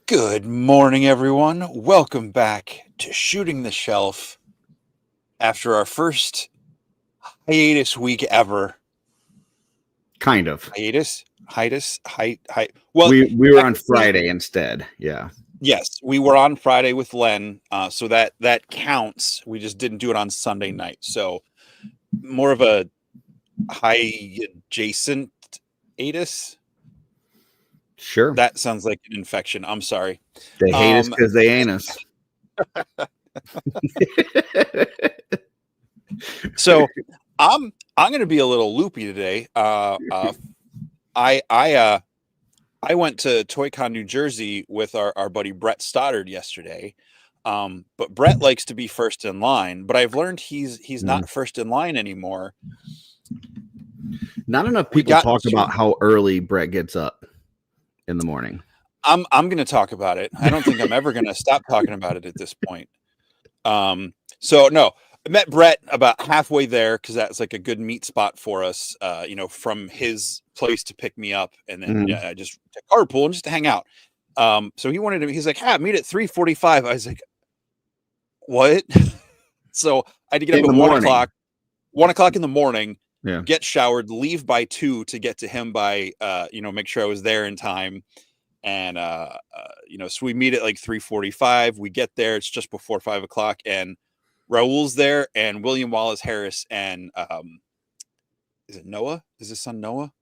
Good morning, everyone. Welcome back to Shooting the Shelf after our first hiatus week ever. Kind of. Hiatus. Well, we were on technically, Friday instead. Yeah. yes, we were on Friday with Len, so that counts. We just didn't do it on Sunday night, so more of a high adjacent hiatus. Sure. That sounds like an infection. I'm sorry. They hate us because they ain't us. So I'm going to be a little loopy today. I went to ToyCon New Jersey with our buddy Brett Stoddard yesterday. But Brett likes to be first in line, but I've learned he's not first in line anymore. Not enough people talk about how early Brett gets up in the morning. I'm going to talk about it. I don't think I'm ever going to stop talking about it at this point. So no, I met Brett about halfway there because that's like a good meet spot for us, from his place to pick me up, and then just to carpool and just to hang out. So he's like, meet at 3:45. I was like, what? So I had to get up at 1 o'clock in the morning, get showered, leave by 2 to get to him by, make sure I was there in time. And, so we meet at like 3:45. We get there. It's just before 5 o'clock. And Raul's there, and William Wallace Harris, and is it Noah? Is his son Noah?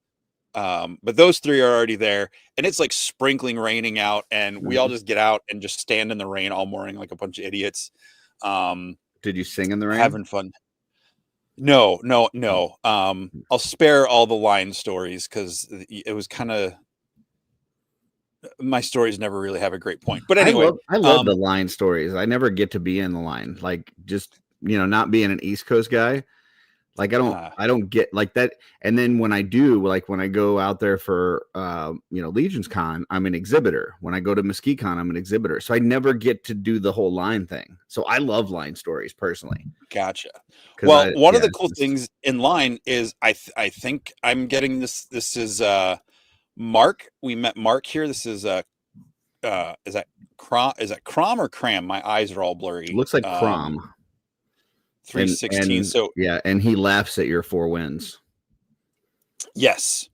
But those three are already there, and it's like sprinkling raining out, and we all just get out and just stand in the rain all morning like a bunch of idiots. Did you sing in the rain? Having fun. No. I'll spare all the line stories because it was kind of, my stories never really have a great point. But anyway, I love the line stories. I never get to be in the line, like just not being an East Coast guy. Like I don't get like that. And then when I do, like when I go out there for Legion's Con, I'm an exhibitor. When I go to Mesquite Con, I'm an exhibitor. So I never get to do the whole line thing. So I love line stories personally. Gotcha. Well, one of the cool things in line is I think I'm getting this. This is Mark. We met Mark here. This is is that Crom or Cram? My eyes are all blurry. It looks like Crom. 316. So yeah, and he laughs at your 4 wins. Yes.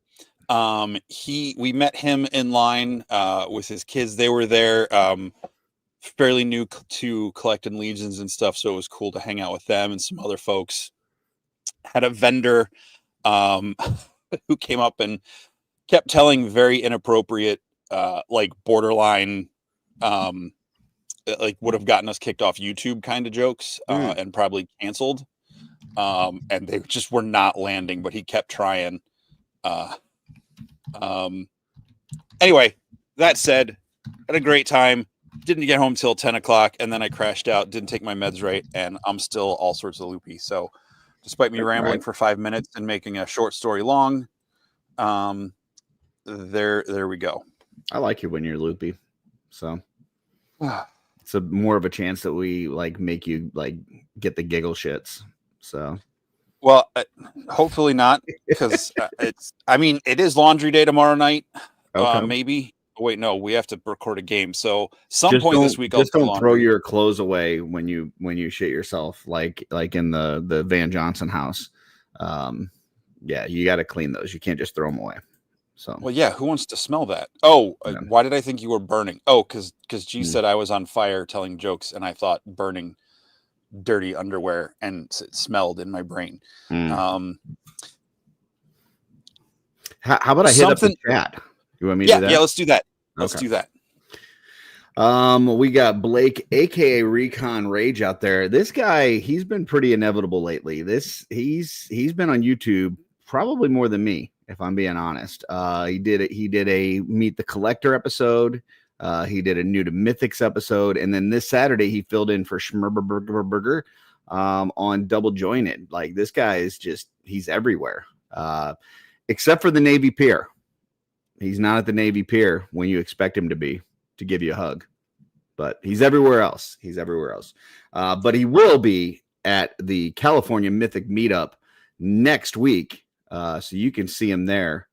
We met him in line with his kids. They were there, fairly new to collecting Legions and stuff, so it was cool to hang out with them and some other folks. Had a vendor who came up and kept telling very inappropriate, like borderline, like would have gotten us kicked off YouTube kind of jokes and probably canceled. And they just were not landing, but he kept trying. Anyway, that said, had a great time. Didn't get home till 10 o'clock, and then I crashed out, didn't take my meds right, and I'm still all sorts of loopy. So despite me rambling for 5 minutes and making a short story long, there we go. I like you when you're loopy. So it's more of a chance that we like make you like get the giggle shits. So, well, hopefully not, because it is laundry day tomorrow night. Okay. Maybe. Oh, wait, no, we have to record a game. So point this week, just don't throw your clothes away when you shit yourself, like in the Van Johnson house. Yeah, you got to clean those. You can't just throw them away. So, well, yeah, who wants to smell that? Oh, why did I think you were burning? Oh, because G said I was on fire telling jokes, and I thought burning dirty underwear, and it smelled in my brain. How about I hit up the chat? You want me to do that? Yeah, let's do that. Let's do that. We got Blake, aka Recon Rage, out there. This guy, he's been pretty inevitable lately. He's been on YouTube probably more than me, if I'm being honest. He did a Meet the Collector episode. He did a New to Mythics episode, and then this Saturday he filled in for Schmerberberger on Double Jointed. Like, this guy is he's everywhere, except for the Navy Pier. He's not at the Navy Pier when you expect him to be, to give you a hug, but he's everywhere else. But he will be at the California Mythic Meetup next week. So you can see him there,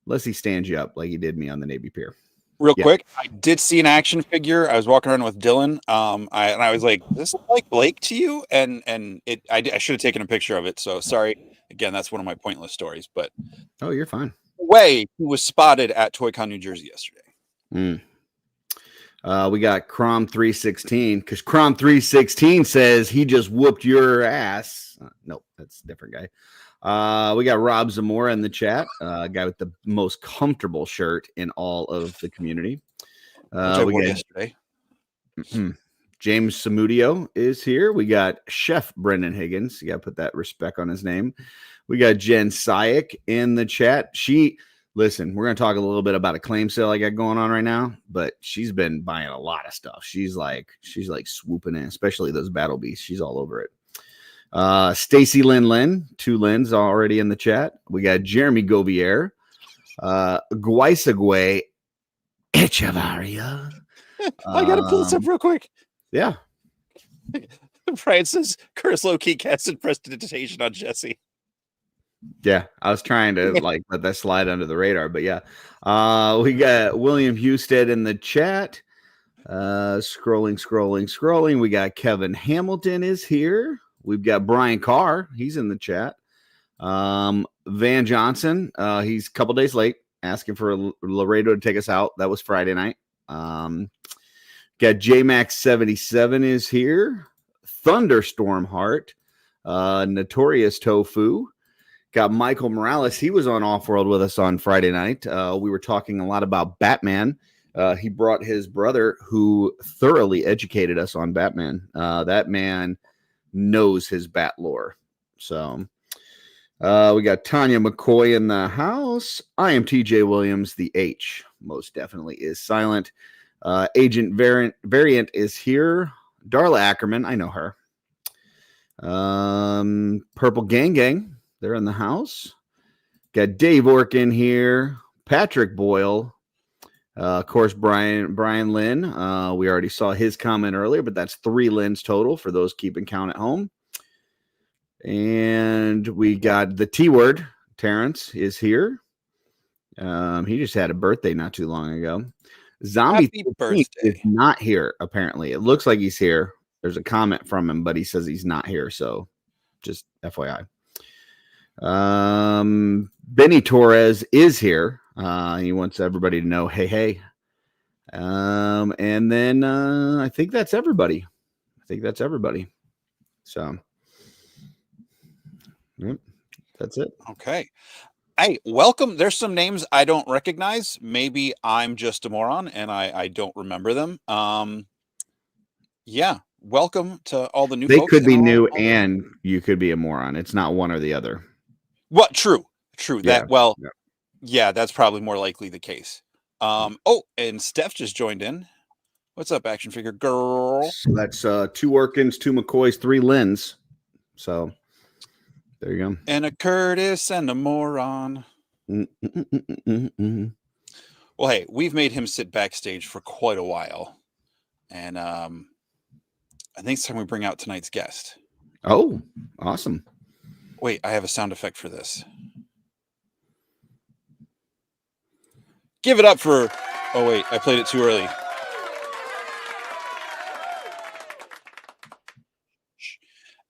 unless he stands you up like he did me on the Navy Pier. Real Yeah. quick, I did see an action figure. I was walking around with Dylan, and I was like, "This is like Blake to you," and I should have taken a picture of it. So sorry again. That's one of my pointless stories. But Oh, you're fine. way he was spotted at ToyCon New Jersey yesterday. We got Crom316 because Crom316 says he just whooped your ass. Nope, that's a different guy. We got Rob Zamora in the chat, guy with the most comfortable shirt in all of the community. Which I wore yesterday. James Samudio is here. We got Chef Brendan Higgins. You got to put that respect on his name. We got Jen Sayek in the chat. Listen, we're going to talk a little bit about a claim sale I got going on right now, but she's been buying a lot of stuff. She's like swooping in, especially those Battle Beasts. She's all over it. Stacy Lynn, 2 Lynn's already in the chat. We got Jeremy Govier, Guaisagwe Echevarria. I got to pull this up real quick. Yeah. Brian says, Curse low-key casted prestidigitation on Jesse. Yeah, I was trying to let that slide under the radar, but yeah. We got William Husted in the chat. Scrolling. We got Kevin Hamilton is here. We've got Brian Carr. He's in the chat. Van Johnson. He's a couple days late, asking for Laredo to take us out. That was Friday night. Got JMax77 is here. Thunderstorm Heart. Notorious Tofu. Got Michael Morales. He was on OffWorld with us on Friday night. We were talking a lot about Batman. He brought his brother who thoroughly educated us on Batman. That man knows his bat lore. So we got Tanya McCoy in the house. I am TJ Williams. The H most definitely is silent. Agent Variant is here. Darla Akerman. I know her. Purple Gang. They're in the house. Got Dave Orkin here. Patrick Boyle. Of course, Brian Lynn. We already saw his comment earlier, but that's 3 Lynn's total for those keeping count at home. And we got the T-word. Terrence is here. He just had a birthday not too long ago. Zombie is not here, apparently. It looks like he's here. There's a comment from him, but he says he's not here. So just FYI. Benny Torres is here. He wants everybody to know, hey. And then I think that's everybody. So yep, that's it. Okay. Hey, welcome. There's some names I don't recognize. Maybe I'm just a moron and I don't remember them. Yeah. Welcome to all the new folks. They could be new and you could be a moron. It's not one or the other. What? True. Yeah. Yeah, that's probably more likely the case. And Steph just joined in. What's up, action figure girl? So that's 2 Orkins, 2 McCoys, 3 Lynn's. So there you go. And a Curtis and a moron. Well, hey, we've made him sit backstage for quite a while. And I think it's time we bring out tonight's guest. Oh, awesome. Wait, I have a sound effect for this. Give it up for... Oh, wait, I played it too early.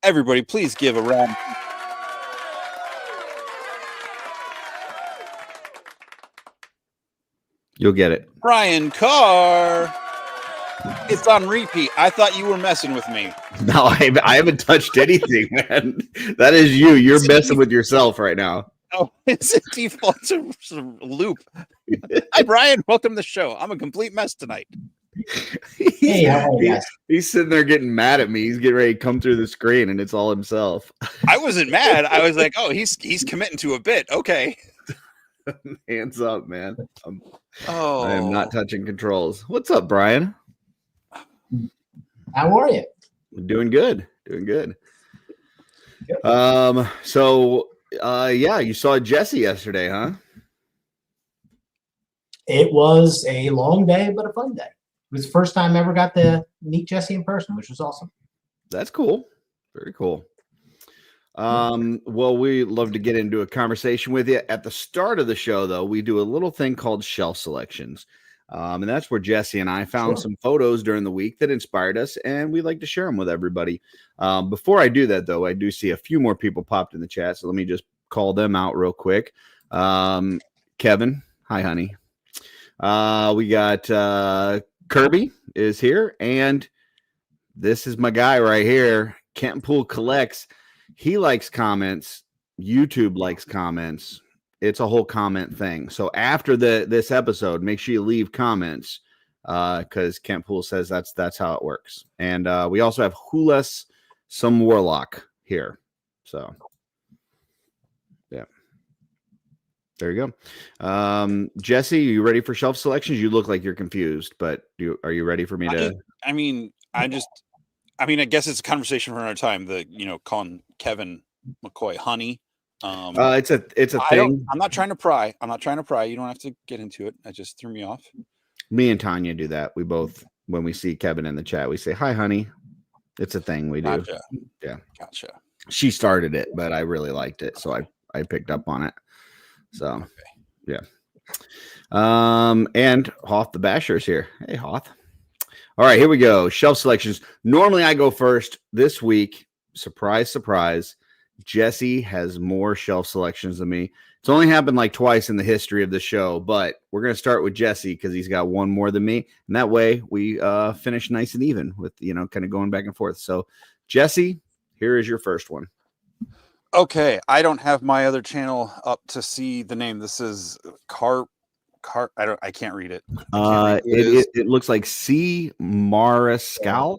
Everybody, please give a round. You'll get it. Brian Carr. It's on repeat. I thought you were messing with me. No, I haven't touched anything, man. That is you. You're messing with yourself right now. Oh, it's a default loop. Hi, Brian. Welcome to the show. I'm a complete mess tonight. Hey, how are you guys? He's sitting there getting mad at me. He's getting ready to come through the screen, and it's all himself. I wasn't mad. I was like, oh, he's committing to a bit. Okay. Hands up, man. I am not touching controls. What's up, Brian? How are you? Doing good. So you saw Jesse yesterday, huh? It was a long day, but a fun day. It was the first time I ever got to meet Jesse in person, which was awesome. That's cool. Very cool. Well, we love to get into a conversation with you. At the start of the show, though, we do a little thing called shelf selections. And that's where Jesse and I found Sure. some photos during the week that inspired us, and we'd like to share them with everybody. Before I do that, though, I do see a few more people popped in the chat, so let me just call them out real quick. Kevin, hi, honey. We got Kirby is here, and this is my guy right here. Kenton Poole Collects. He likes comments. YouTube likes comments. It's a whole comment thing. So after this episode, make sure you leave comments because Kent Poole says that's how it works. And we also have Hulas some Warlock here. So yeah, there you go. Jesse, you ready for shelf selections? You look like you're confused, but are you ready for me to? I mean, I guess it's a conversation for another time. Calling Kevin McCoy honey. It's a thing. I'm not trying to pry. You don't have to get into it. That just threw me off. Me and Tanya do that. We both, when we see Kevin in the chat, we say, hi, honey. It's a thing we do. Gotcha. Yeah. Gotcha. She started it, but I really liked it. So I picked up on it. So, yeah. And Hoth the Basher's here. Hey, Hoth. All right, here we go. Shelf selections. Normally I go first. This week, surprise, surprise, Jesse has more shelf selections than me. It's only happened like twice in the history of the show, but we're going to start with Jesse because he's got one more than me. And that way we finish nice and even with, kind of going back and forth. So, Jesse, here is your first one. Okay. I don't have my other channel up to see the name. This is Carr. I can't read it. It looks like C. Mariscal.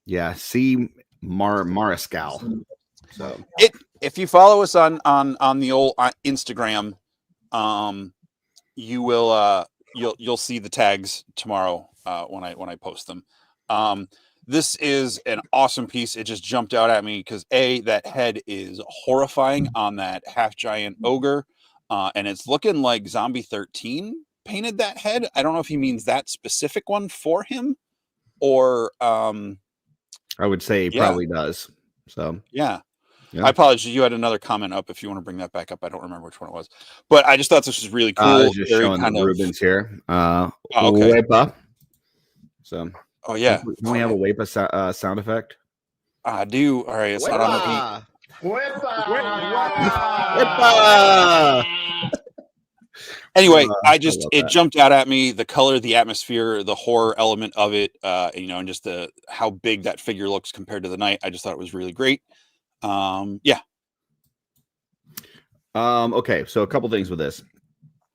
Yeah, C. Mariscal. So if you follow us on the old Instagram, you will you'll see the tags tomorrow when I post them. This is an awesome piece. It just jumped out at me because that head is horrifying on that half giant ogre, and it's looking like Zombie 13 painted that head. I don't know if he means that specific one for him, or I would say he probably does. So yeah. I apologize. You had another comment up. If you want to bring that back up, I don't remember which one it was, but I just thought this was really cool. Just showing the Rubens here. Okay. Wepa. So. Oh yeah. Can we have a Wepa sound effect? I do. All right. It's not on the beat. Wepa. Anyway, it jumped out at me. The color, the atmosphere, the horror element of it, and just how big that figure looks compared to the knight. I just thought it was really great. Yeah. Okay, so a couple things with this.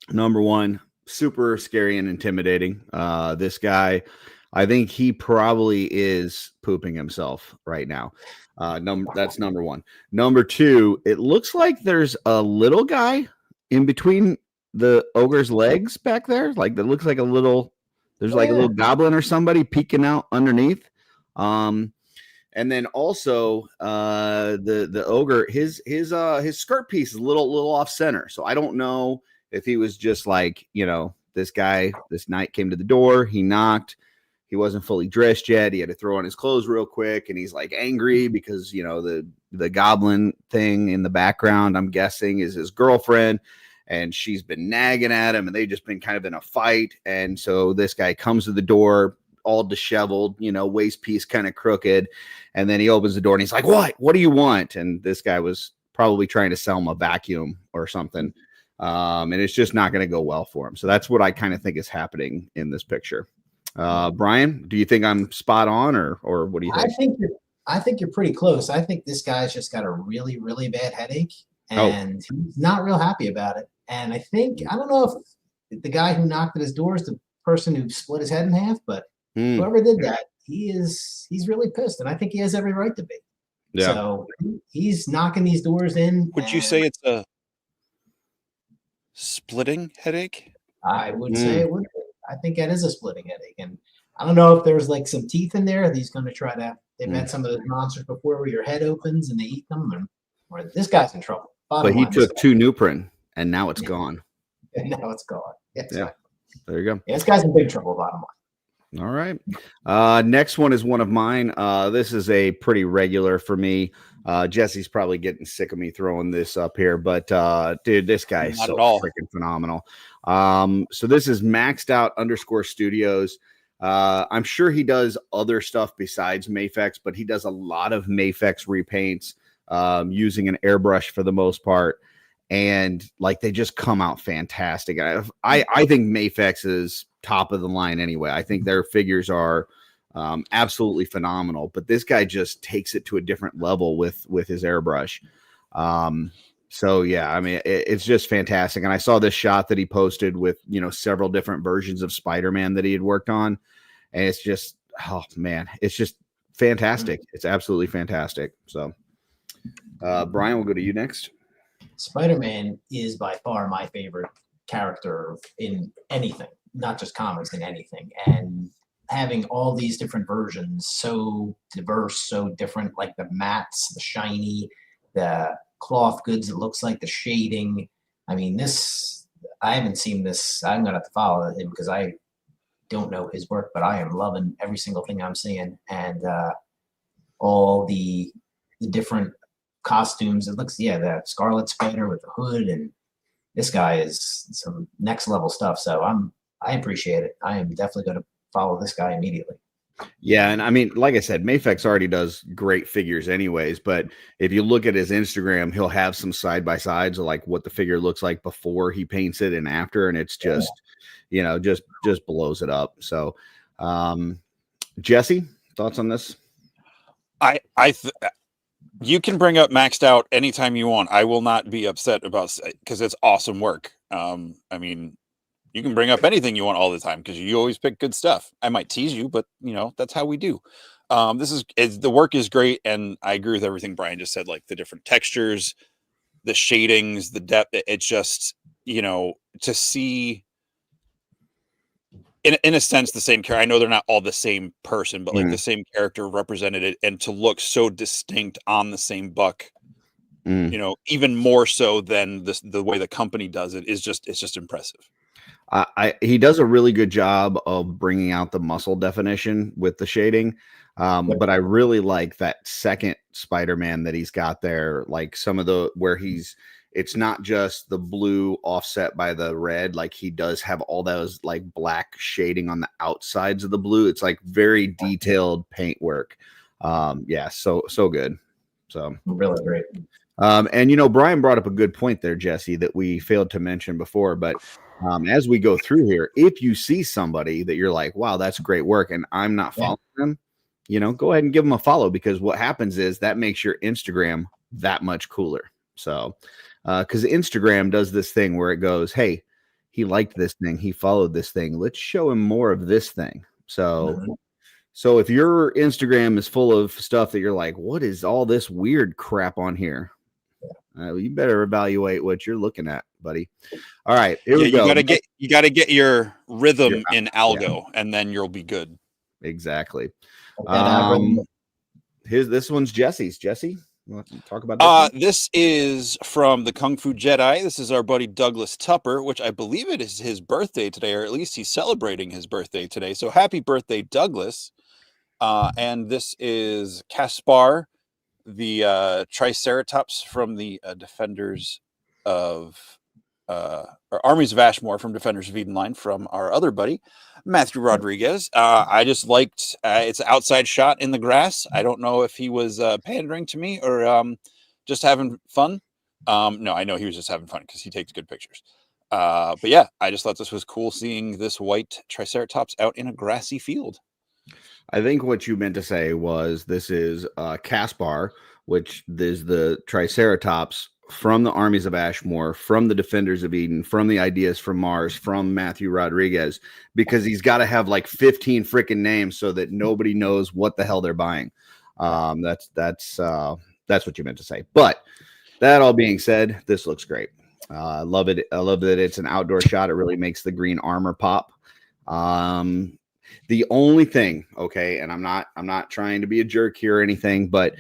Number one, super scary and intimidating. This guy, I think he probably is pooping himself right now. That's number one. Number two, it looks like there's a little guy in between the ogre's legs back there. Like that looks like a little goblin or somebody peeking out underneath. And then also the ogre, his skirt piece is a little off center. So I don't know if he was just like, this knight came to the door, he knocked, he wasn't fully dressed yet, he had to throw on his clothes real quick, and he's like angry because the goblin thing in the background, I'm guessing, is his girlfriend, and she's been nagging at him, and they've just been kind of in a fight. And so this guy comes to the door all disheveled, waist piece kind of crooked. And then he opens the door and he's like, what do you want? And this guy was probably trying to sell him a vacuum or something. And it's just not going to go well for him. So that's what I kind of think is happening in this picture. Brian, do you think I'm spot on or what do you think? I think you're pretty close. I think this guy's just got a really, really bad headache and he's not real happy about it. And I don't know if the guy who knocked at his door is the person who split his head in half, but whoever did that, he's really pissed, and I think he has every right to be. Yeah. So he's knocking these doors in. Would you say it's a splitting headache? I would say it would be. I think that is a splitting headache, and I don't know if there's like some teeth in there. He's going to try to. They've had some of those monsters before where your head opens and they eat them, or this guy's in trouble. But he took 2 Nuprin, and now it's gone. And now it's gone. Yeah. There you go. Yeah, this guy's in big trouble. Bottom line. All right. Next one is one of mine. This is a pretty regular for me. Jesse's probably getting sick of me throwing this up here, but dude, this guy is Not so at all. freaking phenomenal. So this is maxed out _ studios. I'm sure he does other stuff besides Mafex, but he does a lot of Mafex repaints using an airbrush for the most part. And like they just come out fantastic. I think Mafex is top of the line anyway. I think their figures are absolutely phenomenal, but this guy just takes it to a different level with his airbrush. So yeah, I mean it's just fantastic. And I saw this shot that he posted with several different versions of Spider-Man that he had worked on, and it's just it's just fantastic. It's absolutely fantastic. So Brian, we'll go to you next. Spider-Man is by far my favorite character in anything, not just comics, in anything. And having all these different versions, so diverse, so different, like the mattes, the shiny, the cloth goods, it looks like the shading. I mean, I haven't seen this. I'm going to have to follow him because I don't know his work, but I am loving every single thing I'm seeing. And all the different costumes. It looks, the Scarlet Spider with the hood, and this guy is some next level stuff. So I appreciate it. I am definitely going to follow this guy immediately. Yeah, and I mean, like I said, Mafex already does great figures anyways, but if you look at his Instagram, he'll have some side-by-sides of like what the figure looks like before he paints it and after, and it's just, just blows it up. So, Jesse, thoughts on this? You can bring up maxed out anytime you want. I will not be upset about because it's awesome work. I mean, you can bring up anything you want all the time because you always pick good stuff. I might tease you, but that's how we do. The work is great, and I agree with everything Brian just said. Like the different textures, the shadings, the depth. It's just to see. In a sense, the same character. I know they're not all the same person, but like the same character represented it, and to look so distinct on the same buck, even more so than the way the company does it it's just impressive. He does a really good job of bringing out the muscle definition with the shading, but I really like that second Spider-Man that he's got there. Like some of it's not just the blue offset by the red. Like he does have all those like black shading on the outsides of the blue. It's like very detailed paint work. So good. So really great. And Brian brought up a good point there, Jesse, that we failed to mention before. But as we go through here, if you see somebody that you're like, wow, that's great work, and I'm not following them, go ahead and give them a follow, because what happens is that makes your Instagram that much cooler. So because Instagram does this thing where it goes, hey, he liked this thing, he followed this thing, let's show him more of this thing. So if your Instagram is full of stuff that you're like, what is all this weird crap on here? You better evaluate what you're looking at, buddy. All right, here we go. You gotta get your rhythm in algo, and then you'll be good. Exactly. This one's Jesse's. Jesse, you want to talk about this? This is from the Kung Fu Jedi. This is our buddy Douglas Tupper, which I believe it is his birthday today, or at least he's celebrating his birthday today. So happy birthday, Douglas. And this is Caspar, the Triceratops from the Defenders of or Armies of Ashmore from Defenders of Eden line from our other buddy Matthew Rodriguez. I just liked it's an outside shot in the grass. I don't know if he was pandering to me or just having fun. No, I know he was just having fun because he takes good pictures. But yeah, I just thought this was cool seeing this white Triceratops out in a grassy field. I think what you meant to say was this is Caspar, which is the Triceratops from the Armies of Ashmore, from the Defenders of Eden, from the Ideas from Mars, from Matthew Rodriguez, because he's got to have like 15 freaking names so that nobody knows what the hell they're buying. That's what you meant to say. But that all being said, this looks great. I love it. I love that it's an outdoor shot. It really makes the green armor pop. The only thing, okay, and I'm not trying to be a jerk here or anything, but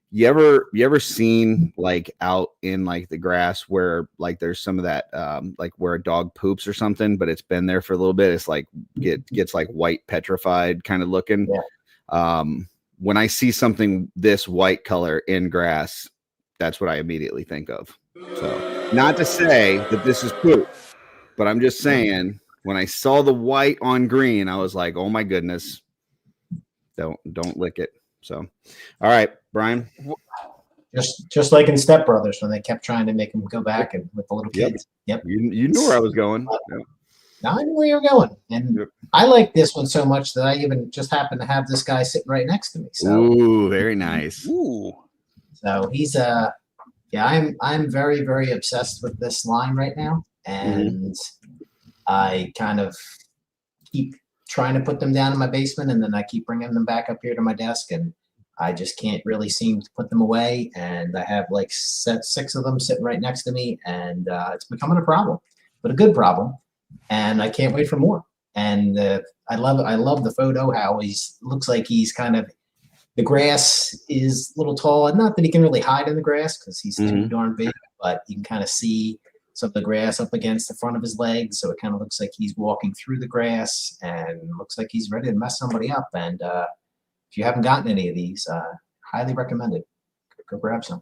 You ever seen like out in like the grass where like there's some of that like where a dog poops or something, but it's been there for a little bit. It's like gets like white petrified kind of looking. Yeah. When I see something this white color in grass, that's what I immediately think of. So not to say that this is poop, but I'm just saying when I saw the white on green, I was like, oh my goodness, don't lick it. So, all right, Brian. Just like in Step Brothers when they kept trying to make him go back and with the little kids. Yep. You knew where I was going. Now I know where you're going. And I like this one so much that I even just happen to have this guy sitting right next to me. So ooh, very nice. Ooh. So he's I'm very, very obsessed with this line right now. And I kind of keep trying to put them down in my basement, and then I keep bringing them back up here to my desk, and I just can't really seem to put them away. And I have like 6 of them sitting right next to me, and it's becoming a problem, but a good problem. And I can't wait for more. And I love the photo, how looks like he's kind of, the grass is a little tall, and not that he can really hide in the grass because he's too darn big, but you can kind of see some of the grass up against the front of his legs. So it kind of looks like he's walking through the grass and looks like he's ready to mess somebody up. And if you haven't gotten any of these, highly recommended. Go grab some.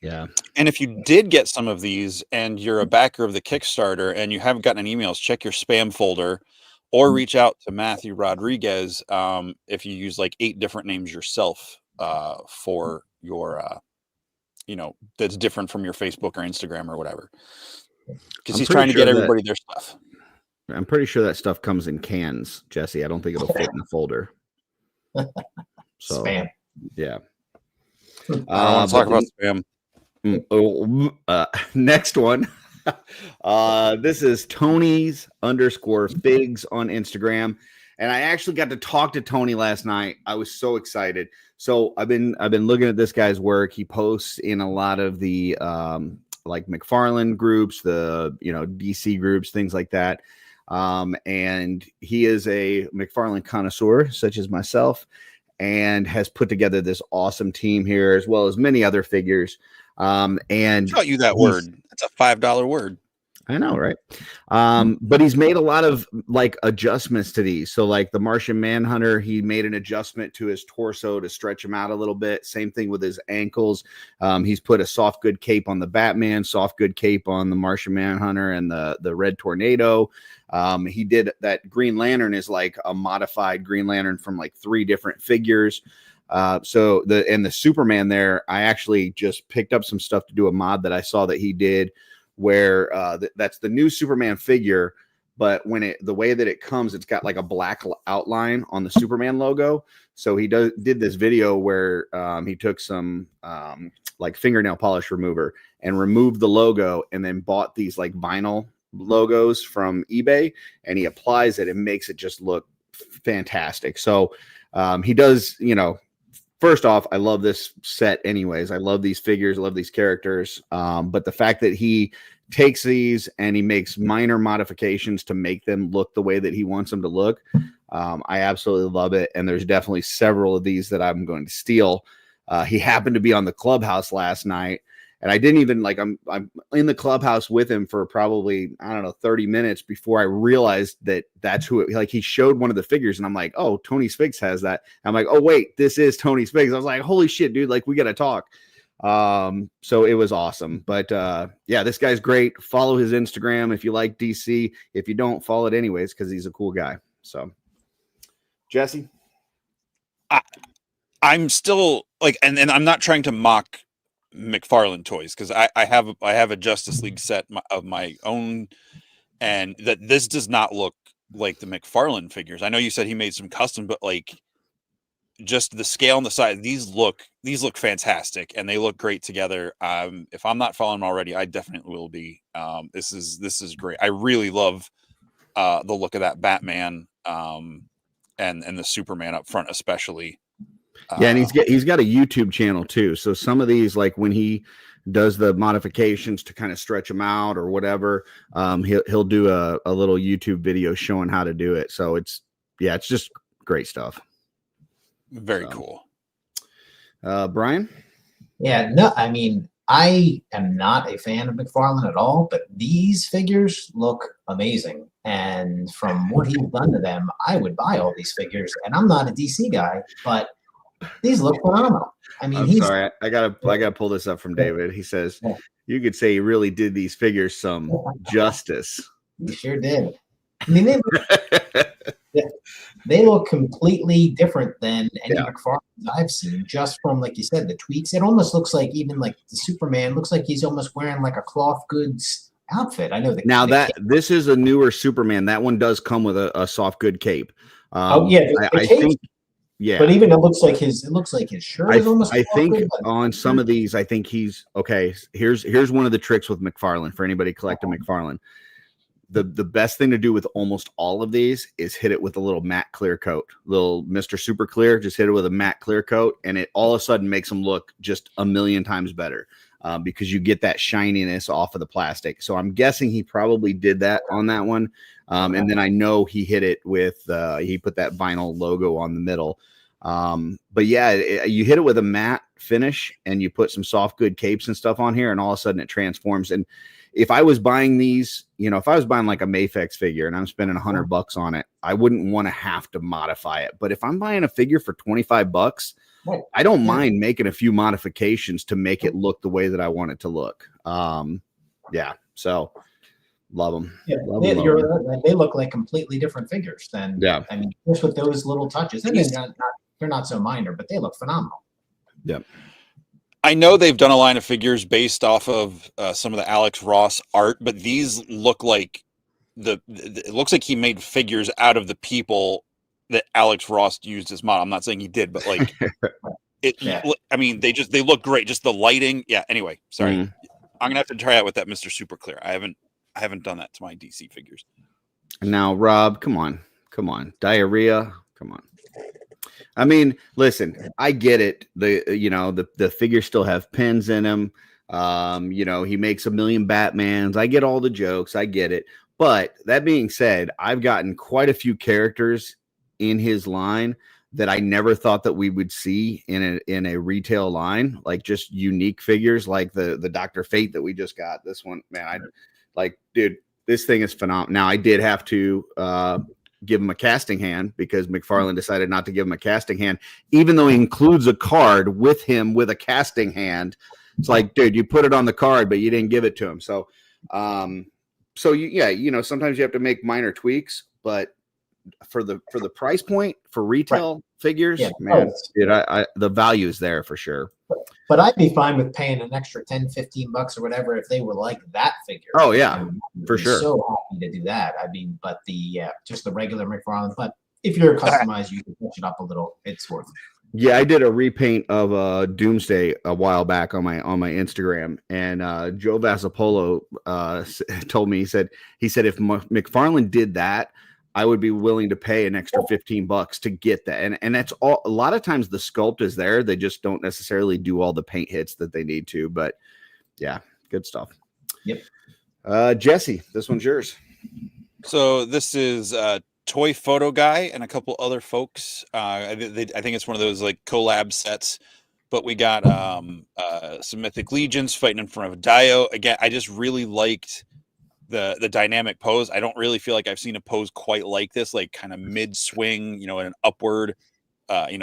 Yeah. And if you did get some of these and you're a backer of the Kickstarter and you haven't gotten any emails, check your spam folder or reach out to Matthew Rodriguez if you use like 8 different names yourself for your that's different from your Facebook or Instagram or whatever, because he's trying to get everybody their stuff. I'm pretty sure that stuff comes in cans, Jesse. I don't think it'll fit in the folder. So spam. Yeah. I don't want to talk about spam. Next one. This is Tony's_figs on Instagram. And I actually got to talk to Tony last night. I was so excited. So I've been looking at this guy's work. He posts in a lot of the like McFarlane groups, the DC groups, things like that. And he is a McFarlane connoisseur, such as myself, and has put together this awesome team here, as well as many other figures. And I taught you that word. That's a $5 word. I know, right? But he's made a lot of like adjustments to these. So like the Martian Manhunter, he made an adjustment to his torso to stretch him out a little bit. Same thing with his ankles. He's put a soft good cape on the Batman, soft good cape on the Martian Manhunter and the Red Tornado. He did that Green Lantern is like a modified Green Lantern from like 3 different figures. So the Superman there, I actually just picked up some stuff to do a mod that I saw that he did, where that's the new Superman figure, but the way that it comes, it's got like a black outline on the Superman logo. So he did this video where he took some like fingernail polish remover and removed the logo, and then bought these like vinyl logos from eBay, and he applies it and makes it just look fantastic. So he does, first off, I love this set anyways. I love these figures. I love these characters. But the fact that he takes these and he makes minor modifications to make them look the way that he wants them to look, I absolutely love it. And there's definitely several of these that I'm going to steal. He happened to be on the clubhouse last night, and I didn't even I'm in the clubhouse with him for probably, 30 minutes before I realized that that's who he showed one of the figures, and I'm like, oh, Tony's Figs has that. I'm like, oh wait, this is Tony's Figs. I was like, holy shit, dude, we got to talk. So it was awesome. But yeah, this guy's great. Follow his Instagram if you like DC. If you don't, follow it anyways, because he's a cool guy. So Jesse, I'm still and I'm not trying to mock McFarlane toys, because I have a Justice League set of my own, and that this does not look like the McFarlane figures. I know you said he made some custom, but just the scale and the size, these look fantastic, and they look great together. If I'm not following them already, I definitely will be. This is great. I really love the look of that Batman and the Superman up front, especially. Yeah, and he's got a YouTube channel too. So some of these, like when he does the modifications to kind of stretch them out or whatever, he'll do a little YouTube video showing how to do it. So it's just great stuff. Very cool. Brian? Yeah, no, I mean, I am not a fan of McFarlane at all, but these figures look amazing. And from what he's done to them, I would buy all these figures. And I'm not a DC guy, but these look phenomenal. I mean, I'm sorry, I gotta pull this up from David. He says you could say he really did these figures some justice. He sure did. I mean, they look completely different than any McFarlanes I've seen, just from, like you said, the tweaks. It almost looks like even like the Superman looks like he's almost wearing like a cloth goods outfit. I know this is a newer Superman. That one does come with a soft good cape. I think. Yeah, but even it looks like his shirt is almost. I think on some of these, I think he's okay. Here's one of the tricks with McFarlane for anybody collecting McFarlane. The best thing to do with almost all of these is hit it with a little matte clear coat, little Mr. Super Clear. Just hit it with a matte clear coat, and it all of a sudden makes them look just a million times better because you get that shininess off of the plastic. So I'm guessing he probably did that on that one. And then I know he hit it with he put that vinyl logo on the middle. But yeah, you hit it with a matte finish and you put some soft good capes and stuff on here, and all of a sudden it transforms. And if I was buying these, if I was buying like a Mafex figure and I'm spending $100 on it, I wouldn't want to have to modify it. But if I'm buying a figure for $25, I don't mind making a few modifications to make it look the way that I want it to look. So love them. Yeah, they look like completely different figures than. Yeah, I mean, just with those little touches, and they're not so minor, but they look phenomenal. Yeah. I know they've done a line of figures based off of some of the Alex Ross art, but these look like it looks like he made figures out of the people that Alex Ross used as model. I'm not saying he did, but like I mean, they look great. Just the lighting. Yeah. Anyway, sorry. I'm gonna have to try out with that Mr. Super Clear. I haven't done that to my DC figures. Now, Rob, come on. Diarrhea. Come on. I mean, listen, I get it. The figures still have pins in them. He makes a million Batmans. I get all the jokes. I get it. But that being said, I've gotten quite a few characters in his line that I never thought that we would see in a retail line, like just unique figures like the Dr. Fate that we just got. This one, man, dude, this thing is phenomenal. Now I did have to give him a casting hand because McFarlane decided not to give him a casting hand, even though he includes a card with him with a casting hand. It's like, dude, you put it on the card, but you didn't give it to him. So, sometimes you have to make minor tweaks, but for the price point for retail figures, man, dude, the value is there for sure. But I'd be fine with paying an extra $10-15 or whatever if they were like that figure. Oh yeah, for sure. So happy to do that. I mean, but just the regular McFarlane. But if you're customized, you can push it up a little. It's worth it. Yeah, I did a repaint of Doomsday a while back on my Instagram, and Joe Vasapolo told me, he said if McFarlane did that, I would be willing to pay an extra $15 to get that. And that's all. A lot of times the sculpt is there. They just don't necessarily do all the paint hits that they need to. But yeah, good stuff. Yep. Jesse, this one's yours. So this is Toy Photo Guy and a couple other folks. I think it's one of those like collab sets. But we got some Mythic Legions fighting in front of Dio. Again, I just really liked the dynamic pose. I don't really feel like I've seen a pose quite like this, like kind of mid swing, and an upward,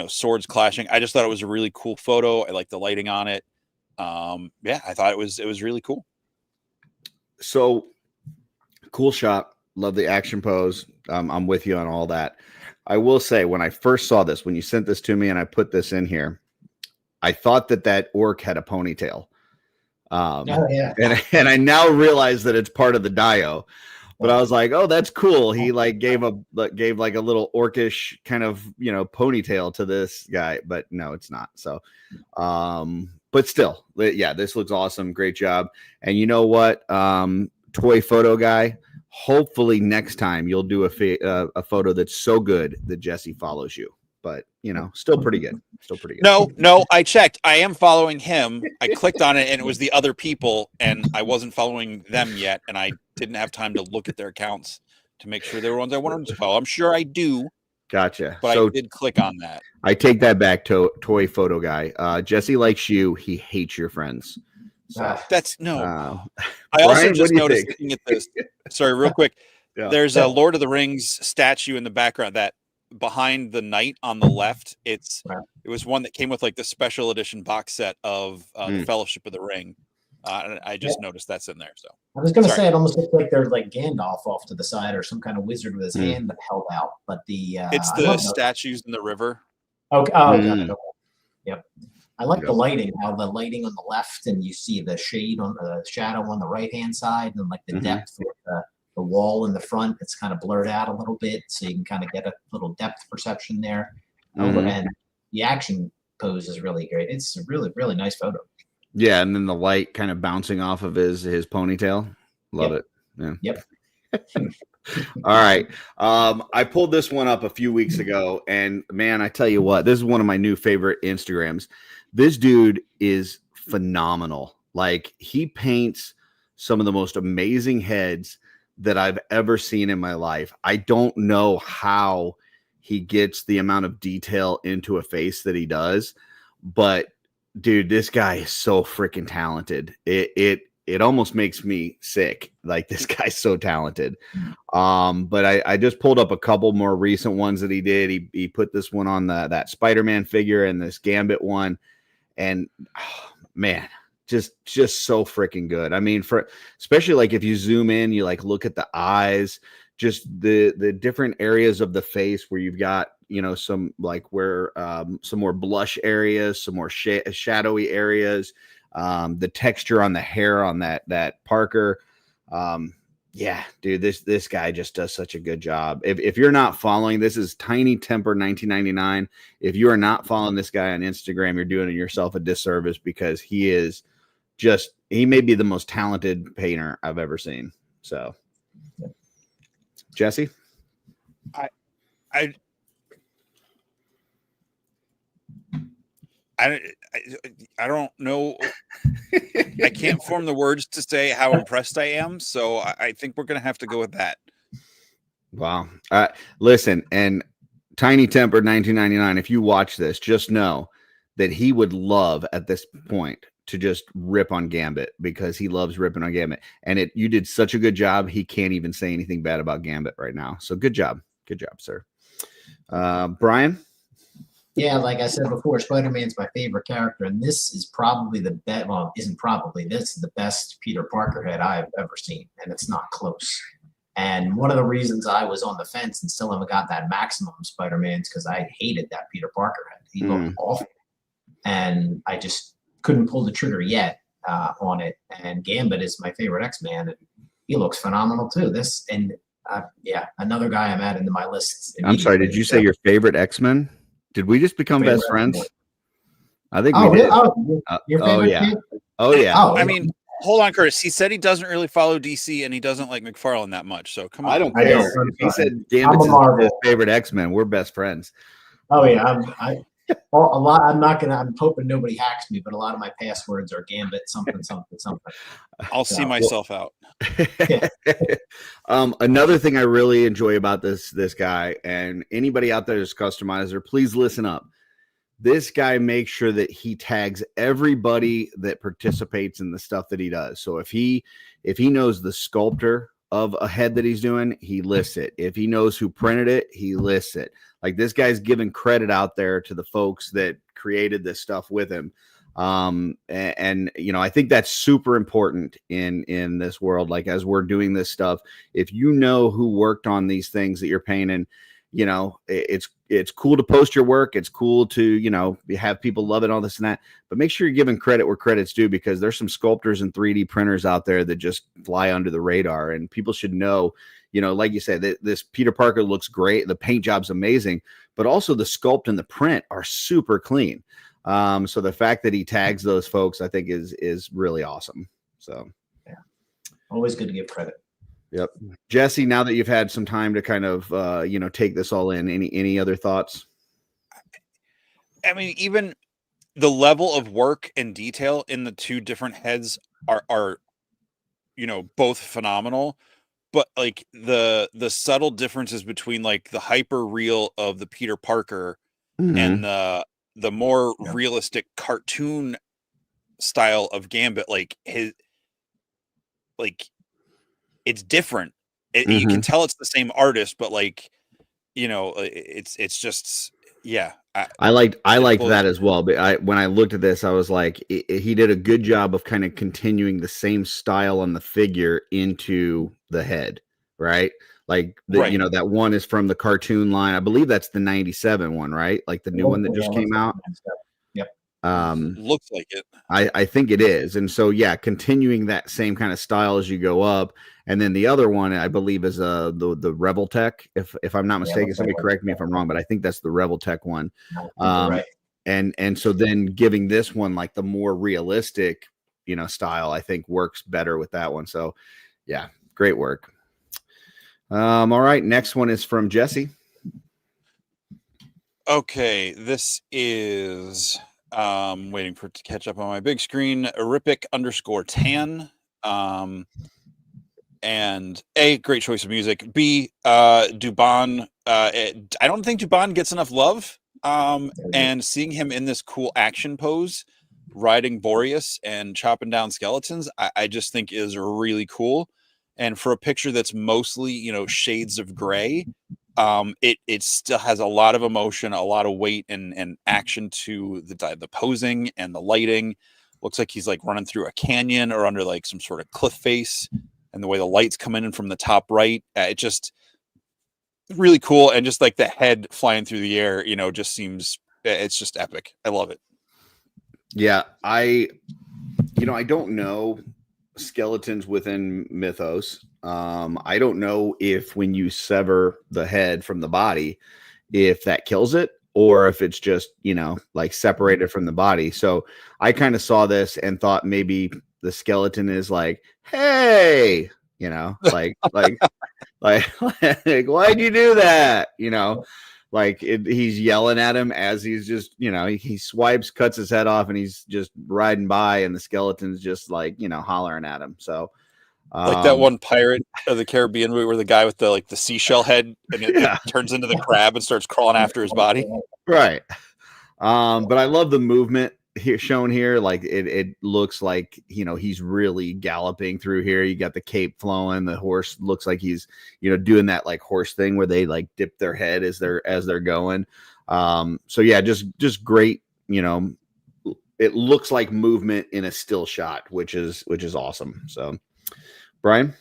swords clashing. I just thought it was a really cool photo. I like the lighting on it. I thought it was really cool. So cool shot. Love the action pose. I'm with you on all that. I will say, when I first saw this, when you sent this to me and I put this in here, I thought that orc had a ponytail. And I now realize that it's part of the Dio, but I was like, oh, that's cool. He gave like a little orcish kind of ponytail to this guy, but no, it's not. So but still, yeah, this looks awesome. Great job. And you know what, Toy Photo Guy, hopefully next time you'll do a photo that's so good that Jesse follows you. But still pretty good. No, I checked. I am following him. I clicked on it and it was the other people, and I wasn't following them yet, and I didn't have time to look at their accounts to make sure they were ones I wanted to follow. I'm sure I do, Gotcha. But So I did click on that. I take that back to toy photo guy. Jesse likes you. He hates your friends. So That's no. I Brian, also what just do you noticed think? looking at this. Sorry, real quick. Yeah. There's a Lord of the Rings statue in the background that behind the knight on the left. It was one that came with like the special edition box set of the Fellowship of the Ring. I just noticed that's in there. So I was going to say it almost looks like there's like Gandalf off to the side or some kind of wizard with his hand held out. But it's the statues in the river. Okay. Oh, got it. Okay. Yep. I like the lighting. How the lighting on the left, and you see the shade on the shadow on the right hand side, and like the depth of the wall in the front. It's kind of blurred out a little bit, so you can kind of get a little depth perception there. And the action pose is really great. It's a really, really nice photo. Yeah, and then the light kind of bouncing off of his ponytail. Love it. Yeah. Yep. All right. I pulled this one up a few weeks ago, and man, I tell you what, this is one of my new favorite Instagrams. This dude is phenomenal. Like, he paints some of the most amazing heads that I've ever seen in my life. I don't know how he gets the amount of detail into a face that he does, but dude, this guy is so freaking talented. It almost makes me sick. Like, this guy's so talented. But I just pulled up a couple more recent ones that he did. He put this one on that Spider-Man figure and this Gambit one. And man, just so freaking good. I mean, especially like if you zoom in, you like look at the eyes, just the different areas of the face where you've got, some like where some more blush areas, some more shadowy areas, the texture on the hair on that Parker. Yeah, dude, this guy just does such a good job. If you're not following, this is Tiny Temper 1999. If you are not following this guy on Instagram, you're doing yourself a disservice, because he may be the most talented painter I've ever seen. So, Jesse, I don't know. I can't form the words to say how impressed I am. So I think we're going to have to go with that. Wow. Listen, and Tiny Temper 1999, if you watch this, just know that he would love at this point to just rip on Gambit, because he loves ripping on Gambit. And you did such a good job. He can't even say anything bad about Gambit right now. So good job. Good job, sir. Brian? Yeah, like I said before, Spider-Man's my favorite character, and this is probably the best. Well, isn't probably, this is the best Peter Parker head I've ever seen, and it's not close. And one of the reasons I was on the fence and still haven't got that Maximum Spider-Man is because I hated that Peter Parker head. He looked awful, and I just couldn't pull the trigger yet on it. And Gambit is my favorite X-Man, and he looks phenomenal too. Another guy I'm adding to my list. I'm sorry, did you say your favorite X-Men? Did we just become best friends? I think we did. Your favorite yeah. kid? Oh, yeah. I mean, hold on, Curtis. He said he doesn't really follow DC, and he doesn't like McFarlane that much. So come on. I don't care. He said Gambit's his favorite X-Men. We're best friends. Oh yeah, I'm hoping nobody hacks me, but a lot of my passwords are Gambit something. I'll see myself out. Another thing I really enjoy about this guy, and anybody out there that's customizer, please listen up. This guy makes sure that he tags everybody that participates in the stuff that he does. So if he knows the sculptor of a head that he's doing, he lists it. If he knows who printed it, he lists it. Like, this guy's giving credit out there to the folks that created this stuff with him. And I think that's super important in this world. Like, as we're doing this stuff, if you know who worked on these things that you're painting, it's cool to post your work. It's cool to, have people love it, all this and that, but make sure you're giving credit where credit's due, because there's some sculptors and 3D printers out there that just fly under the radar, and people should know, like you said, this Peter Parker looks great. The paint job's amazing, but also the sculpt and the print are super clean. So the fact that he tags those folks, I think is really awesome. So yeah, always good to give credit. Yep. Jesse, now that you've had some time to kind of, take this all in, any other thoughts? I mean, even the level of work and detail in the two different heads are both phenomenal, but like the subtle differences between like the hyper real of the Peter Parker and the more realistic cartoon style of Gambit, like it's different. You can tell it's the same artist, but like, you know, it's just, yeah. I liked that as well. But when I looked at this, I was like, he did a good job of kind of continuing the same style on the figure into the head, right? Like you know, that one is from the cartoon line. I believe that's the 97 one, right? Like the new one that just came out. Yep. Looks like it. I think it is. And so, yeah, continuing that same kind of style as you go up. And then the other one, I believe, is the Rebel Tech. If I'm not mistaken, somebody correct me if I'm wrong, but I think that's the Rebel Tech one. Right. And so then giving this one like the more realistic, you know, style, I think works better with that one. So, yeah, great work. All right, next one is from Jesse. Okay, this is waiting for it to catch up on my big screen. Eripic_tan. And A, great choice of music. B, Dubon. I don't think Dubon gets enough love. And seeing him in this cool action pose, riding Boreas and chopping down skeletons, I just think is really cool. And for a picture that's mostly, you know, shades of gray, it still has a lot of emotion, a lot of weight and action to the posing and the lighting. Looks like he's like running through a canyon or under like some sort of cliff face, and the way the lights come in from the top right, it just really cool. And just like the head flying through the air, you know, just seems, it's just epic. I love it. Yeah, I don't know skeletons within Mythos. I don't know if when you sever the head from the body, if that kills it, or if it's just, you know, like separated from the body. So I kind of saw this and thought maybe the skeleton is like, hey, you know, like why'd you do that? You know, like he's yelling at him as he's just, you know, he swipes, cuts his head off, and he's just riding by, and the skeleton's just like, you know, hollering at him. So like that one Pirate of the Caribbean movie where the guy with the seashell head and it turns into the crab and starts crawling after his body. Right. But I love the movement here shown here. Like it looks like, you know, he's really galloping through here. You got the cape flowing. The horse looks like he's, you know, doing that like horse thing where they like dip their head as they're going. So yeah, just great. You know, it looks like movement in a still shot, which is awesome. So, Brian.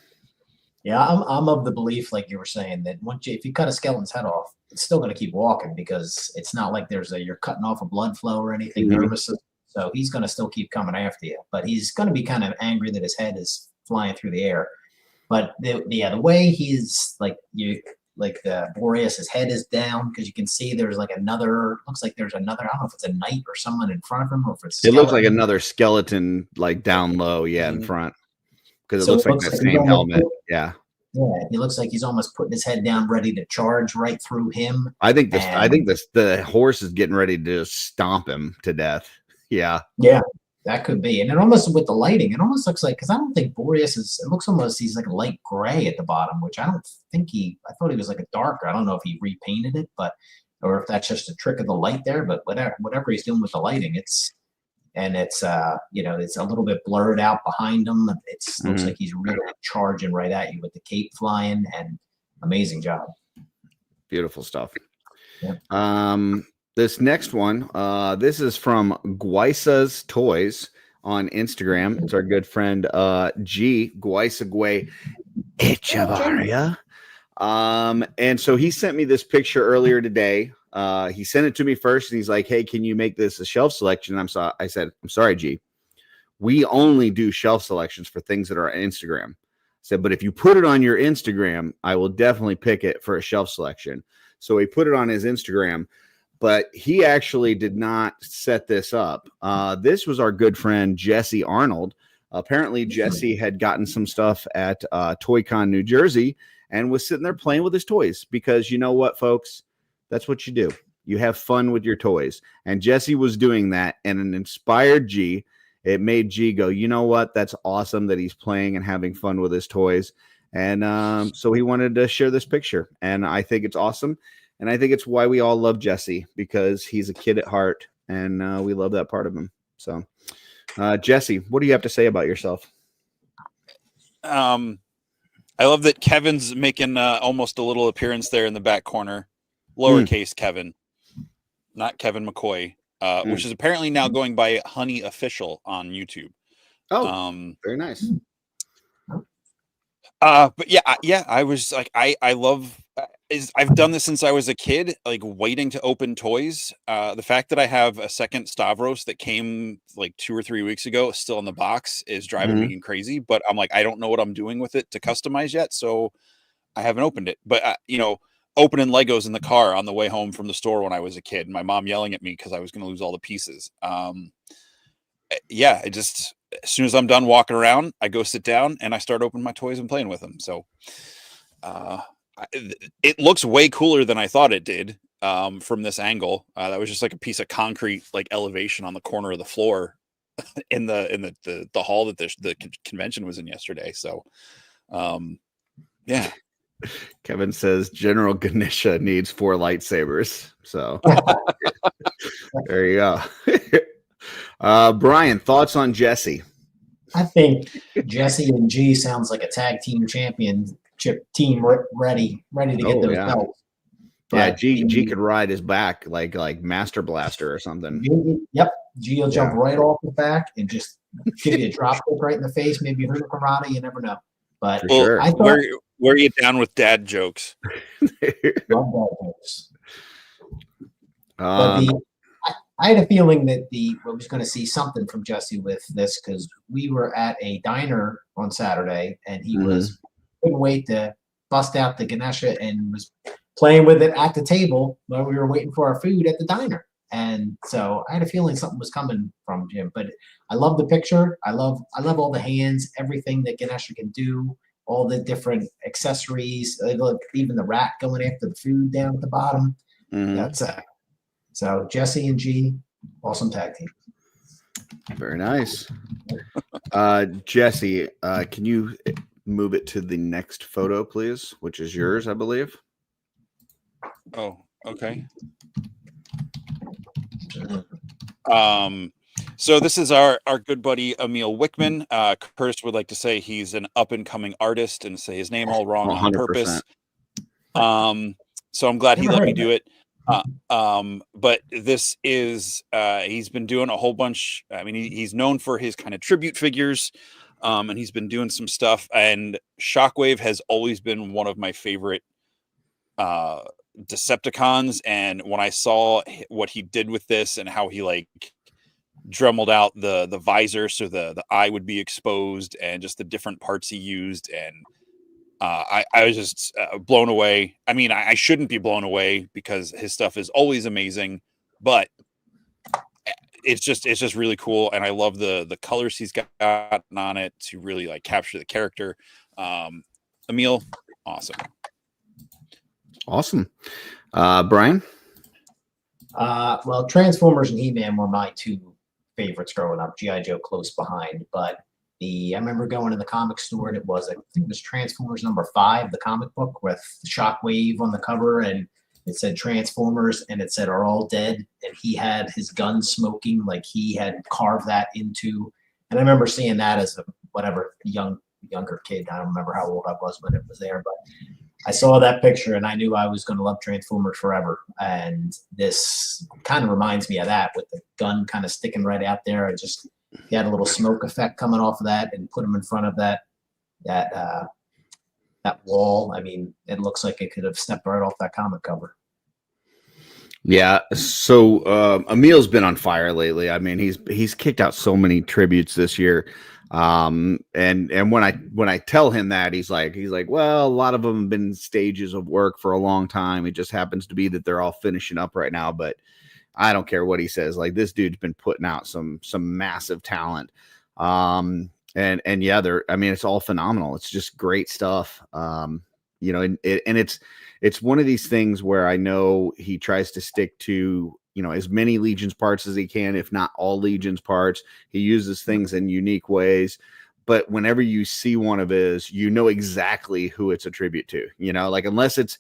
Yeah, I'm of the belief, like you were saying, that if you cut a skeleton's head off, it's still going to keep walking, because it's not like you're cutting off a blood flow or anything nervous. So he's going to still keep coming after you, but he's going to be kind of angry that his head is flying through the air. But the way he's like the Boreas' head is down, because you can see there's like looks like there's another, I don't know if it's a knight or someone in front of him, or if it's it looks like another skeleton like down low, in front. Because it looks like the same helmet. Yeah, he looks like he's almost putting his head down, ready to charge right through him. I think the horse is getting ready to just stomp him to death. Yeah, that could be. And it almost, with the lighting, it almost looks like, because I don't think Boreas it looks almost, he's like a light gray at the bottom, which I don't think I thought he was like a darker. I don't know if he repainted it, or if that's just a trick of the light there. But whatever he's doing with the lighting, it's you know, it's a little bit blurred out behind him. Looks like he's really charging right at you with the cape flying, and amazing job. Beautiful stuff. Yeah. This next one, this is from Guisa's Toys on Instagram. It's our good friend G Guisagwe Echevarria. And so he sent me this picture earlier today. He sent it to me first, and he's like, hey, can you make this a shelf selection? I said, I'm sorry, G. We only do shelf selections for things that are on Instagram. I said, but if you put it on your Instagram, I will definitely pick it for a shelf selection. So he put it on his Instagram, but he actually did not set this up. This was our good friend, Jesse Arnold. Apparently, Jesse had gotten some stuff at ToyCon New Jersey and was sitting there playing with his toys, because you know what, folks? That's what you do. You have fun with your toys. And Jesse was doing that, and it inspired G. It made G go, you know what? That's awesome that he's playing and having fun with his toys. And so he wanted to share this picture, and I think it's awesome. And I think it's why we all love Jesse, because he's a kid at heart, and we love that part of him. So, Jesse, what do you have to say about yourself? I love that Kevin's making almost a little appearance there in the back corner. Lowercase Kevin, not Kevin McCoy, which is apparently now going by Honey Official on YouTube. Oh, very nice. But yeah, I was like, I love. I've done this since I was a kid, like waiting to open toys. The fact that I have a second Stavros that came like 2 or 3 weeks ago, still in the box, is driving me crazy. But I'm like, I don't know what I'm doing with it to customize yet, so I haven't opened it. But opening Legos in the car on the way home from the store when I was a kid, my mom yelling at me because I was going to lose all the pieces. Yeah, it just, as soon as I'm done walking around, I go sit down and I start opening my toys and playing with them. So, it looks way cooler than I thought it did from this angle. That was just like a piece of concrete, like elevation on the corner of the floor in the hall that the convention was in yesterday. So, yeah. Kevin says General Ganesha needs 4 lightsabers. So there you go. Brian, thoughts on Jesse? I think Jesse and G sounds like a tag team championship team ready to get those belts. Yeah, G could ride his back like Master Blaster or something. Yep, G will jump right off the back and just give you a drop kick right in the face. Maybe hurt a karate. You never know. But sure. I thought, where are you down with dad jokes? Love dad jokes. But I had a feeling that I was going to see something from Jesse with this, because we were at a diner on Saturday and he couldn't wait to bust out the Ganesha and was playing with it at the table while we were waiting for our food at the diner. And so I had a feeling something was coming from Jim. But I love the picture. I love all the hands, everything that Ganesha can do, all the different accessories, even the rat going after the food down at the bottom. That's so Jesse and G, awesome tag team. Very nice. Jesse, can you move it to the next photo, please, which is yours, I believe? Oh, okay. So this is our good buddy Emil Wickman. Curtis would like to say he's an up and coming artist and say his name all wrong 100%. On purpose. So I'm glad he let me do it. But this is he's been doing a whole bunch. I mean, he's known for his kind of tribute figures, and he's been doing some stuff. And Shockwave has always been one of my favorite Decepticons. And when I saw what he did with this and how he like dremeled out the visor so the eye would be exposed, and just the different parts he used, and I was just blown away. I mean, I shouldn't be blown away because his stuff is always amazing, but it's just really cool, and I love the colors he's got on it to really like capture the character. Emil, awesome. Brian? Well, Transformers and He-Man were my 2 favorites growing up. G.I. Joe close behind, but I remember going to the comic store and I think it was Transformers number 5, the comic book with the Shockwave on the cover, and it said Transformers and it said are all dead, and he had his gun smoking like he had carved that into. And I remember seeing that as a younger kid. I don't remember how old I was when it was there, but I saw that picture and I knew I was going to love Transformers forever. And this kind of reminds me of that, with the gun kind of sticking right out there. And just, he had a little smoke effect coming off of that, and put him in front of that wall. I mean, it looks like it could have stepped right off that comic cover. Yeah. So Emil's been on fire lately. I mean, he's kicked out so many tributes this year. And when I tell him that, he's like, well, a lot of them have been stages of work for a long time. It just happens to be that they're all finishing up right now, but I don't care what he says. Like, this dude's been putting out some massive talent. And yeah, I mean, it's all phenomenal. It's just great stuff. And it's one of these things where I know he tries to stick to, as many Legions parts as he can, if not all Legions parts. He uses things in unique ways, but whenever you see one of his, you know exactly who it's a tribute to, like unless it's,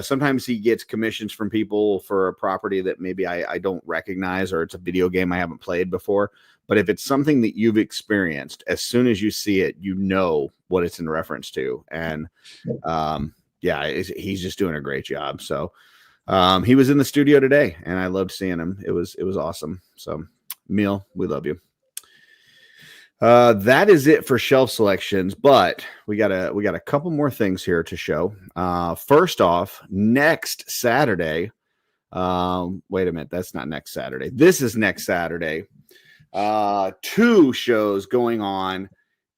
sometimes he gets commissions from people for a property that maybe I don't recognize, or it's a video game I haven't played before. But if it's something that you've experienced, as soon as you see it, you know what it's in reference to. And he's just doing a great job. So he was in the studio today and I loved seeing him. It was awesome. So Meal, we love you. That is it for shelf selections, but we got a couple more things here to show. First off, next Saturday, wait a minute, that's not next Saturday. This is next Saturday. 2 shows going on,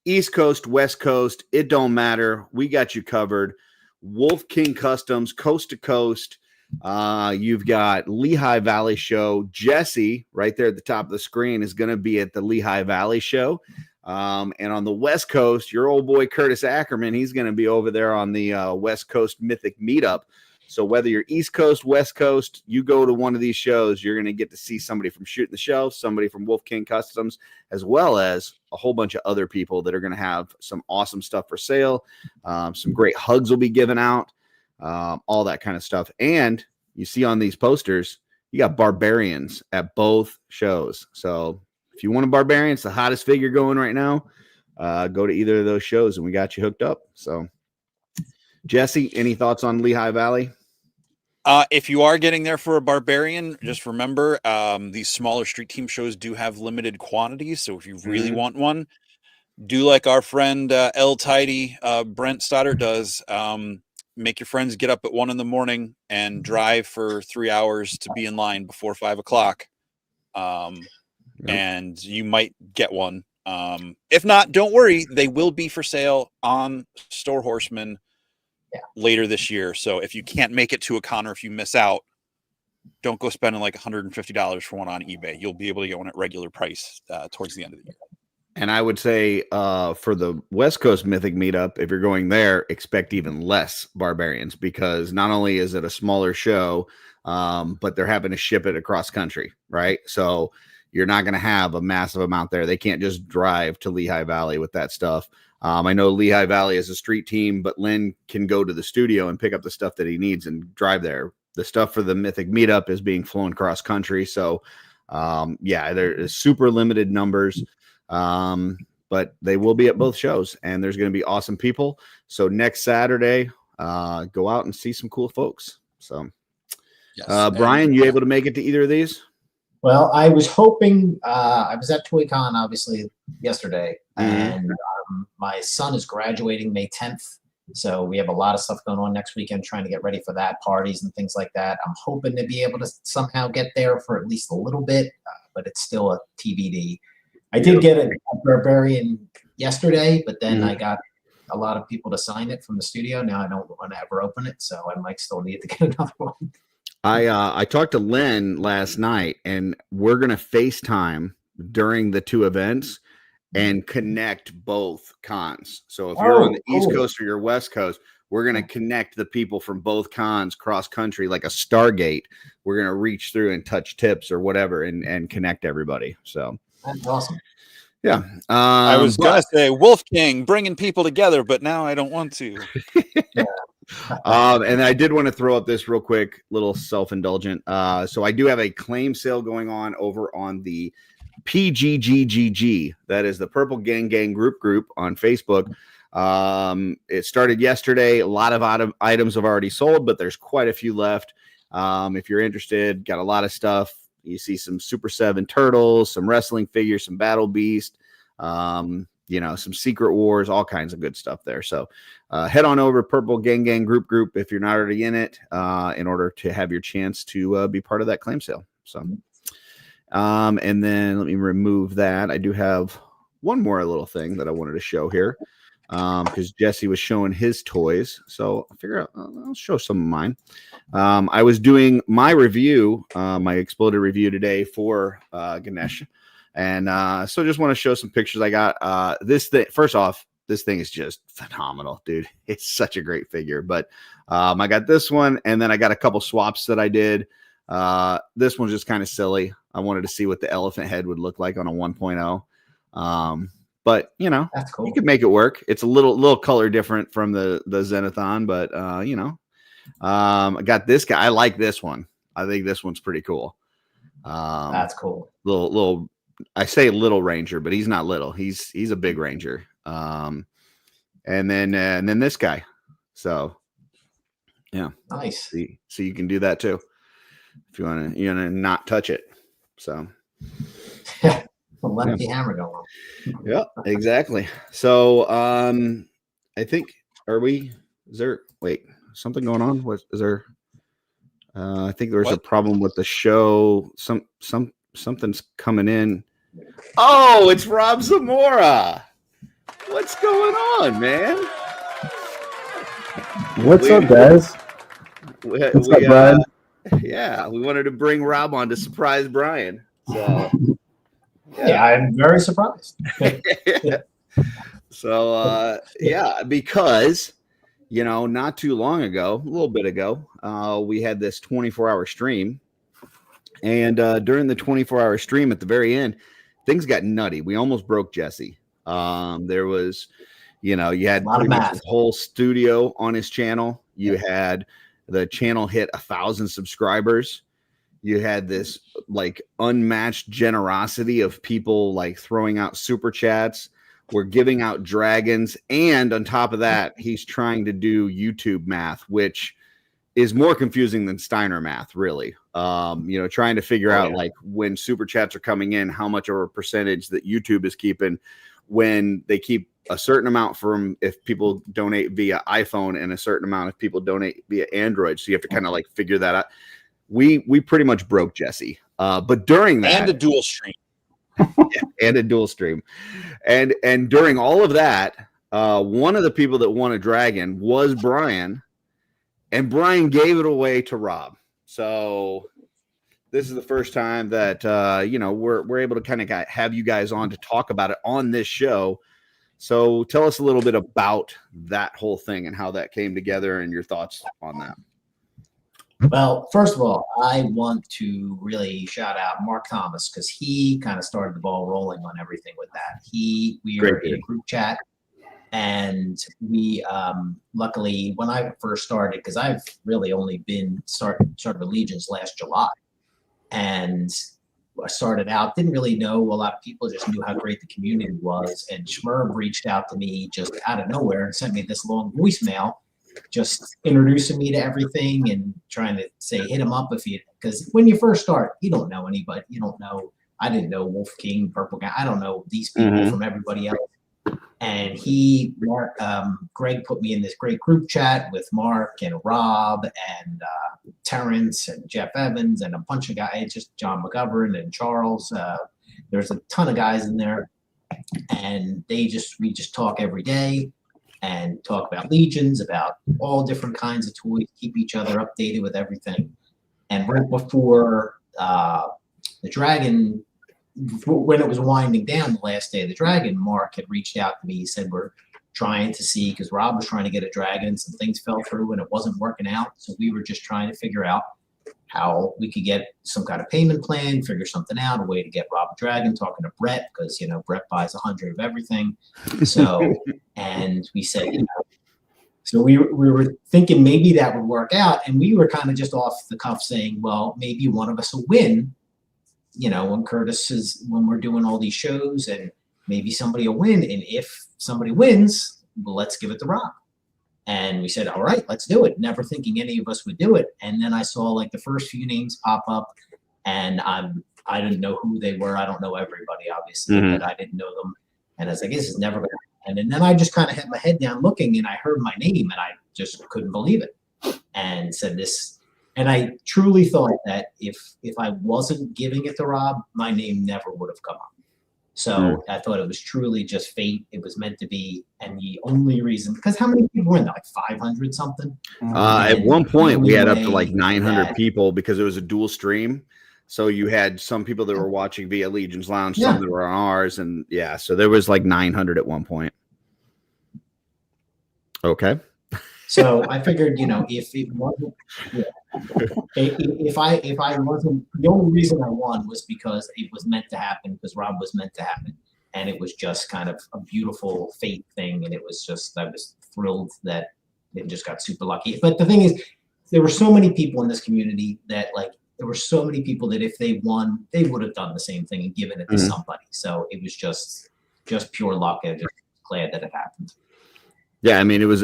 East Coast, West Coast. It don't matter. We got you covered. Wolf King Customs, coast to coast. You've got Lehigh Valley show. Jesse right there at the top of the screen is going to be at the Lehigh Valley show. And on the West Coast, your old boy Curtis Akerman, he's going to be over there on the West Coast Mythic Meetup. So whether you're East Coast, West Coast, you go to one of these shows, you're going to get to see somebody from Shooting the Shelves, somebody from Wolf King Customs, as well as a whole bunch of other people that are going to have some awesome stuff for sale. Some great hugs will be given out, all that kind of stuff. And you see on these posters, you got barbarians at both shows. So if you want a barbarian, it's the hottest figure going right now. Go to either of those shows and we got you hooked up. So Jesse, any thoughts on Lehigh Valley? If you are getting there for a barbarian, just remember these smaller street team shows do have limited quantities. So if you really want one, do like our friend L Tidy Brent Stoddard does. Make your friends get up at 1 a.m. and drive for 3 hours to be in line before 5 o'clock. And you might get one. If not, don't worry. They will be for sale on Store Horseman later this year. So if you can't make it to a con, or if you miss out, don't go spending like $150 for one on eBay. You'll be able to get one at regular price towards the end of the year. And I would say for the West Coast Mythic Meetup, if you're going there, expect even less barbarians, because not only is it a smaller show, but they're having to ship it across country, right? So you're not going to have a massive amount there. They can't just drive to Lehigh Valley with that stuff. I know Lehigh Valley is a street team, but Lynn can go to the studio and pick up the stuff that he needs and drive there. The stuff for the Mythic Meetup is being flown cross country. So, there is super limited numbers, but they will be at both shows, and there's going to be awesome people. So next Saturday, go out and see some cool folks. So, yes. Brian, you able to make it to either of these? Well, I was hoping. I was at ToyCon obviously yesterday, and my son is graduating May 10th. So we have a lot of stuff going on next weekend, trying to get ready for that, parties and things like that. I'm hoping to be able to somehow get there for at least a little bit, but it's still a TBD. I did get a barbarian yesterday, but then I got a lot of people to sign it from the studio. Now I don't want to ever open it, so I might still need to get another one. I talked to Len last night, and we're going to FaceTime during the 2 events and connect both cons. So if you're on the East Coast or your West Coast, we're going to connect the people from both cons cross country like a Stargate. We're going to reach through and touch tips or whatever and cennect everybody. So that's awesome. Yeah. I was going to say Wolf King bringing people together, but now I don't want to. And I did want to throw up this real quick, little self-indulgent. So I do have a claim sale going on over on the PGGGG. That is the Purple Gang group on Facebook. It started yesterday. A lot of items have already sold, but there's quite a few left. If you're interested, got a lot of stuff. You see some Super 7 turtles, some wrestling figures, some Battle Beast, some Secret Wars, all kinds of good stuff there. So head on over to Purple Gang group if you're not already in it, in order to have your chance to be part of that claim sale. So, and then let me remove that. I do have one more little thing that I wanted to show here, because Jesse was showing his toys. So I figure I'll show some of mine. I was doing my review, my Exploded review today for Ganesh. And so just want to show some pictures I got. This thing, first off, this thing is just phenomenal, dude. It's such a great figure. But I got this one, and then I got a couple swaps that I did. This one's just kind of silly. I wanted to see what the elephant head would look like on a 1.0. but you know, That's cool. you could make it work. It's a little color different from the Zenithon, but you know, I got this guy. I like this one. I think this one's pretty cool. That's cool. Little. I say little ranger, but he's not little. He's a big ranger. And then this guy. So yeah, Nice. So you can do that too if you want to not touch it. So Let the hammer go on. Yeah, exactly. So I think something going on? Is there I think there's a problem with the show. Something's coming in. Oh, it's Rob Zamora. What's going on, man? What's up, guys? What's up, Brian? Yeah, we wanted to bring Rob on to surprise Brian. So yeah, I'm very surprised. So because not too long ago, a little bit ago, we had this 24-hour stream, and during the 24-hour stream, at the very end, things got nutty. We almost broke Jesse. There was, you had pretty much the whole studio on his channel. You had the channel hit 1,000 subscribers. You had this like unmatched generosity of people like throwing out super chats. We're giving out dragons. And on top of that, he's trying to do YouTube math, which is more confusing than Steiner math, really. Trying to figure out like when super chats are coming in, how much of a percentage that YouTube is keeping when they keep a certain amount from if people donate via iPhone and a certain amount if people donate via Android. So you have to kind of like figure that out. We pretty much broke Jesse. But during that, and a dual stream. And a dual stream. And during all of that, one of the people that won a dragon was Brian, and Brian gave it away to Rob. So this is the first time that we're able to kind of have you guys on to talk about it on this show. So tell us a little bit about that whole thing and how that came together and your thoughts on that. Well, first of all, I want to really shout out Mark Thomas because he kind of started the ball rolling on everything with that. We were in a group chat, and we luckily when I first started, because I've really only been started Legions last July, and I started out, didn't really know a lot of people, just knew how great the community was, and Shmerb reached out to me just out of nowhere and sent me this long voicemail just introducing me to everything and trying to say hit him up because when you first start, you don't know anybody. You don't know. I didn't know Wolf King, Purple Guy. I don't know these people from everybody else. And Greg put me in this great group chat with Mark and Rob and Terrence and Jeff Evans and a bunch of guys, just John McGovern and Charles. There's a ton of guys in there, and we just talk every day and talk about Legions, about all different kinds of toys, keep each other updated with everything. And right before the Dragon, when it was winding down the last day of the Dragon, Mark had reached out to me. He said, we're trying to see, because Rob was trying to get a Dragon and some things fell through and it wasn't working out. So we were just trying to figure out how we could get some kind of payment plan, figure something out, a way to get Rob a Dragon, talking to Brett, because, Brett buys 100 of everything. So, and we said, so we were thinking maybe that would work out. And we were kind of just off the cuff saying, well, maybe one of us will win, when we're doing all these shows, and maybe somebody will win. And if somebody wins, well, let's give it to Rob. And we said, all right, let's do it. Never thinking any of us would do it. And then I saw like the first few names pop up, and I didn't know who they were. I don't know everybody, obviously, but I didn't know them. And I was like, this is never going to happen. And then I just kind of had my head down looking, and I heard my name, and I just couldn't believe it. And said this, and I truly thought that if I wasn't giving it to Rob, my name never would have come up. So I thought it was truly just fate. It was meant to be. And the only reason, because how many people were in there? Like 500 something? At one point, we had up to like 900 people because it was a dual stream. So you had some people that were watching via Legion's Lounge, some that were on ours. And so there was like 900 at one point. Okay. So I figured, if it wasn't, if I wasn't, the only reason I won was because it was meant to happen, because Rob was meant to happen. and it was just kind of a beautiful fate thing. And it was just, I was thrilled that it just got super lucky. But the thing is, there were so many people in this community that like, there were so many people that if they won, they would have done the same thing and given it to somebody. So it was just pure luck. I'm just glad that it happened. Yeah, I mean, it was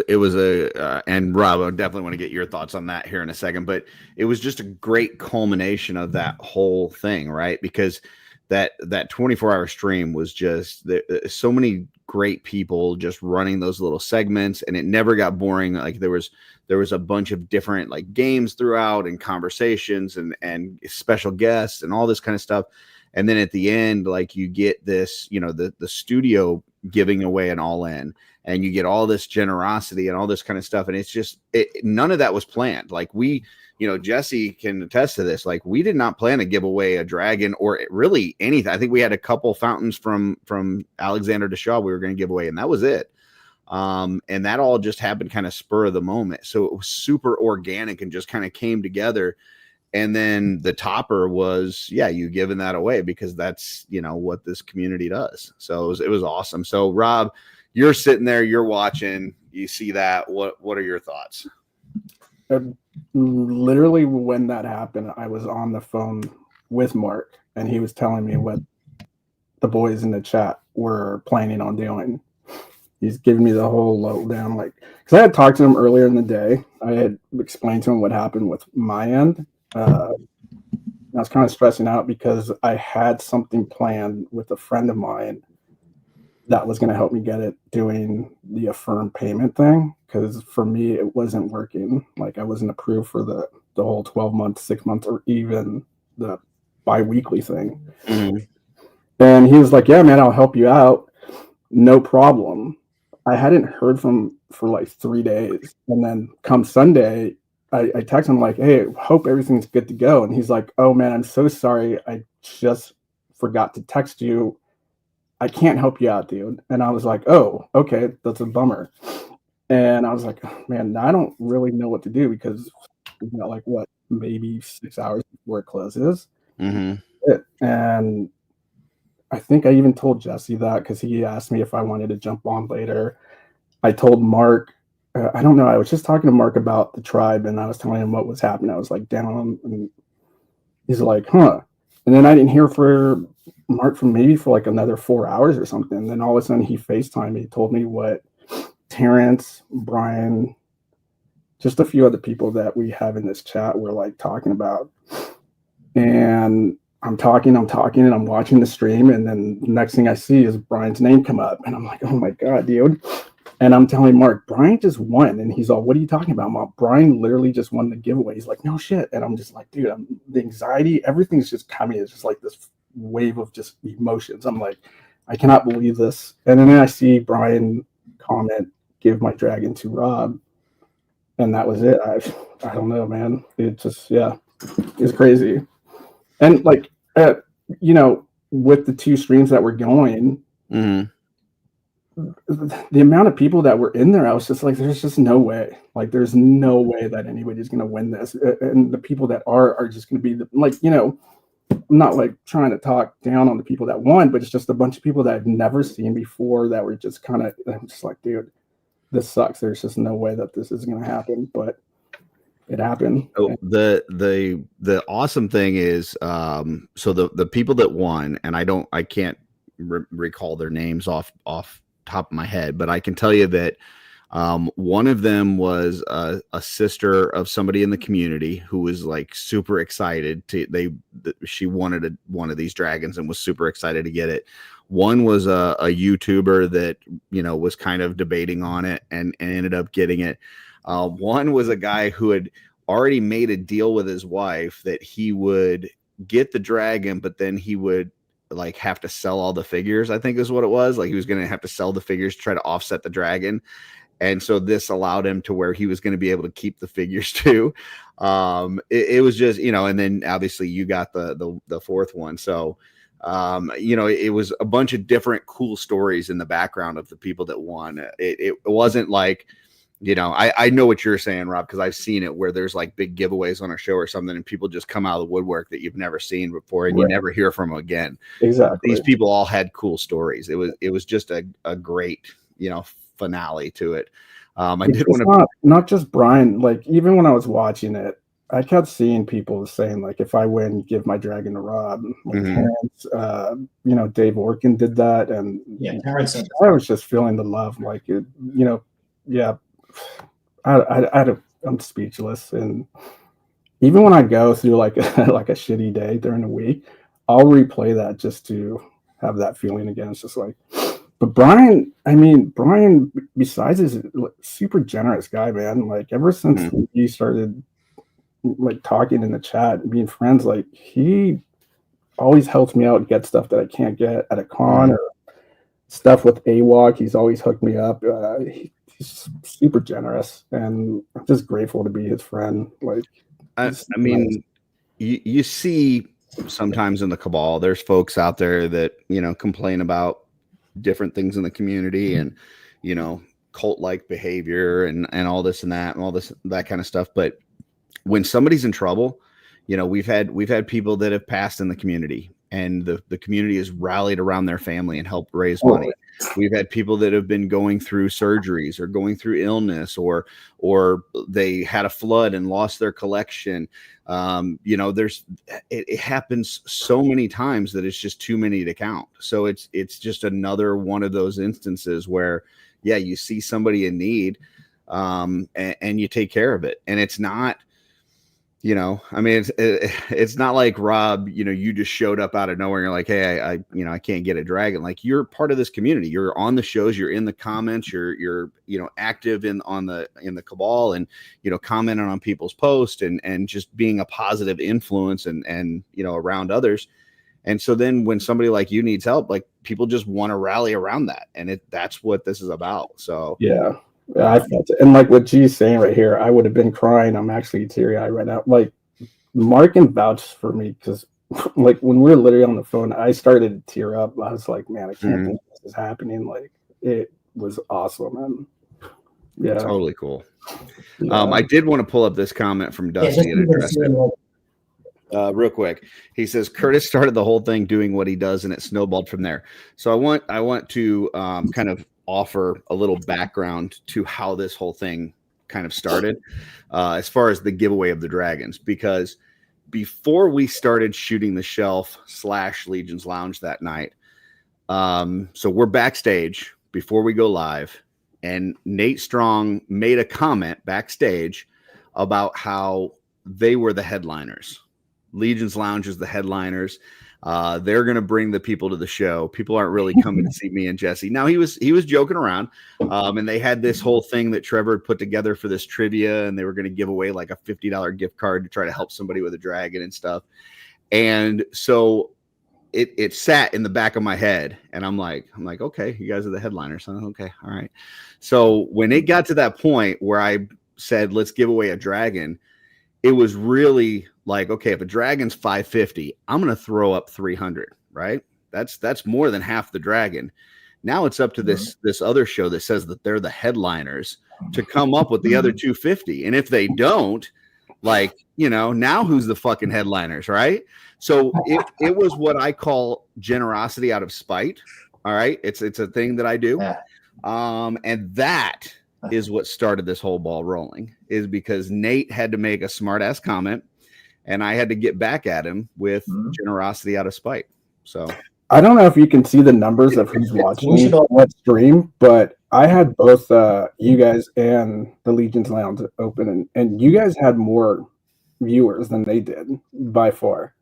and Rob, I definitely want to get your thoughts on that here in a second, but it was just a great culmination of that whole thing, right? Because that 24-hour stream was just so many great people just running those little segments, and it never got boring. Like there was a bunch of different like games throughout and conversations and special guests and all this kind of stuff. And then at the end, like you get this, the studio giving away an all-in, and you get all this generosity and all this kind of stuff. And it's just, none of that was planned. Like Jesse can attest to this. Like we did not plan to give away a dragon or really anything. I think we had a couple fountains from Alexander to Shaw we were going to give away, and that was it. And that all just happened kind of spur of the moment. So it was super organic and just kind of came together. And then the topper was, you giving that away because that's, what this community does. So it was awesome. So Rob, you're sitting there, you're watching, you see that. What are your thoughts? Literally when that happened, I was on the phone with Mark, and he was telling me what the boys in the chat were planning on doing. He's giving me the whole lowdown, like, because I had talked to him earlier in the day. I had explained to him what happened with my end. I was kind of stressing out because I had something planned with a friend of mine that was going to help me get it doing the affirm payment thing. Because for me, it wasn't working. Like I wasn't approved for the whole 12 months, 6 months, or even the bi-weekly thing. Mm-hmm. And he was like, yeah, man, I'll help you out. No problem. I hadn't heard from for like 3 days. And then come Sunday, I text him like, hey, hope everything's good to go. And he's like, oh man, I'm so sorry. I just forgot to text you. I can't help you out, dude. And I was like, oh, okay, that's a bummer. And I was like, oh, man, I don't really know what to do because, like what, maybe 6 hours before it closes. Mm-hmm. And I think I even told Jesse that because he asked me if I wanted to jump on later. I told Mark, I don't know. I was just talking to Mark about the tribe, and I was telling him what was happening. I was like down, and he's like, huh. And then I didn't hear from Mark for like another 4 hours or something. And then all of a sudden he FaceTimed me, told me what Terrence, Brian, just a few other people that we have in this chat were like talking about. And I'm talking, and I'm watching the stream. And then the next thing I see is Brian's name come up. And I'm like, oh my God, dude. And I'm telling Mark, Brian just won. And he's all, what are you talking about, Mom? Brian literally just won the giveaway. He's like, no shit. And I'm just like, dude, the anxiety, everything's just coming. It's just like this wave of just emotions. I'm like, I cannot believe this. And then I see Brian comment, give my dragon to Rob. And that was it. I don't know, man. It just, it's crazy. And like, with the 2 streams that were going, mm-hmm. The amount of people that were in there, I was just like, there's just no way. Like, there's no way that anybody's going to win this. And the people that are just going to be I'm not like trying to talk down on the people that won, but it's just a bunch of people that I've never seen before that were just kind of, I'm just like, dude, this sucks. There's just no way that this is going to happen, but it happened. Oh, the awesome thing is, so the people that won, and I can't recall their names off top of my head, but I can tell you that one of them was a sister of somebody in the community who was like super excited she wanted one of these dragons and was super excited to get it. One was a YouTuber that was kind of debating on it and ended up getting it. One was a guy who had already made a deal with his wife that he would get the dragon, but then he would like have to sell all the figures, I think is what it was. Like he was going to have to sell the figures to try to offset the dragon. And so this allowed him to where he was going to be able to keep the figures too. It was just, and then obviously you got the fourth one. So, it was a bunch of different cool stories in the background of the people that won. It wasn't like, I know what you're saying, Rob, because I've seen it where there's like big giveaways on a show or something, and people just come out of the woodwork that you've never seen before, and you never hear from them again. Exactly. These people all had cool stories. It was just a great, finale to it. I did want to not just Brian. Like even when I was watching it, I kept seeing people saying like, if I win, give my dragon to Rob. Like Terrence, Dave Orkin did that, and Terrence. I was just feeling the love. Like I'm speechless. And even when I go through like a shitty day during the week, I'll replay that just to have that feeling again. It's just like, but Brian, besides is super generous guy, man. Like ever since he started like talking in the chat and being friends, like he always helps me out, get stuff that I can't get at a con or stuff with AWOC. He's always hooked me up. He's super generous, and I'm just grateful to be his friend. Like, you see sometimes in the cabal, there's folks out there that complain about different things in the community and cult-like behavior and all this and that and all this that kind of stuff. But when somebody's in trouble, we've had people that have passed in the community, and the community has rallied around their family and helped raise money. We've had people that have been going through surgeries or going through illness, or they had a flood and lost their collection. It happens so many times that it's just too many to count. So it's just another one of those instances where, you see somebody in need, and you take care of it. And it's not, it's not like Rob, you just showed up out of nowhere and you're like, hey, I can't get a dragon. Like, you're part of this community. You're on the shows, you're in the comments, you're active in the cabal, and, commenting on people's posts and just being a positive influence and around others. And so then when somebody like you needs help, like, people just want to rally around that. And that's what this is about. So, yeah, I felt it. And like what G's saying right here, I would have been crying. I'm actually teary-eyed right now. Like, Mark can vouch for me, because like when we were literally on the phone, I started to tear up. I was like, man, I can't believe this is happening. Like, it was awesome. And totally cool. I did want to pull up this comment from Dusty and address it real quick. He says Curtis started the whole thing doing what he does, and it snowballed from there. So I want to kind of offer a little background to how this whole thing kind of started, as far as the giveaway of the dragons, because before we started shooting the Shelve / Legion's Lounge that night, so we're backstage before we go live, and Nate Strong made a comment backstage about how they were the headliners. Legion's Lounge is the headliners. They're going to bring the people to the show. People aren't really coming to see me and Jesse. Now, he was joking around, and they had this whole thing that Trevor had put together for this trivia, and they were going to give away like a $50 gift card to try to help somebody with a dragon and stuff. And so it sat in the back of my head, and I'm like, okay, you guys are the headliners. Huh? Okay, all right. So when it got to that point where I said, let's give away a dragon, it was really like, okay, if a dragon's $550, I'm going to throw up 300, right? That's more than half the dragon. Now it's up to this other show that says that they're the headliners to come up with the other 250. And if they don't, like, now who's the fucking headliners, right? So it was what I call generosity out of spite. All right. It's a thing that I do. And that is what started this whole ball rolling, is because Nate had to make a smart ass comment, and I had to get back at him with generosity out of spite. So I don't know if you can see the numbers of who's watching what stream, but I had both you guys and the Legion's Lounge open, and you guys had more viewers than they did by far.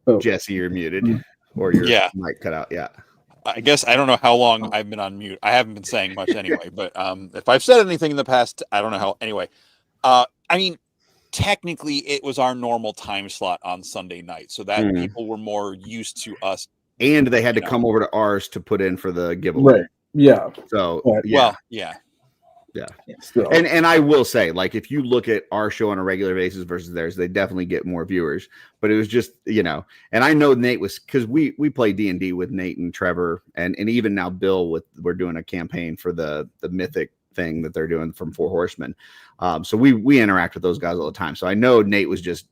Oh. Jesse, you're muted, or your mic cut out. Yeah. I guess I don't know how long I've been on mute. I haven't been saying much anyway, but if I've said anything in the past, I don't know how. Anyway, I mean, technically it was our normal time slot on Sunday night, so that people were more used to us. And they had to come over to ours to put in for the giveaway. Right. Yeah. So well, yeah. Still. And I will say, like, if you look at our show on a regular basis versus theirs, they definitely get more viewers. But it was just, and I know Nate was, because we play D&D with Nate and Trevor, and even now Bill we're doing a campaign for the Mythic thing that they're doing from Four Horsemen. So we interact with those guys all the time. So I know Nate was just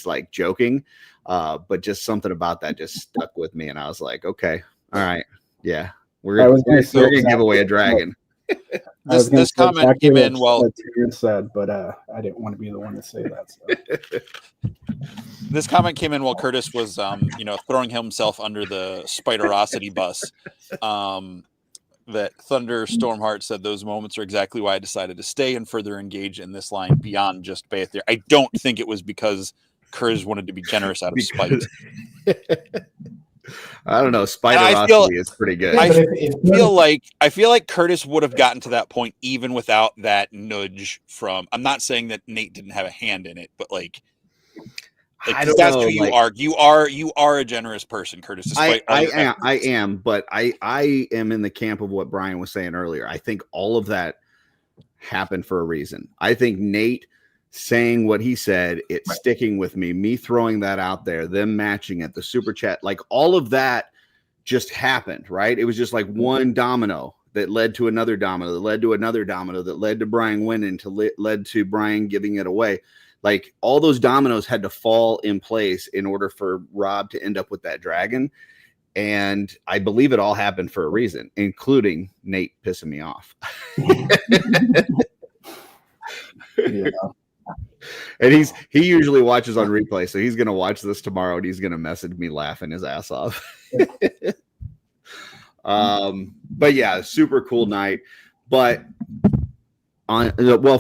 like joking, but just something about that just stuck with me, and I was like, okay, all right, yeah, we're gonna give away a dragon. This comment came in while Tyrion said, but I didn't want to be the one to say that. So. This comment came in while Curtis was, throwing himself under the Spiderosity bus. That Thunder Stormheart said those moments are exactly why I decided to stay and further engage in this line beyond just Baethier. I don't think it was because Kurz wanted to be generous out of spite. I don't know. Spiderosity is pretty good. I feel like Curtis would have gotten to that point even without that nudge from. I'm not saying that Nate didn't have a hand in it, but like that's who you are. You are a generous person, Curtis. I am, but I am in the camp of what Brian was saying earlier. I think all of that happened for a reason. I think Nate saying what he said, it's sticking with me throwing that out there, them matching it, the super chat, like all of that just happened, right? It was just like one domino that led to another domino, that led to another domino, that led to Brian winning, led to Brian giving it away. Like all those dominoes had to fall in place in order for Rob to end up with that dragon. And I believe it all happened for a reason, including Nate pissing me off. Yeah. And he usually watches on replay, so he's gonna watch this tomorrow and he's gonna message me laughing his ass off. But yeah, super cool night. But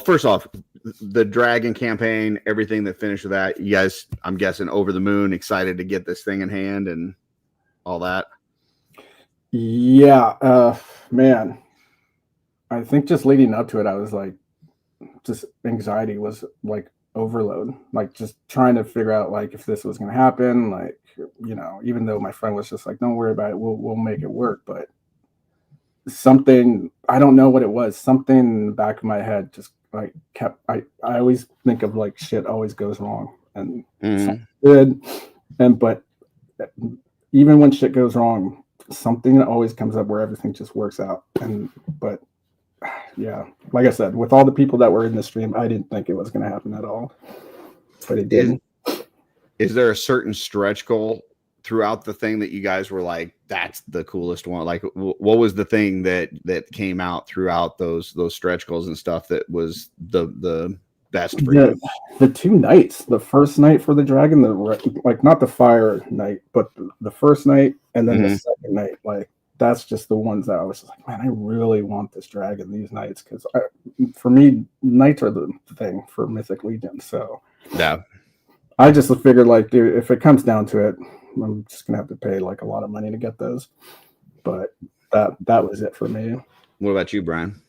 first off, the dragon campaign, everything that finished with that, you guys, I'm guessing over the moon, excited to get this thing in hand and all that. Yeah, man. I think just leading up to it, I was like, just anxiety was like overload, like just trying to figure out like if this was going to happen, like, even though my friend was just like, don't worry about it, we'll make it work. But something, I don't know what it was, something in the back of my head just like kept, I always think of like shit always goes wrong and good. But even when shit goes wrong, something always comes up where everything just works out. But yeah, like I said, with all the people that were in the stream, I didn't think it was going to happen at all, but it did. Is there a certain stretch goal throughout the thing that you guys were like, that's the coolest one? Like, what was the thing that came out throughout those stretch goals and stuff that was the best for you? The 2 nights, the first night for the dragon, like not the fire night, but the first night and then the second night, like that's just the ones that I was just like, man, I really want this dragon these nights, because for me, nights are the thing for Mythic Legion. So yeah, I just figured like, dude, if it comes down to it, I'm just gonna have to pay like a lot of money to get those. But that was it for me. What about you, Brian?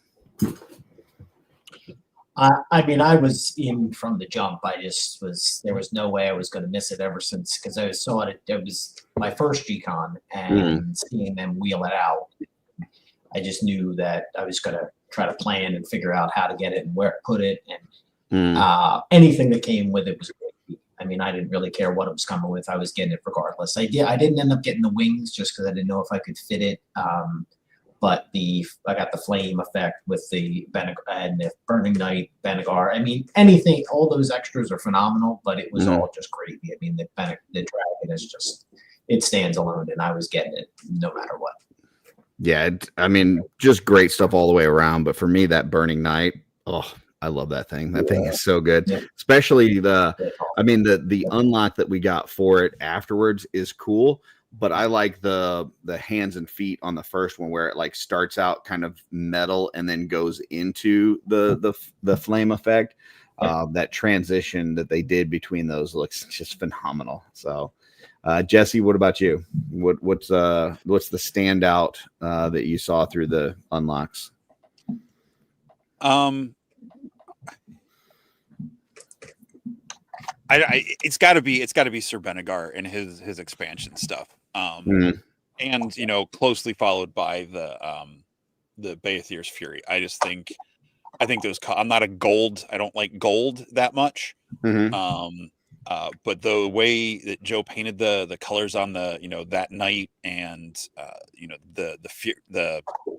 I mean, I was in from the jump. There was no way I was going to miss it ever since, because I saw it. It was my first G-Con, and seeing them wheel it out, I just knew that I was going to try to plan and figure out how to get it and where to put it. And anything that came with it was great. I mean, I didn't really care what it was coming with. I was getting it regardless. I didn't end up getting the wings just because I didn't know if I could fit it. But I got the flame effect with the and the Burning Night, Benegar. I mean, anything, all those extras are phenomenal, but it was all just crazy. I mean, the dragon is just, it stands alone, and I was getting it no matter what. Yeah, I mean, just great stuff all the way around. But for me, that Burning Night, I love that thing. That thing is so good. Yeah. Especially the unlock that we got for it afterwards is cool. But I like the hands and feet on the first one, where it like starts out kind of metal and then goes into the flame effect. That transition that they did between those looks just phenomenal. So, Jesse, what about you? What's the standout that you saw through the unlocks? It's got to be Sir Benegar and his expansion stuff. And closely followed by the Baethyr's Fury. I think those. I'm not a gold. I don't like gold that much. But the way that Joe painted the colors on the that night, and the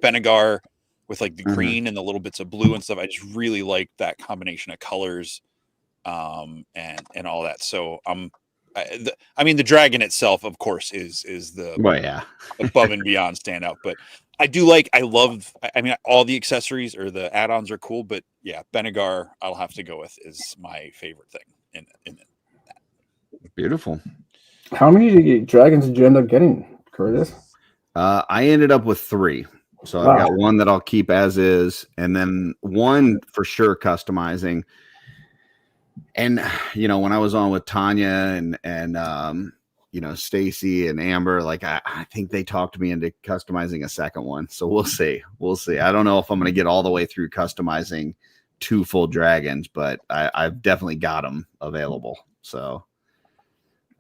Benegar with like the green and the little bits of blue and stuff. I just really like that combination of colors, and all that. So I mean, the dragon itself, of course, is the above and beyond standout. But I mean, all the accessories or the add-ons are cool. But yeah, Benegar, I'll have to go with, is my favorite thing in it. Beautiful. How many dragons did you end up getting, Curtis? I ended up with 3. So I've got one that I'll keep as is, and then one for sure customizing. And when I was on with Tanya and Stacy and Amber, like I think they talked me into customizing a second one. So we'll see. I don't know if I'm going to get all the way through customizing 2 full dragons, but I've definitely got them available. So.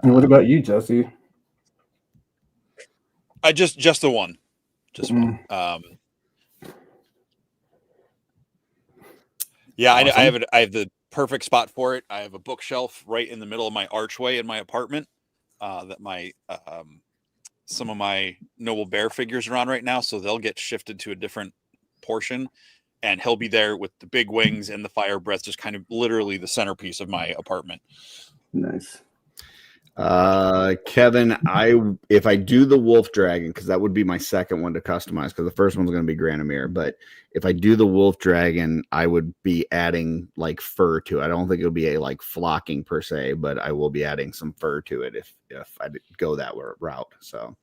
And what about you, Jesse? I just the one. Just one. Yeah, awesome. I have the perfect spot for it. I have a bookshelf right in the middle of my archway in my apartment that my some of my Noble Bear figures are on right now, so they'll get shifted to a different portion, and he'll be there with the big wings and the fire breath, just kind of literally the centerpiece of my apartment. Nice. Kevin, if I do the wolf dragon, because that would be my second one to customize, because the first one's going to be Granomir, but if I do the wolf dragon, I would be adding like fur to it. I don't think it'll be a like flocking per se, but I will be adding some fur to it if I go that route. So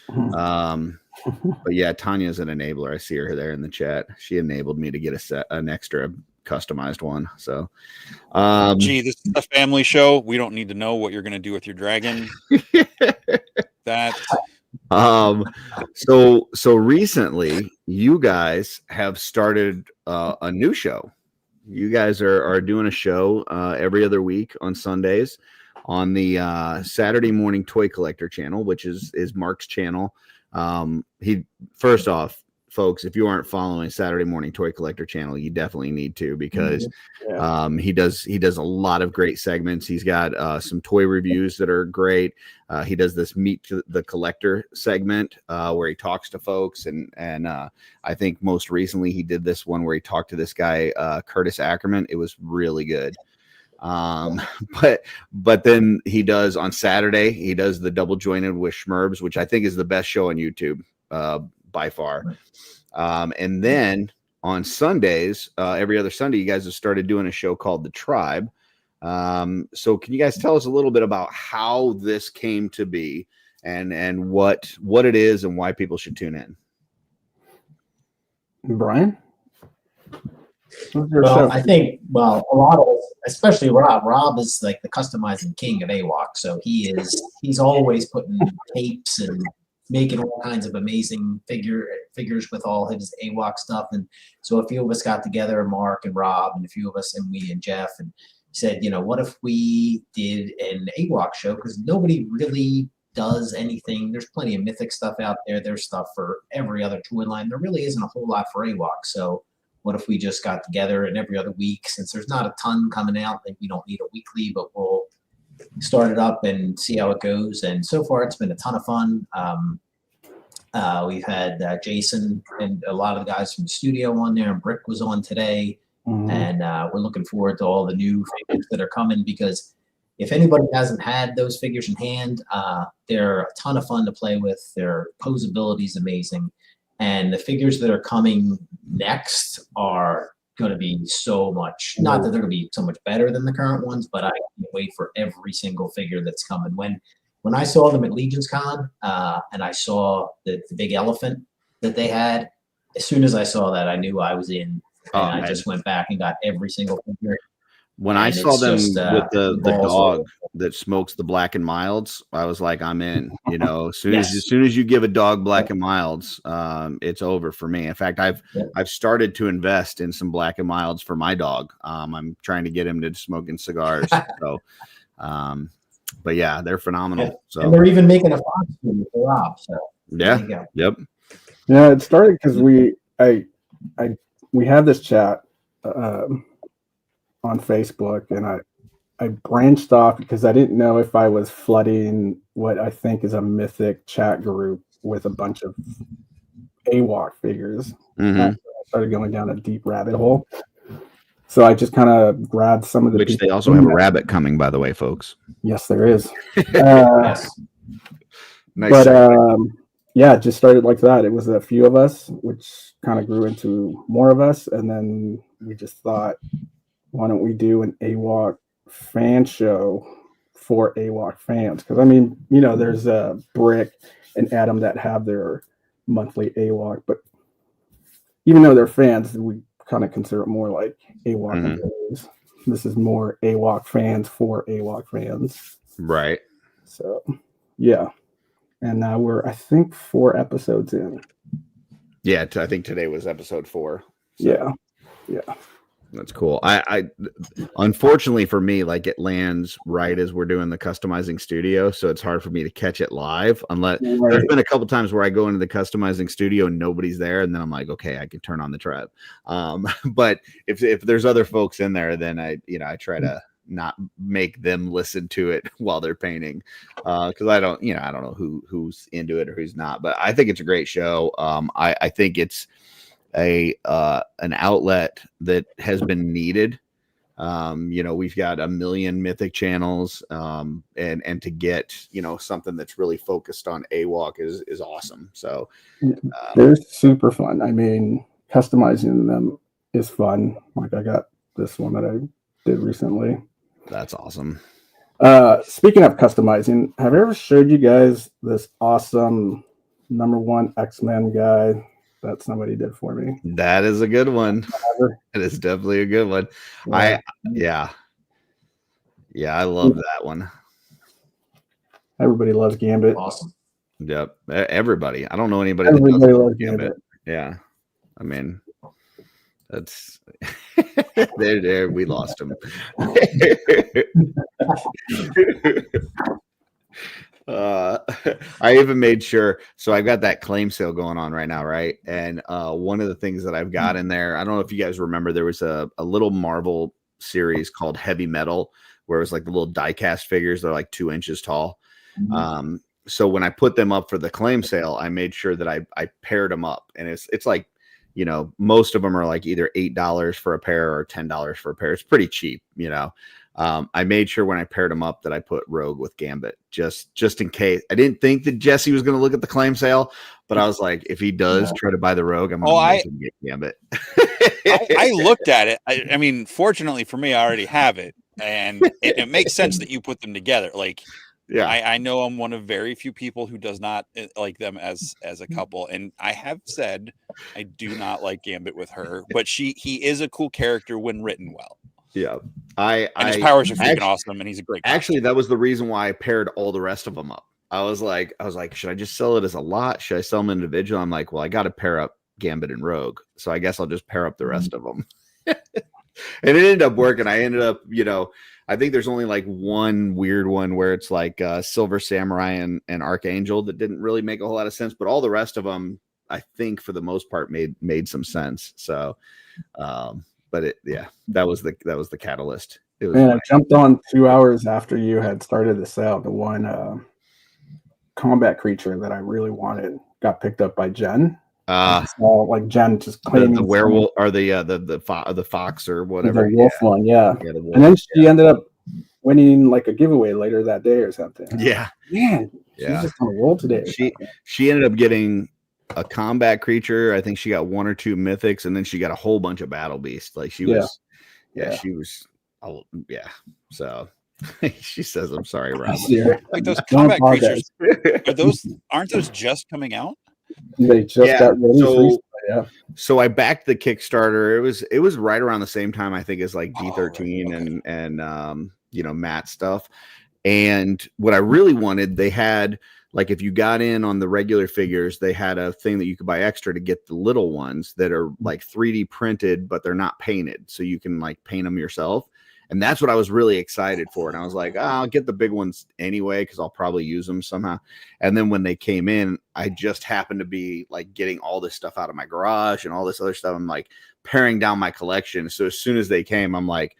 but yeah, Tanya's an enabler. I see her there in the chat. She enabled me to get an extra customized one. So this is a family show. We don't need to know what you're going to do with your dragon. So recently you guys have started a new show. You guys are doing a show every other week on Sundays on the Saturday Morning Toy Collector channel, which is Mark's channel. First off, folks, if you aren't following Saturday Morning Toy Collector channel, you definitely need to, because he does a lot of great segments. He's got some toy reviews that are great. He does this Meet the Collector segment where he talks to folks, and I think most recently he did this one where he talked to this guy Curtis Akerman. It was really good. But then he does on Saturday, he does the Double Jointed with Schmerbs, which I think is the best show on YouTube by far. And then on Sundays, every other Sunday, you guys have started doing a show called The Tribe. So can you guys tell us a little bit about how this came to be and what it is and why people should tune in? Brian? Well, I think, a lot of us, especially Rob is like the customizing king of AWOC. So he's always putting tapes and making all kinds of amazing figures with all his AWOC stuff. And so a few of us got together, Mark and Rob, and a few of us, and we and Jeff, and said, what if we did an AWOC show? Because nobody really does anything. There's plenty of mythic stuff out there. There's stuff for every other toy line. There really isn't a whole lot for AWOC. So what if we just got together and every other week, since there's not a ton coming out, like we don't need a weekly, but we'll start it up and see how it goes. And so far it's been a ton of fun. We've had Jason and a lot of the guys from the studio on there, and Brick was on today. And we're looking forward to all the new figures that are coming, because if anybody hasn't had those figures in hand, they're a ton of fun to play with. Their posability is amazing. And the figures that are coming next are going to be so much, not that they're going to be so much better than the current ones, but I can't wait for every single figure that's coming. When I saw them at Legion's Con and I saw the big elephant that they had, as soon as I saw that, I knew I was in. And I just went back and got every single figure. When I saw them with the dog that smokes the Black and Milds, I was like, I'm in. As soon as you give a dog Black and Milds, it's over for me. In fact, I've started to invest in some Black and Milds for my dog. I'm trying to get him to smoking cigars. So, but yeah, they're phenomenal. So, and they're even making a fox movie for Rob. So yeah, yep. Yeah, it started because we have this chat on Facebook, and I branched off because I didn't know if I was flooding what I think is a mythic chat group with a bunch of AWOC figures. Mhm. That's where I started going down a deep rabbit hole. So I just kind of grabbed some of the Which people. they also have a rabbit coming, by the way, folks. Yes, there is. Yes. Nice. But yeah, it just started like that. It was a few of us, which kind of grew into more of us, and then we just thought, why don't we do an AWOC fan show for AWOC fans? Because I mean, there's Brick and Adam that have their monthly AWOC, but even though they're fans, we kind of consider it more like AWOC employees. This is more AWOC fans for AWOC fans. Right. So, yeah. And now we're, I think, 4 episodes in. Yeah, I think today was episode 4. So. Yeah. Yeah. That's cool. I unfortunately for me, like it lands right as we're doing the customizing studio, so it's hard for me to catch it live. Unless there's been a couple times where I go into the customizing studio and nobody's there, and then I'm like, okay, I can turn on the tribe. But if there's other folks in there, then I try to not make them listen to it while they're painting, because I don't know who's into it or who's not. But I think it's a great show. I think it's an outlet that has been needed. We've got a million mythic channels, and to get something that's really focused on AWOC is awesome. So they're super fun. I mean, customizing them is fun. Like I got this one that I did recently. That's awesome. Speaking of customizing, have I ever showed you guys this awesome #1 X-Men guy that somebody did for me? That is a good one. It is definitely a good one. Yeah. I love that one. Everybody loves Gambit. Awesome. Yep. Everybody. I don't know anybody Everybody that doesn't loves Gambit. Yeah. I mean, that's there. We lost him. I even made sure. So I've got that claim sale going on right now, right? And one of the things that I've got in there, I don't know if you guys remember, there was a little Marvel series called Heavy Metal, where it was like the little die-cast figures. They're like 2 inches tall. Mm-hmm. So when I put them up for the claim sale, I made sure that I paired them up, and it's like, most of them are like either $8 for a pair or $10 for a pair. It's pretty cheap, I made sure when I paired them up that I put Rogue with Gambit, just in case. I didn't think that Jesse was going to look at the claim sale, but I was like, if he does try to buy the Rogue, I'm going to get Gambit. I looked at it. I mean, fortunately for me, I already have it, and it makes sense that you put them together. Like, yeah, I know I'm one of very few people who does not like them as a couple, and I have said I do not like Gambit with her, but he is a cool character when written well. Yeah, and his powers are freaking awesome, and he's a great. Actually, that was the reason why I paired all the rest of them up. I was like, should I just sell it as a lot? Should I sell them individual? I'm like, well, I got to pair up Gambit and Rogue, so I guess I'll just pair up the rest of them. And it ended up working. I ended up, I think there's only like one weird one where it's like Silver Samurai and Archangel that didn't really make a whole lot of sense, but all the rest of them, I think for the most part made some sense. So, but that was the catalyst. It was I jumped on 2 hours after you had started the sale. The one combat creature that I really wanted got picked up by Jen. Like Jen just claiming the werewolf or the fox or whatever. The wolf one, yeah. The wolf, and then she ended up winning like a giveaway later that day or something. Yeah, man, she's just on a roll today. She ended up getting a combat creature. I think she got 1 or 2 mythics, and then she got a whole bunch of battle beasts. Like she was, she was. Oh yeah. So she says, "I'm sorry, Rob." Like those combat creatures, aren't those just coming out? They just got released. So I backed the Kickstarter. It was right around the same time, I think, as like G13 and Matt stuff. And what I really wanted, they had, like, if you got in on the regular figures, they had a thing that you could buy extra to get the little ones that are like 3D printed, but they're not painted, so you can like paint them yourself. And that's what I was really excited for. And I was like, I'll get the big ones anyway, because I'll probably use them somehow. And then when they came in, I just happened to be like getting all this stuff out of my garage and all this other stuff. I'm like paring down my collection. So as soon as they came, I'm like,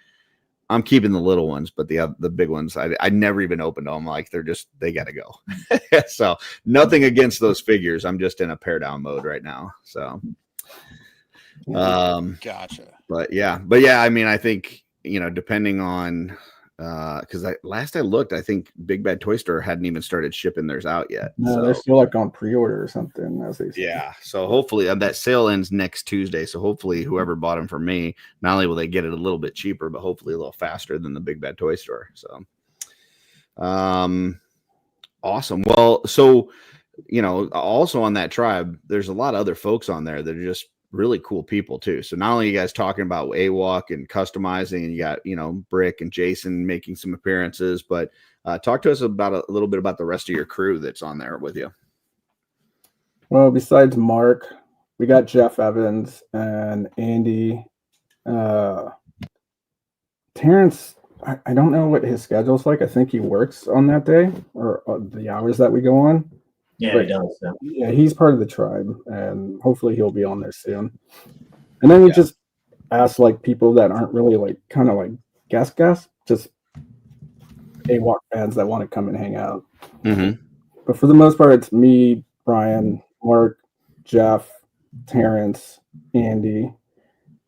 I'm keeping the little ones, but the big ones, I never even opened them. Like they got to go. So nothing against those figures. I'm just in a pair down mode right now. So, Gotcha. But yeah. I mean, I think, depending on, because last I looked, I think Big Bad Toy Store hadn't even started shipping theirs out yet. No, so. They're still like on pre-order or something, as they say. Yeah. So hopefully that sale ends next Tuesday. So hopefully whoever bought them from me, not only will they get it a little bit cheaper, but hopefully a little faster than the Big Bad Toy Store. So, awesome. Well, so, also on that tribe, there's a lot of other folks on there that are just really cool people too. So not only you guys talking about AWOC and customizing, and you got, Brick and Jason making some appearances, but talk to us about a little bit about the rest of your crew that's on there with you. Well, besides Mark, we got Jeff Evans and Andy. Terrence, I don't know what his schedule's like. I think he works on that day or the hours that we go on. Yeah, he does. Yeah. Yeah, he's part of the tribe, and hopefully he'll be on there soon. And then we just ask like people that aren't really like kind of like guest, just AWOC fans that want to come and hang out. Mm-hmm. But for the most part, it's me, Brian, Mark, Jeff, Terrence, Andy,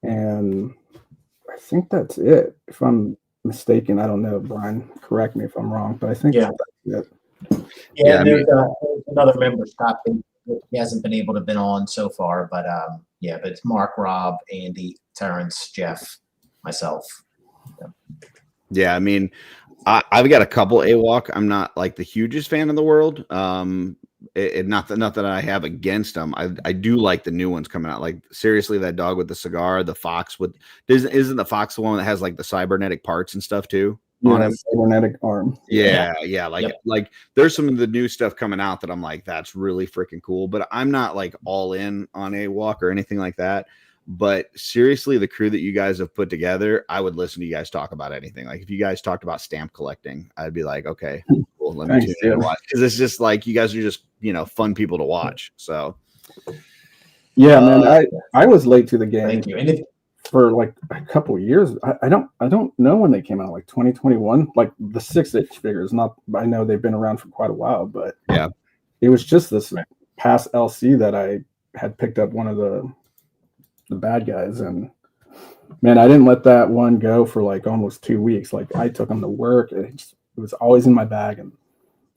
and I think that's it. If I'm mistaken, I don't know, Brian, correct me if I'm wrong, but I think that's it. Yeah, there's another member, Scott. He hasn't been able to been on so far, but but it's Mark, Rob, Andy, Terrence, Jeff, myself. Yeah, I mean, I've got a couple AWOC. I'm not like the hugest fan in the world. Not that I have against them. I do like the new ones coming out. Like seriously, that dog with the cigar, the fox with isn't the fox the one that has like the cybernetic parts and stuff too? On him. Cybernetic arm. Yeah. Like there's some of the new stuff coming out that I'm like, that's really freaking cool. But I'm not like all in on AWOC or anything like that. But seriously, the crew that you guys have put together, I would listen to you guys talk about anything. Like if you guys talked about stamp collecting, I'd be like, okay, cool. Let me tune in and watch, because it's just like you guys are just fun people to watch. So yeah, man, I was late to the game. Thank you. And for like a couple of years. I don't know when they came out, like 2021, like the 6-inch figures. Not, I know they've been around for quite a while, but yeah, it was just this past LC that I had picked up one of the bad guys, and man, I didn't let that one go for like almost 2 weeks. Like I took them to work, and it was always in my bag, and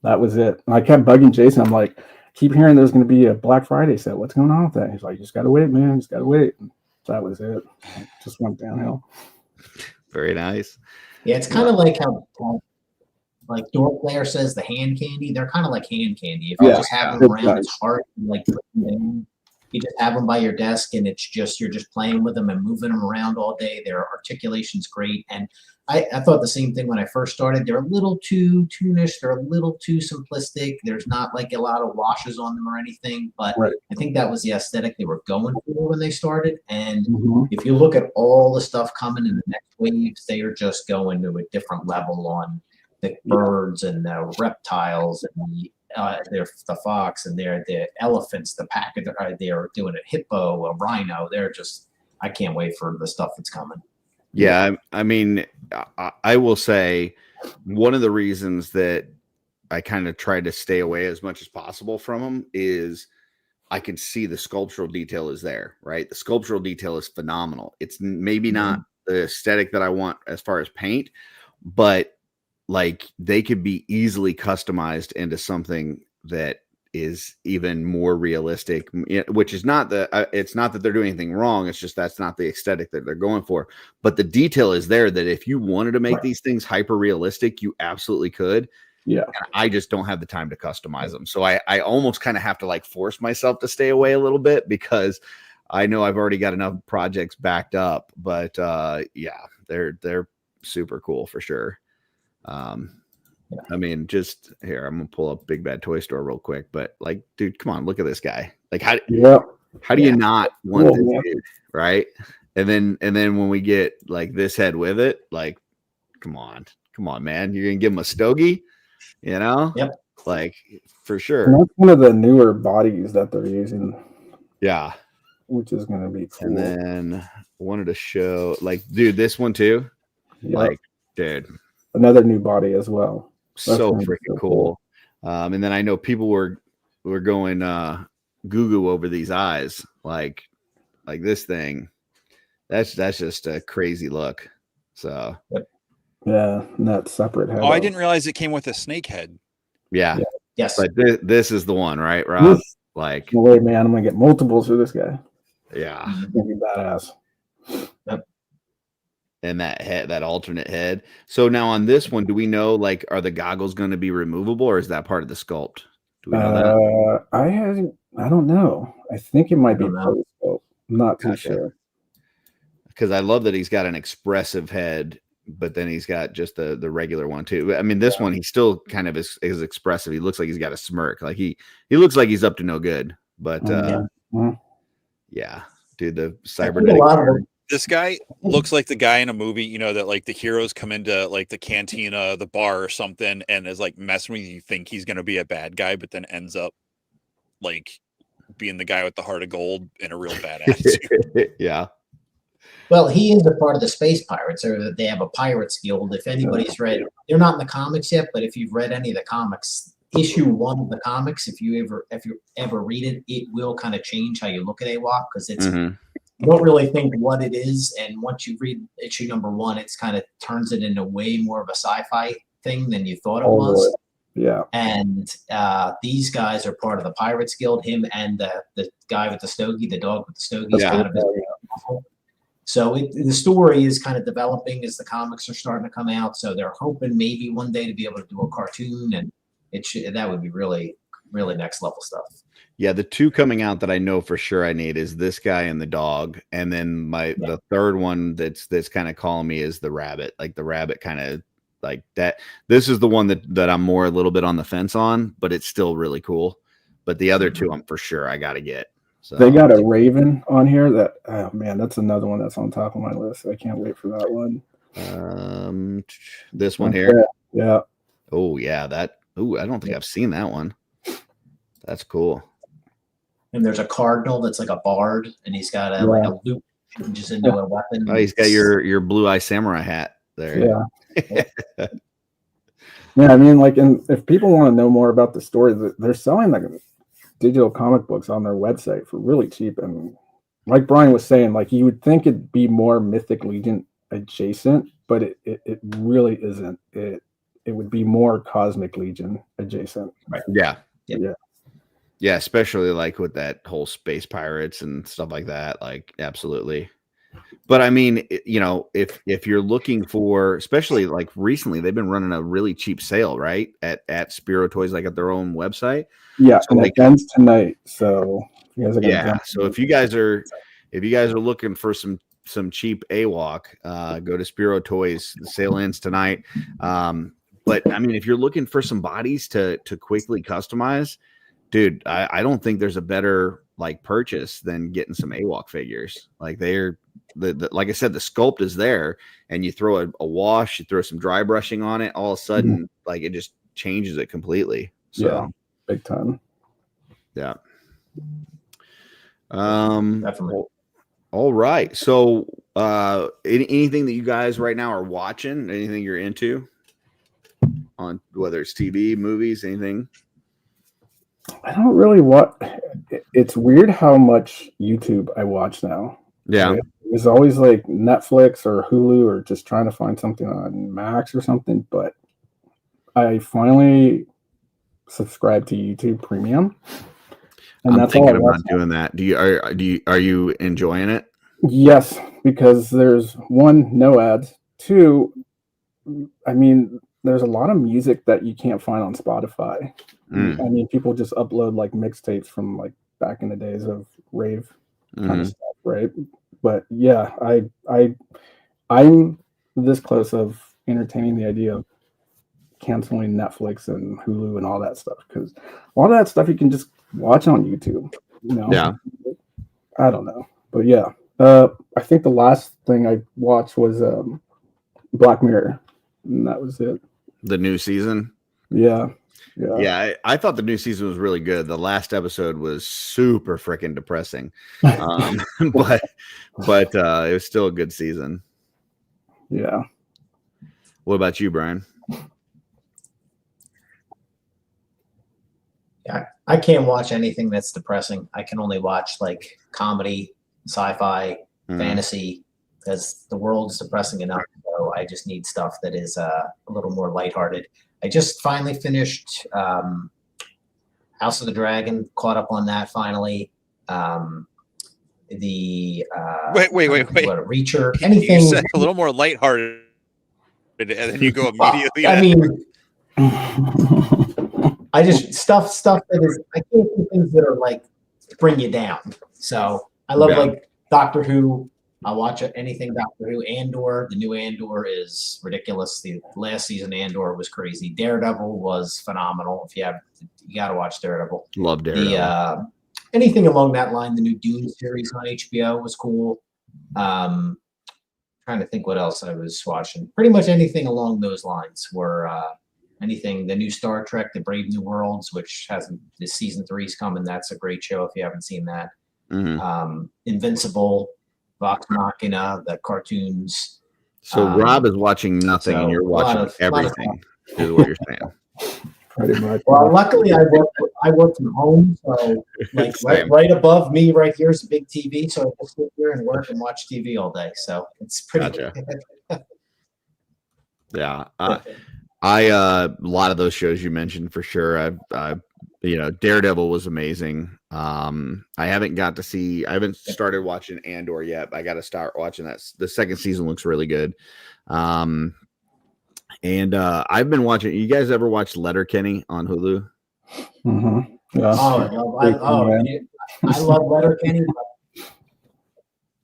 that was it. And I kept bugging Jason. I'm like, keep hearing there's going to be a Black Friday set. What's going on with that? He's like, you just got to wait, man. Just got to wait. And that was it. It just went downhill. Very nice. Yeah, it's kind of like how like Door Player says the hand candy. They're kind of like hand candy. If you just have them around, it's hard to like put them in. You just have them by your desk, and it's just you're just playing with them and moving them around all day. Their articulation's great, and I thought the same thing when I first started. They're a little too toonish. They're a little too simplistic. There's not like a lot of washes on them or anything, but I think that was the aesthetic they were going for when they started. And if you look at all the stuff coming in the next waves, they are just going to a different level on the birds and the reptiles and the fox and the elephants, the pack. They're doing a hippo, a rhino. They're just, I can't wait for the stuff that's coming. Yeah, I mean, I will say one of the reasons that I kind of try to stay away as much as possible from them is I can see the sculptural detail is there, right? The sculptural detail is phenomenal. It's maybe not the aesthetic that I want as far as paint, but like they could be easily customized into something that is even more realistic, which is not it's not that they're doing anything wrong. It's just that's not the aesthetic that they're going for. But the detail is there that if you wanted to make these things hyper realistic, you absolutely could. Yeah. And I just don't have the time to customize them. So I almost kind of have to like force myself to stay away a little bit because I know I've already got enough projects backed up. But yeah, they're super cool for sure. I mean, just here, I'm gonna pull up Big Bad Toy Store real quick, but like, dude, come on, look at this guy. Like, how do you not want this dude, right? And then when we get like this head with it, like, come on, man, you're gonna give him a stogie, Yep. Like for sure. And that's one of the newer bodies that they're using. Yeah, which is gonna be cool. And then I wanted to show, like, dude, this one too. Yep. Like, dude. Another new body as well. That's So gonna be freaking so cool. And then I know people were going goo over these eyes, like this thing. That's just a crazy look. So Yeah, not separate head. Oh, I didn't realize it came with a snake head. yeah. Yes. But this is the one, right, Rob? Like, no way, man! I'm gonna get multiples for this guy. yeah. Mhm. Gonna be badass. And that alternate head. So now on this one, do we know, like, are the goggles going to be removable, or is that part of the sculpt? Do we know that? I don't know. I think it might be don't know. post sculpt. I'm not too Gotcha. sure. Because I love that he's got an expressive head, but then he's got just the regular one too. I mean, this one, he still kind of is expressive. He looks like he's got a smirk. Like he looks like he's up to no good. But yeah, dude, the cybernetic. This guy looks like the guy in a movie, you know, that like the heroes come into like the cantina, the bar or something, and is like messing with you. You think he's going to be a bad guy, but then ends up like being the guy with the heart of gold and a real bad attitude. Yeah. Well, he is a part of the Space Pirates, or they have a Pirates Guild. If anybody's read, they're not in the comics yet, but if you've read any of the comics, issue 1 of the comics, if you ever read it, it will kind of change how you look at AWOC, because it's you don't really think what it is, and once you read issue number 1, it's kind of turns it into way more of a sci-fi thing than you thought it was. Yeah. And these guys are part of the Pirates Guild. Him and the guy with the stogie, the dog with the stogie, out of his muzzle. So the story is kind of developing as the comics are starting to come out. So they're hoping maybe one day to be able to do a cartoon, and that would be really, really next level stuff. Yeah, the 2 coming out that I know for sure I need is this guy and the dog, and then the third one that's kind of calling me is the rabbit. Like the rabbit kind of like that. This is the one that I'm more a little bit on the fence on, but it's still really cool. But the other 2, I'm for sure I got to get. So they got a raven on here. Oh man, that's another one that's on top of my list. I can't wait for that one. This one here. Yeah. Oh yeah, I don't think I've seen that one. That's cool. And there's a cardinal that's like a bard, and he's got like a loop just into a weapon. Oh, he's got your blue eye samurai hat there. Yeah. Yeah, I mean, like, and if people want to know more about the story, they're selling like digital comic books on their website for really cheap. And like Brian was saying, like you would think it'd be more Mythic Legion adjacent, but it really isn't. It would be more Cosmic Legion adjacent. Right. Yeah, especially like with that whole space pirates and stuff like that. Like, absolutely. But I mean, you know, if you're looking for, especially like recently, they've been running a really cheap sale, right? At Spiro Toys, like at their own website. Yeah, so it ends tonight. So you guys are so if you guys are looking for some cheap AWOC, go to Spiro Toys. The sale ends tonight. But I mean, if you're looking for some bodies to quickly customize, dude, I don't think there's a better like purchase than getting some AWOC figures. Like they're like I said, the sculpt is there, and you throw a wash, you throw some dry brushing on it, all of a sudden, like it just changes it completely. So yeah, big time. Yeah. Definitely. All right. So anything that you guys right now are watching, anything you're into on whether it's TV, movies, anything? I don't really watch. It's weird how much YouTube I watch now. Yeah. Right? It's always like Netflix or Hulu or just trying to find something on Max or something. But I finally subscribed to YouTube Premium. And I'm that's thinking all about doing that. Are you enjoying it? Yes, because there's 1, no ads. 2, I mean, there's a lot of music that you can't find on Spotify. I mean, people just upload like mixtapes from like back in the days of rave kind of stuff, right? But yeah, I'm this close of entertaining the idea of canceling Netflix and Hulu and all that stuff, because a lot of that stuff you can just watch on YouTube. You know? Yeah. I don't know, but yeah, I think the last thing I watched was Black Mirror, and that was it. The new season. Yeah. I thought the new season was really good. The last episode was super freaking depressing, but it was still a good season. Yeah. What about you, Brian? Yeah, I can't watch anything that's depressing. I can only watch like comedy, sci-fi, fantasy, because the world's depressing enough. So I just need stuff that is a little more lighthearted. I just finally finished House of the Dragon, caught up on that finally. Wait. What, Reacher? Anything? You said a little more lighthearted, and then you go immediately. I mean, I just stuff that is. I can't do things that are like bring you down. So I love like Doctor Who. I'll watch anything Doctor Who. Andor, the new Andor is ridiculous. The last season Andor was crazy. Daredevil was phenomenal. You got to watch Daredevil. Love Daredevil. Anything along that line. The new Dune series on HBO was cool. Trying to think what else I was watching. Pretty much anything along those lines were anything. The new Star Trek, The Brave New Worlds, which hasn't. This season 3's coming. That's a great show if you haven't seen that. Invincible. Vox Machina, the cartoons. So Rob is watching nothing, and you're watching everything. Is what you're saying. Pretty much. Well, luckily I work from home, so like right above me, right here is a big TV, so I just sit here and work and watch TV all day. So it's pretty. Gotcha. Yeah, a lot of those shows you mentioned for sure. Daredevil was amazing. I haven't started watching Andor yet. I got to start watching that. The second season looks really good. And I've been watching. You guys ever watch Letterkenny on Hulu? Mm-hmm. Yeah. I love Letterkenny.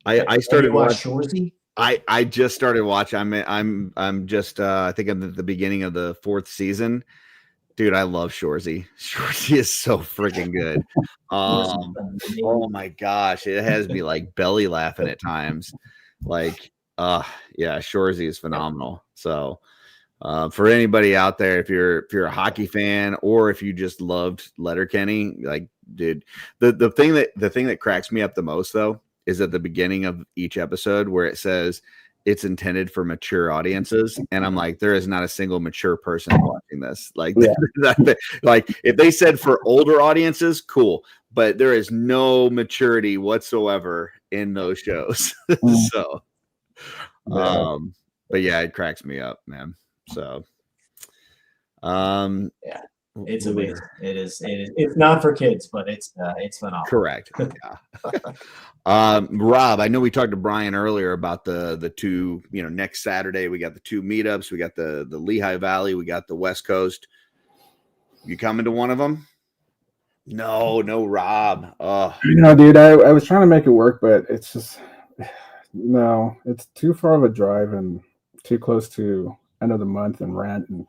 I started watching Shoresy. I just started watching. I'm just I think I'm at the beginning of the 4th season. Dude, I love Shoresy. Shoresy is so freaking good. Oh my gosh, it has me like belly laughing at times. Like, yeah, Shoresy is phenomenal. So, for anybody out there, if you're a hockey fan or if you just loved Letterkenny, like, dude, the thing that cracks me up the most though is at the beginning of each episode where it says it's intended for mature audiences, and I'm like, there is not a single mature person watching this. Like, like if they said for older audiences, cool, but there is no maturity whatsoever in those shows. So, but yeah, it cracks me up, man. So, yeah, it's amazing. It is. It's not for kids, but it's phenomenal. Correct. Yeah. Rob, I know we talked to Brian earlier about the two, next Saturday we got the 2 meetups. We got the Lehigh Valley, we got the West Coast. You coming to one of them? No, Rob. Oh, dude, I was trying to make it work, but it's just no, it's too far of a drive and too close to end of the month and rent, and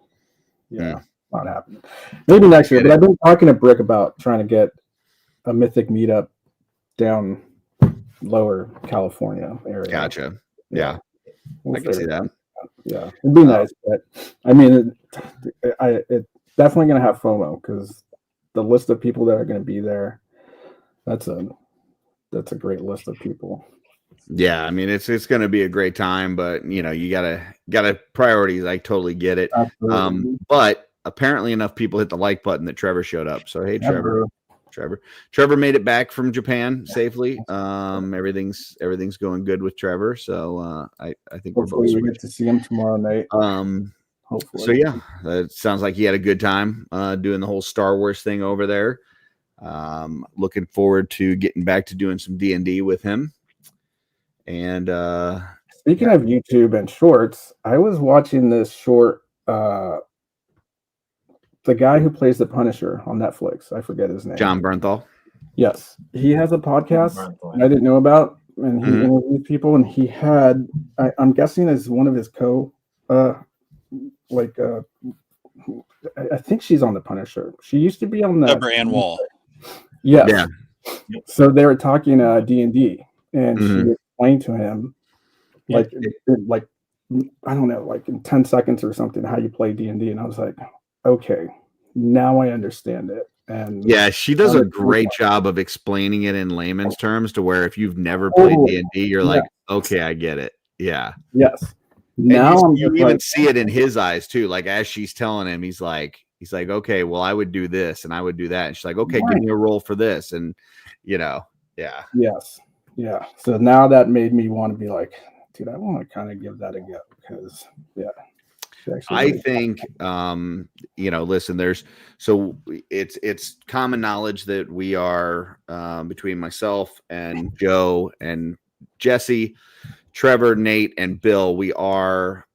not happening. Maybe next year, but I've been talking to Brick about trying to get a Mythic meetup down lower California area. Gotcha. Yeah. I can see that. Yeah, it'd be nice, but I mean, it's definitely going to have FOMO because the list of people that are going to be there, that's a great list of people. Yeah, I mean, it's going to be a great time, but you gotta priorities. I totally get it. Absolutely. But apparently enough people hit the like button that Trevor showed up. So hey, Trevor made it back from Japan safely. Everything's going good with Trevor. So I think hopefully we get to see him tomorrow night. Hopefully. So yeah, it sounds like he had a good time doing the whole Star Wars thing over there. Looking forward to getting back to doing some D&D with him. And speaking of YouTube and shorts, I was watching this short. The guy who plays the Punisher on Netflix, I forget his name. John Bernthal. Yes, he has a podcast I didn't know about, and he interviews people. And he had, I'm guessing, as one of his I think she's on the Punisher. She used to be on the Brian Wall. Yes. Yeah. So they were talking D&D, and she explained to him, like I don't know, like in 10 seconds or something, how you play D&D, and I was like, okay, now I understand it. And yeah, she does a great job of explaining it in layman's terms to where if you've never played D&D, you're like, okay, I get it. Yeah. Yes. Now I'm you just even like, see it in his eyes too. Like as she's telling him, he's like, okay, well, I would do this and I would do that. And she's like, okay, give me a roll for this. And yeah. yes. Yeah. So now that made me want to be like, dude, I want to kind of give that a go because I think listen, it's common knowledge that we are between myself and Joe and Jesse, Trevor, Nate, and Bill, we are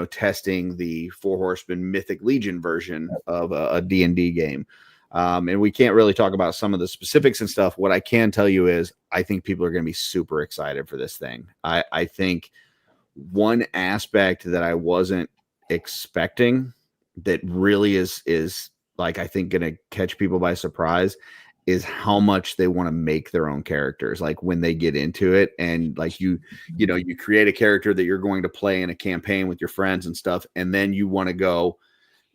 testing the Four Horsemen Mythic Legion version of a D&D game. And we can't really talk about some of the specifics and stuff. What I can tell you is I think people are going to be super excited for this thing. I think one aspect that I wasn't expecting that really is like, I think, going to catch people by surprise is how much they want to make their own characters. Like when they get into it and like you create a character that you're going to play in a campaign with your friends and stuff. And then you want to go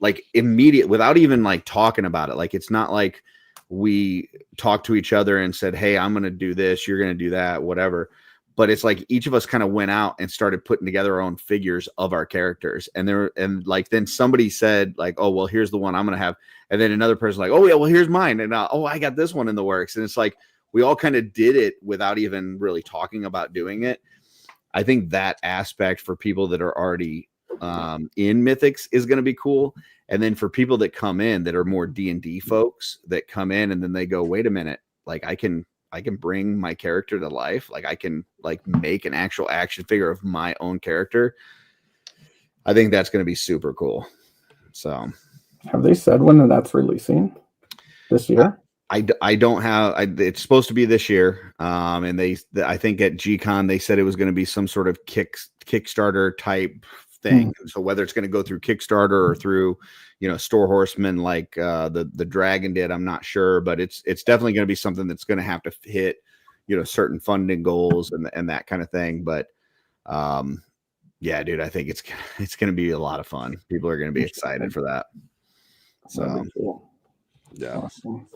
like immediate without even like talking about it. Like, it's not like we talked to each other and said, hey, I'm going to do this, you're going to do that, whatever. But it's like each of us kind of went out and started putting together our own figures of our characters. And then somebody said like, oh, well, here's the one I'm going to have. And then another person like, oh yeah, well, here's mine. And oh, I got this one in the works. And it's like, we all kind of did it without even really talking about doing it. I think that aspect for people that are already in Mythics is going to be cool. And then for people that come in that are more D&D folks that come in and then they go, wait a minute, like I can bring my character to life. Like I can like make an actual action figure of my own character. I think that's going to be super cool. So have they said when that's releasing this year? I don't have, it's supposed to be this year. And I think at GCon, they said it was going to be some sort of Kickstarter type thing. So whether it's going to go through Kickstarter or through, Store Horsemen like the Dragon did, I'm not sure, but it's definitely going to be something that's going to have to hit, certain funding goals and that kind of thing. But yeah, dude, I think it's going to be a lot of fun. People are going to be excited for that. So Cool. Yeah. Awesome.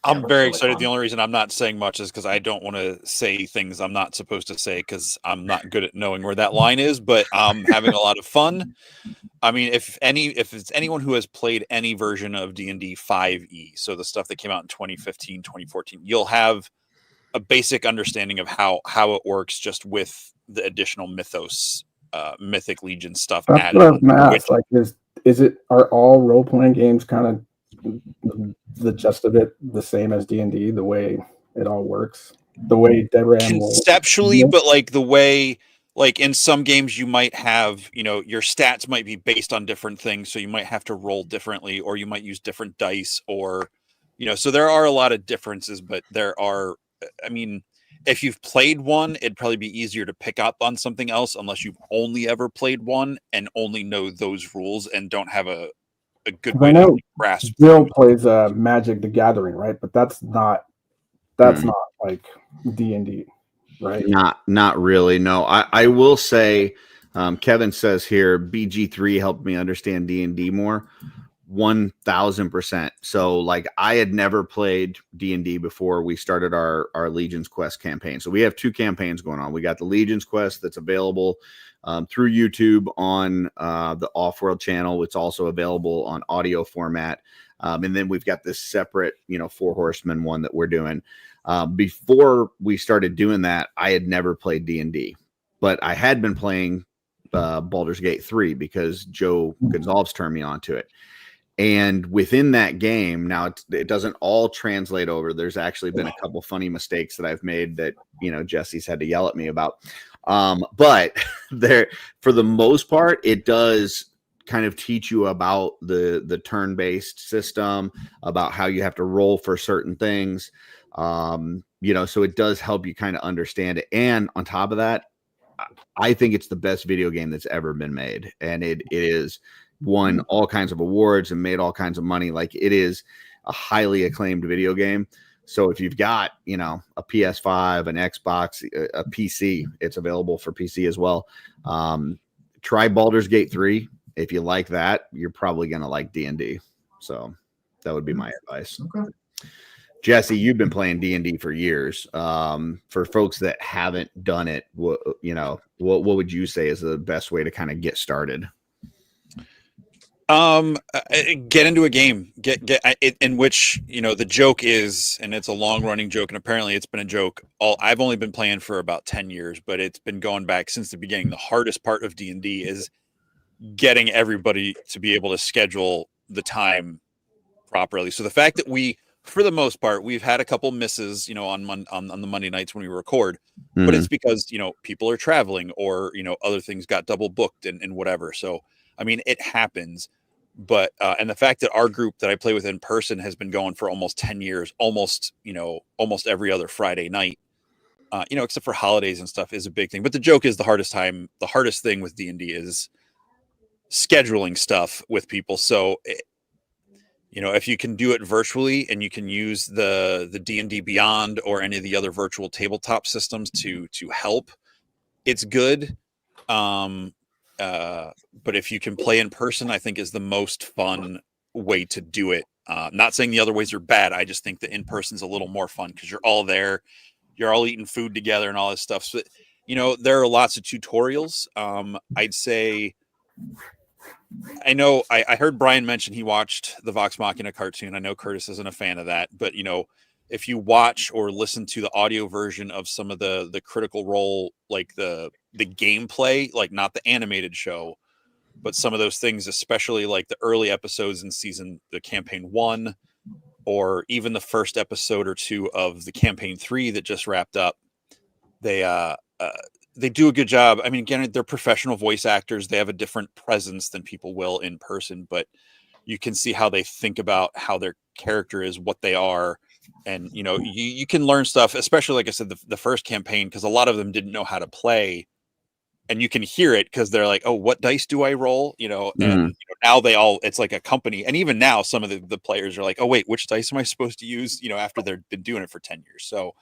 I'm very excited. The only reason I'm not saying much is because I don't want to say things I'm not supposed to say because I'm not good at knowing where that line is, but I'm having a lot of fun. I mean, if it's anyone who has played any version of D&D 5e, so the stuff that came out in 2015, 2014, you'll have a basic understanding of how it works just with the additional mythos, Mythic Legion stuff That's added. what I was gonna ask. Like, are all role playing games kind of the gist of it the same as D&D, the way it all works, the way Deborah conceptually, but like the way, like in some games you might have, your stats might be based on different things, so you might have to roll differently, or you might use different dice, or so there are a lot of differences. But there are, I mean, if you've played one, it'd probably be easier to pick up on something else unless you've only ever played one and only know those rules and don't have a good way to grasp. Bill plays Magic the Gathering, right? But that's not like D&D, right? Not really. No, I will say, Kevin says here, BG3 helped me understand D&D more. 1000%. So like I had never played D&D before we started our Legion's Quest campaign. So we have two campaigns going on. We got the Legion's Quest that's available through YouTube on the OffWorld channel. It's also available on audio format. And then we've got this separate, Four Horsemen one that we're doing. Before we started doing that, I had never played D&D, but I had been playing Baldur's Gate 3 because Joe Gonzalez turned me onto it. And within that game, now it doesn't all translate over. There's actually been a couple funny mistakes that I've made that, Jesse's had to yell at me about. But there, for the most part, it does kind of teach you about the turn-based system, about how you have to roll for certain things. So it does help you kind of understand it. And on top of that, I think it's the best video game that's ever been made. And it is won all kinds of awards and made all kinds of money. Like it is a highly acclaimed video game. So if you've got, a PS5, an Xbox, a PC, it's available for PC as well. Try Baldur's Gate 3. If you like that, you're probably going to like D&D. So that would be my advice. Okay. Jesse, you've been playing D&D for years. For folks that haven't done it, what would you say is the best way to kind of get started? Get into a game, in which, the joke is, and it's a long running joke, and apparently it's been a joke. I've only been playing for about 10 years, but it's been going back since the beginning. The hardest part of D&D is getting everybody to be able to schedule the time properly. So the fact that for the most part, we've had a couple misses, on the Monday nights when we record, but it's because, people are traveling or, other things got double booked and whatever. So, I mean, it happens, but, and the fact that our group that I play with in person has been going for almost 10 years, almost every other Friday night, except for holidays and stuff, is a big thing. But the joke is the hardest thing with D&D is scheduling stuff with people. So, if you can do it virtually and you can use the D&D Beyond or any of the other virtual tabletop systems to help, it's good. But if you can play in person, I think is the most fun way to do it. Not saying the other ways are bad. I just think the in-person's a little more fun because you're all there, you're all eating food together and all this stuff. So, there are lots of tutorials. I'd say, I know I heard Brian mention he watched the Vox Machina cartoon. I know Curtis isn't a fan of that, but if you watch or listen to the audio version of some of the Critical Role, like the gameplay, like not the animated show, but some of those things, especially like the early episodes in the campaign 1, or even the first episode or 2 of the campaign 3 that just wrapped up, they do a good job. I mean, again, they're professional voice actors. They have a different presence than people will in person, but you can see how they think about how their character is, what they are. And, you can learn stuff, especially, like I said, the first campaign, because a lot of them didn't know how to play, and you can hear it because they're like, oh, what dice do I roll? And now it's like a company. And even now, some of the players are like, oh, wait, which dice am I supposed to use? After they've been doing it for 10 years. So,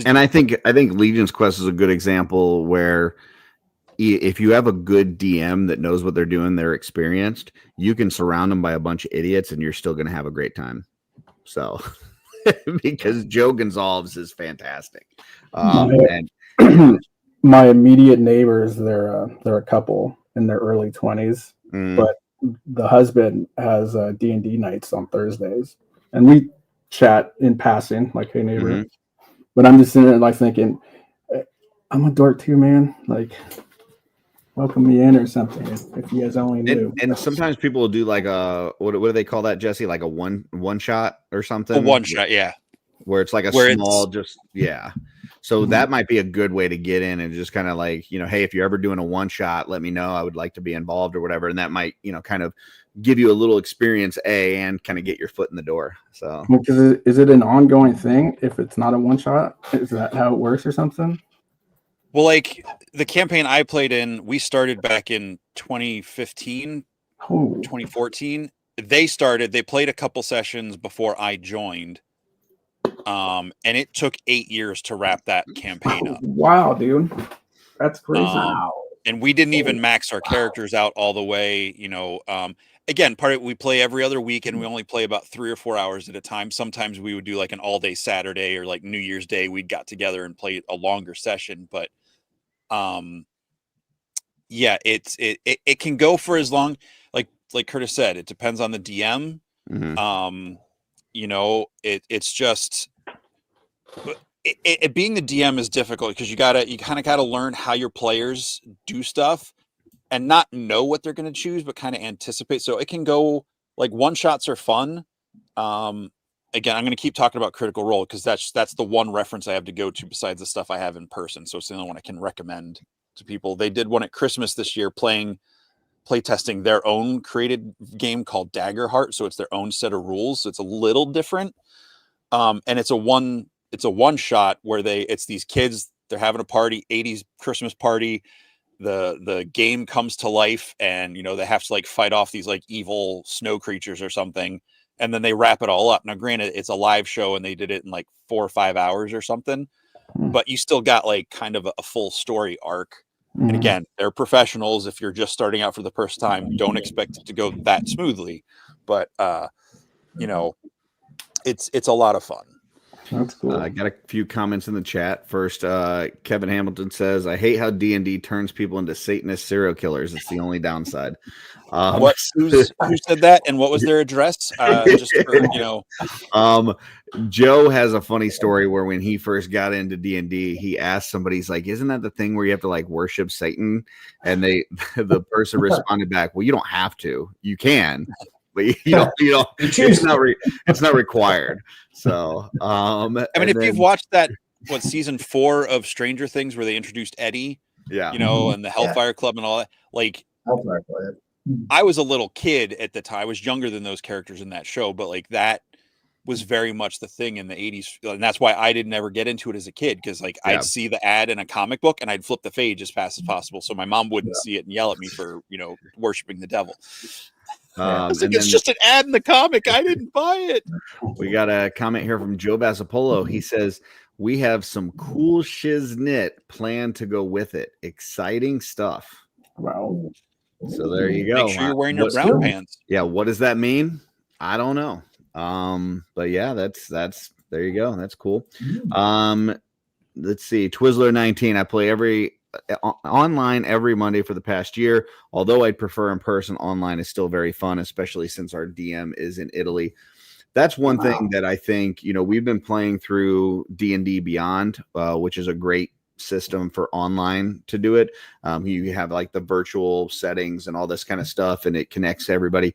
and I think Legion's Quest is a good example where if you have a good DM that knows what they're doing, they're experienced, you can surround them by a bunch of idiots and you're still going to have a great time. So, because Joe Gonzalez is fantastic. My immediate neighbors, they're a couple in their early 20s, but the husband has D&D nights on Thursdays, and we chat in passing, like, hey neighbor. But I'm just sitting there like thinking, I'm a dork too, man. Like, welcome me in or something. If you guys only knew. And sometimes people will do like a what do they call that, Jesse? Like a one shot or something. A one shot, yeah. Where it's like a small, So that might be a good way to get in and just kind of like, hey, if you're ever doing a one shot, let me know. I would like to be involved or whatever. And that might, kind of give you a little experience, and kind of get your foot in the door. So, is it an ongoing thing if it's not a one shot? Is that how it works or something? Well, like the campaign I played in, we started back in 2015, 2014. They played a couple sessions before I joined. And it took 8 years to wrap that campaign up. Wow, dude. That's crazy. And we didn't even max our characters out all the way, again, we play every other week and we only play about 3 or 4 hours at a time. Sometimes we would do like an all day Saturday or like New Year's Day. We'd got together and played a longer session, but, yeah, it can go for as long, like Curtis said, it depends on the DM. It's just, being the DM is difficult because you kind of gotta learn how your players do stuff and not know what they're going to choose, but kind of anticipate. So it can go like one shots are fun. Again, I'm going to keep talking about Critical Role because that's the one reference I have to go to besides the stuff I have in person. So it's the only one I can recommend to people. They did one at Christmas this year, play testing their own created game called Daggerheart. So it's their own set of rules. So it's a little different. And it's a one shot where it's these kids, they're having a party, 80s Christmas party. The game comes to life and, they have to like fight off these like evil snow creatures or something. And then they wrap it all up. Now, granted, it's a live show and they did it in like 4 or 5 hours or something, but you still got like kind of a full story arc. And again, they're professionals. If you're just starting out for the first time, don't expect it to go that smoothly. But you know, it's a lot of fun. That's cool. I got a few comments in the chat. First, Kevin Hamilton says, "I hate how D&D turns people into Satanist serial killers. It's the only downside." Who said that, and what was their address? Just for, you know, Joe has a funny story where when he first got into D&D, he asked somebody, he's like, "Isn't that the thing where you have to like worship Satan?" And the person responded back, "Well, you don't have to. You can, but you don't. It's not required." So, I mean, if you've watched that, season 4 of Stranger Things where they introduced Eddie, yeah, you know, and the Hellfire Club and all that, like, Hellfire Club. I was a little kid at the time. I was younger than those characters in that show, but like that was very much the thing in the 80s. And that's why I didn't ever get into it as a kid. Cause like I'd see the ad in a comic book and I'd flip the page as fast as possible. So my mom wouldn't see it and yell at me for, you know, worshiping the devil. It's just an ad in the comic. I didn't buy it. We got a comment here from Joe Basapolo. He says, "We have some cool shiznit planned to go with it. Exciting stuff." Wow. So there you go. Make sure you're wearing your brown pants. Yeah, what does that mean? I don't know. But yeah, that's there you go. That's cool. Let's see. Twizzler 19. I play online every Monday for the past year. Although I'd prefer in person, online is still very fun, especially since our DM is in Italy. That's one thing that I think, you know, we've been playing through D&D Beyond, which is a great system for online to do it. You have like the virtual settings and all this kind of stuff, and it connects everybody.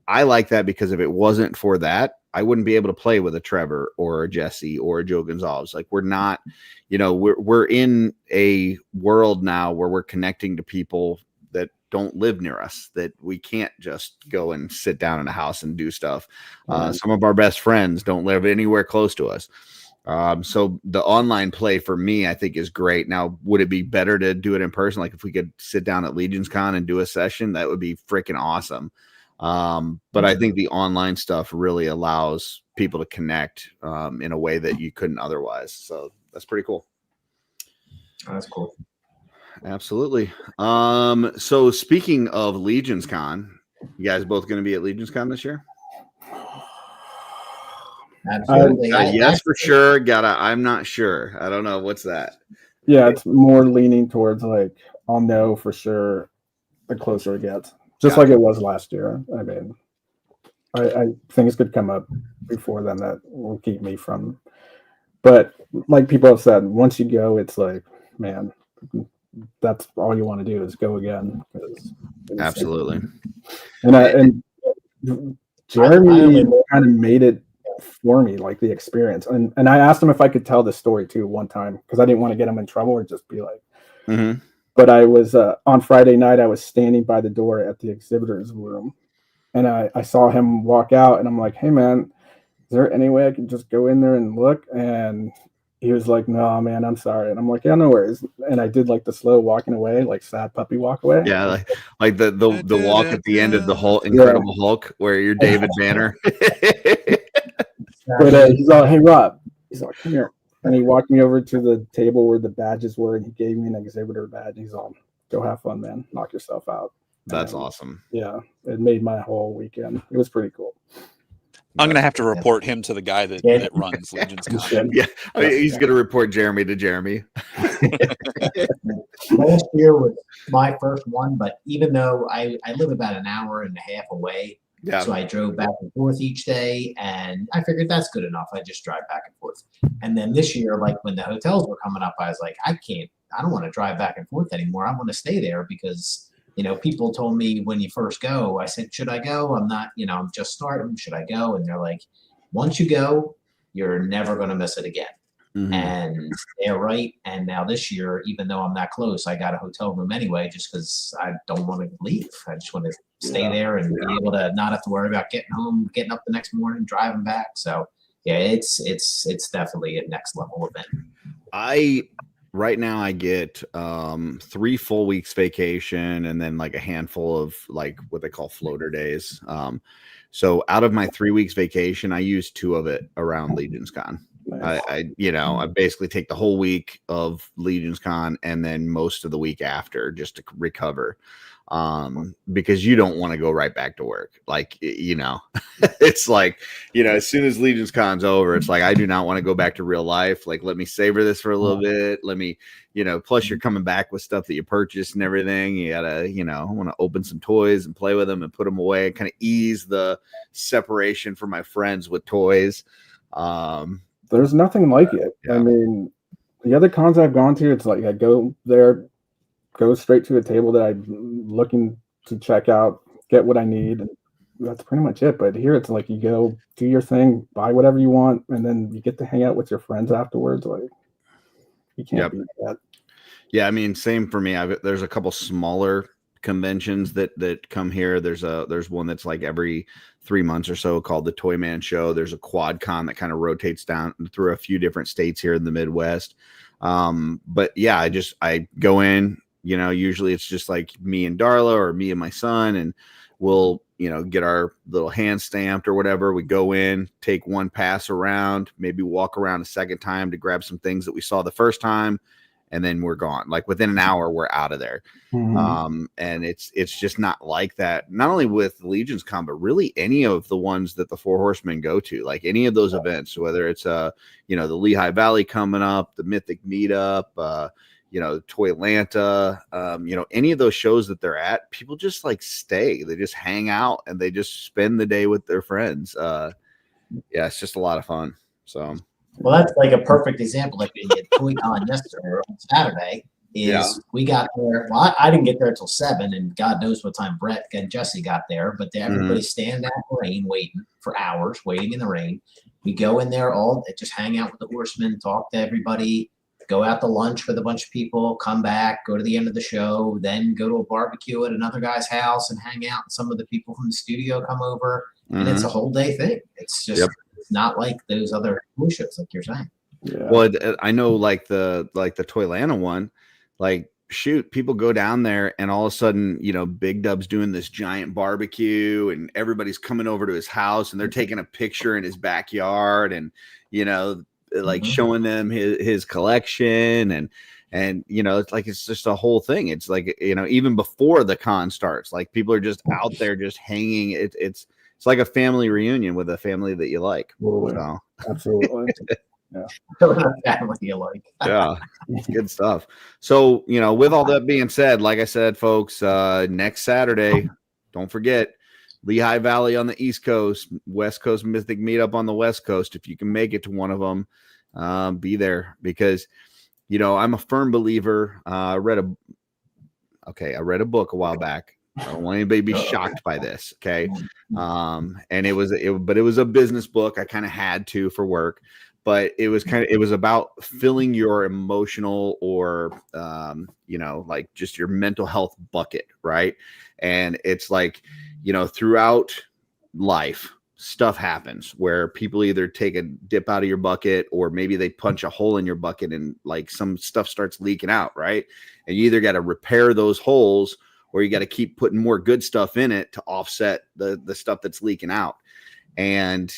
I like that because if it wasn't for that, I wouldn't be able to play with a Trevor or a Jesse or a Joe Gonzalez. Like we're not, you know, we're in a world now where we're connecting to people that don't live near us, that we can't just go and sit down in a house and do stuff. Some of our best friends don't live anywhere close to us. So the online play for me, I think is great. Now, would it be better to do it in person? Like if we could sit down at Legion's Con and do a session, that would be freaking awesome. But I think the online stuff really allows people to connect, in a way that you couldn't otherwise. So that's pretty cool. That's cool. Absolutely. So speaking of Legion's Con, you guys both going to be at Legion's Con this year? Absolutely. Yes, for sure. I'm not sure. I don't know. What's that? Yeah, it's more leaning towards like I'll know for sure the closer it gets. Just like it was last year. I mean, I things could come up before then that will keep me from. But like people have said, once you go, it's like, man, that's all you want to do is go again. Absolutely. And Jeremy kind of made it for me, like the experience. And I asked him if I could tell the story too one time because I didn't want to get him in trouble or just be like. Mm-hmm. But I was on Friday night, I was standing by the door at the exhibitor's room and I saw him walk out and I'm like, "Hey man, is there any way I can just go in there and look?" And he was like, "No, man, I'm sorry." And I'm like, "Yeah, no worries." And I did like the slow walking away, like sad puppy walk away. Yeah, like the walk at the end of the Hulk, Incredible Hulk, where you're David Banner. But he's all, "Hey Rob," he's like, "Come here." And he walked me over to the table where the badges were, and he gave me an exhibitor badge. He's all, "Go have fun, man. Knock yourself out." That's awesome. Yeah, it made my whole weekend. It was pretty cool. I'm going to have to report him to the guy that runs Legion's Con. Yeah, he's going to report Jeremy to Jeremy. Last year was my first one, but even though I live about an hour and a half away, so I drove back and forth each day, and I figured that's good enough. I just drive back and forth. And then this year, like when the hotels were coming up, I was like, I don't want to drive back and forth anymore. I want to stay there because, you know, people told me when you first go, I said, "Should I go? I'm not, you know, I'm just starting. Should I go?" And they're like, "Once you go, you're never going to miss it again." Mm-hmm. And they're right. And now this year, even though I'm that close, I got a hotel room anyway, just because I don't want to leave. I just want to stay there and be able to not have to worry about getting home, getting up the next morning, driving back. So yeah, it's definitely a next level event. Right now I get 3 full weeks vacation and then like a handful of like what they call floater days. So out of my 3 weeks vacation, I use 2 of it around Legion's Con. I basically take the whole week of Legion's Con and then most of the week after just to recover. because you don't want to go right back to work. Like, it's like, as soon as Legion's Con's over, it's like, I do not want to go back to real life. Like, let me savor this for a little bit. Let me, plus you're coming back with stuff that you purchased and everything. You gotta, I want to open some toys and play with them and put them away, kind of ease the separation from my friends with toys. There's nothing like it. Yeah. I mean, the other cons I've gone to, it's like I go there, go straight to a table that I'm looking to check out, get what I need, and that's pretty much it. But here it's like you go do your thing, buy whatever you want, and then you get to hang out with your friends afterwards. Like, you can't beat that. Yeah, I mean, same for me. There's a couple smaller conventions that come here. There's one that's like every 3 months or so called the Toy Man Show. There's a quad con that kind of rotates down through a few different states here in the Midwest. But yeah, I go in, usually it's just like me and Darla or me and my son, and we'll, get our little hand stamped or whatever. We go in, take one pass around, maybe walk around a second time to grab some things that we saw the first time, and then we're gone. Like within an hour, we're out of there. Mm-hmm. And it's just not like that. Not only with Legion's Con, but really any of the ones that the Four Horsemen go to, like any of those events, whether it's the Lehigh Valley coming up, the Mythic Meetup, Toylanta, any of those shows that they're at, people just like stay. They just hang out and they just spend the day with their friends. It's just a lot of fun. So. Well, that's like a perfect example. Like we had ToyCon yesterday or on Saturday. We got there. Well, I didn't get there till 7, and God knows what time Brett and Jesse got there. But everybody standing out in the rain, waiting for hours, waiting in the rain. We go in there just hang out with the horsemen, talk to everybody, go out to lunch with a bunch of people, come back, go to the end of the show, then go to a barbecue at another guy's house and hang out. And some of the people from the studio come over, and it's a whole day thing. It's just. It's not like those other toy shows, like you're saying. Yeah. Well, I know like the Toylanta one, like shoot, people go down there and all of a sudden, Big Dub's doing this giant barbecue and everybody's coming over to his house and they're taking a picture in his backyard and, like showing them his collection and it's like, it's just a whole thing. It's like, even before the con starts, like people are just out there just hanging. It's like a family reunion with a family that you like. So. Absolutely. Yeah. Family you like. Yeah, it's good stuff. So, with all that being said, like I said, folks, next Saturday, don't forget Lehigh Valley on the East Coast, West Coast Mythic Meetup on the West Coast. If you can make it to one of them, be there because, I'm a firm believer. I read a book a while back. I don't want anybody to be shocked by this. Okay. And it was a business book. I kind of had to for work, but it was about filling your emotional or, like just your mental health bucket. Right. And it's like, throughout life, stuff happens where people either take a dip out of your bucket or maybe they punch a hole in your bucket and like some stuff starts leaking out. Right. And you either got to repair those holes or you got to keep putting more good stuff in it to offset the stuff that's leaking out. And,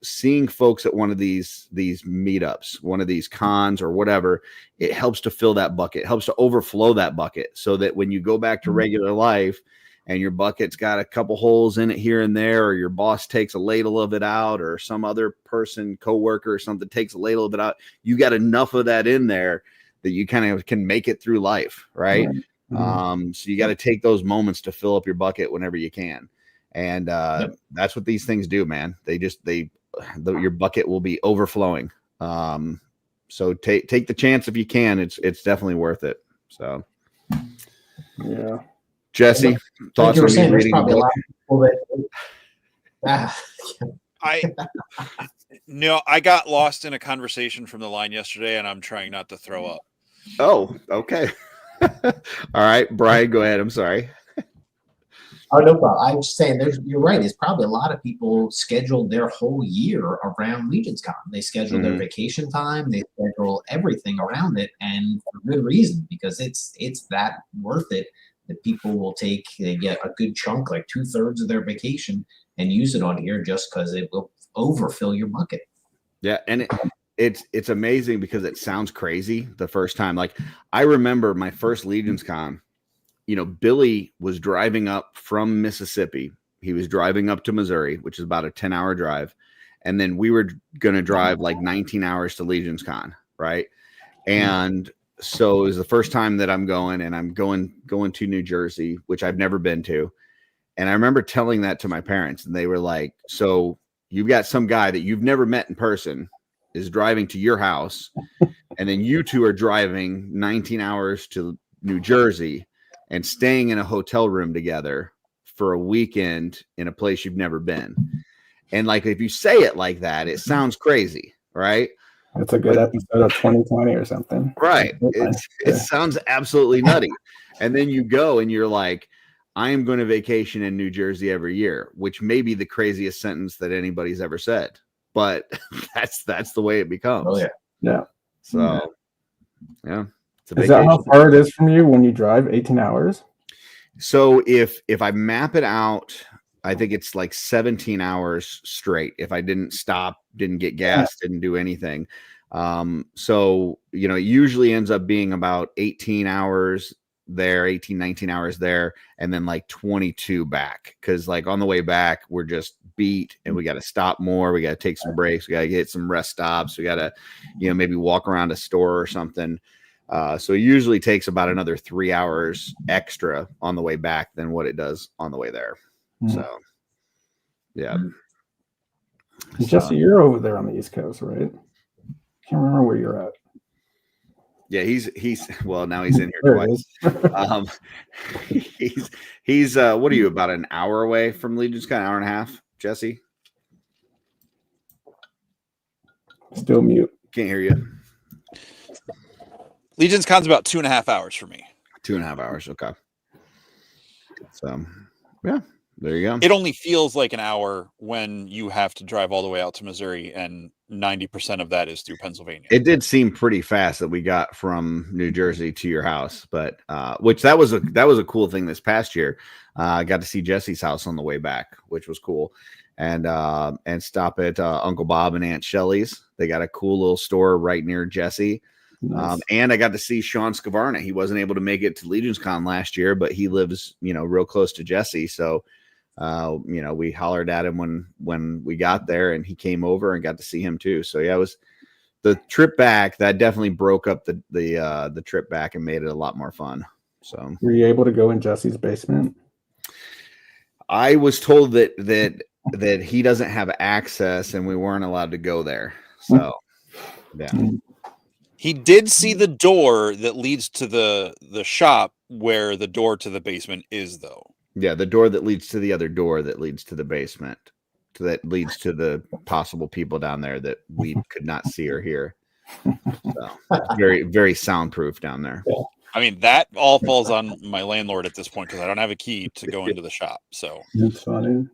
seeing folks at one of these meetups, one of these cons or whatever, it helps to fill that bucket, helps to overflow that bucket so that when you go back to regular life and your bucket's got a couple holes in it here and there, or your boss takes a ladle of it out, or some other person, coworker or something takes a ladle of it out, you got enough of that in there that you kind of can make it through life. Right. So you got to take those moments to fill up your bucket whenever you can. And that's what these things do, man. Your bucket will be overflowing. So take the chance if you can. It's definitely worth it. So, yeah. Jesse, thoughts on me reading the book? I got lost in a conversation from the line yesterday and I'm trying not to throw up. Oh, okay. All right, Brian, go ahead. I'm sorry. Oh, no problem. I'm just saying, you're right. There's probably a lot of people scheduled their whole year around Legion's Con. They schedule their vacation time. They schedule everything around it, and for good reason, because it's that worth it that people will they get a good chunk, like 2/3 of their vacation, and use it on here just because it will overfill your bucket. Yeah, and it's amazing because it sounds crazy the first time. Like I remember my first Legion's Con, Billy was driving up from Mississippi. He was driving up to Missouri, which is about a 10-hour drive. And then we were going to drive like 19 hours to Legion's Con. Right. And so it was the first time that I'm going, and I'm going to New Jersey, which I've never been to. And I remember telling that to my parents, and they were like, so you've got some guy that you've never met in person is driving to your house, and then you two are driving 19 hours to New Jersey and staying in a hotel room together for a weekend in a place you've never been. And like, if you say it like that, it sounds crazy, right? It's a good episode of 2020 or something. Right. It sounds absolutely nutty. And then you go and you're like, I am going to vacation in New Jersey every year, which may be the craziest sentence that anybody's ever said. But that's the way it becomes. Oh, yeah. Yeah. So, yeah. Is that how far it is from you when you drive 18 hours? So if I map it out, I think it's like 17 hours straight. If I didn't stop, didn't get gas, didn't do anything. So, it usually ends up being about 18 hours there, 18, 19 hours there, and then like 22 back. Cause like on the way back, we're just beat and we got to stop more. We got to take some breaks. We got to get some rest stops. We got to, maybe walk around a store or something. So it usually takes about another 3 hours extra on the way back than what it does on the way there. So, yeah. Jesse, you're over there on the East Coast, right? Can't remember where you're at. Yeah, he's well, now he's in here twice. He's what are you, about an hour away from Legion's Con, an hour and a half, Jesse? Still mute. Can't hear you. Legion's Con's about 2.5 hours for me. 2.5 hours, okay. So, yeah. There you go. It only feels like an hour when you have to drive all the way out to Missouri, and 90% of that is through Pennsylvania. It did seem pretty fast that we got from New Jersey to your house, but which that was a cool thing this past year. I got to see Jesse's house on the way back, which was cool, and stop at Uncle Bob and Aunt Shelley's. They got a cool little store right near Jesse. Nice. And I got to see Sean Scavarna. He wasn't able to make it to Legion's Con last year, but he lives, real close to Jesse. So, we hollered at him when we got there, and he came over and got to see him too. So yeah, it was the trip back that definitely broke up the trip back and made it a lot more fun. So were you able to go in Jesse's basement? I was told that he doesn't have access and we weren't allowed to go there. So yeah. He did see the door that leads to the shop where the door to the basement is, though. Yeah, the door that leads to the other door that leads to the basement, that leads to the possible people down there that we could not see or hear. So very, very soundproof down there. I mean, that all falls on my landlord at this point because I don't have a key to go into the shop. So that's funny.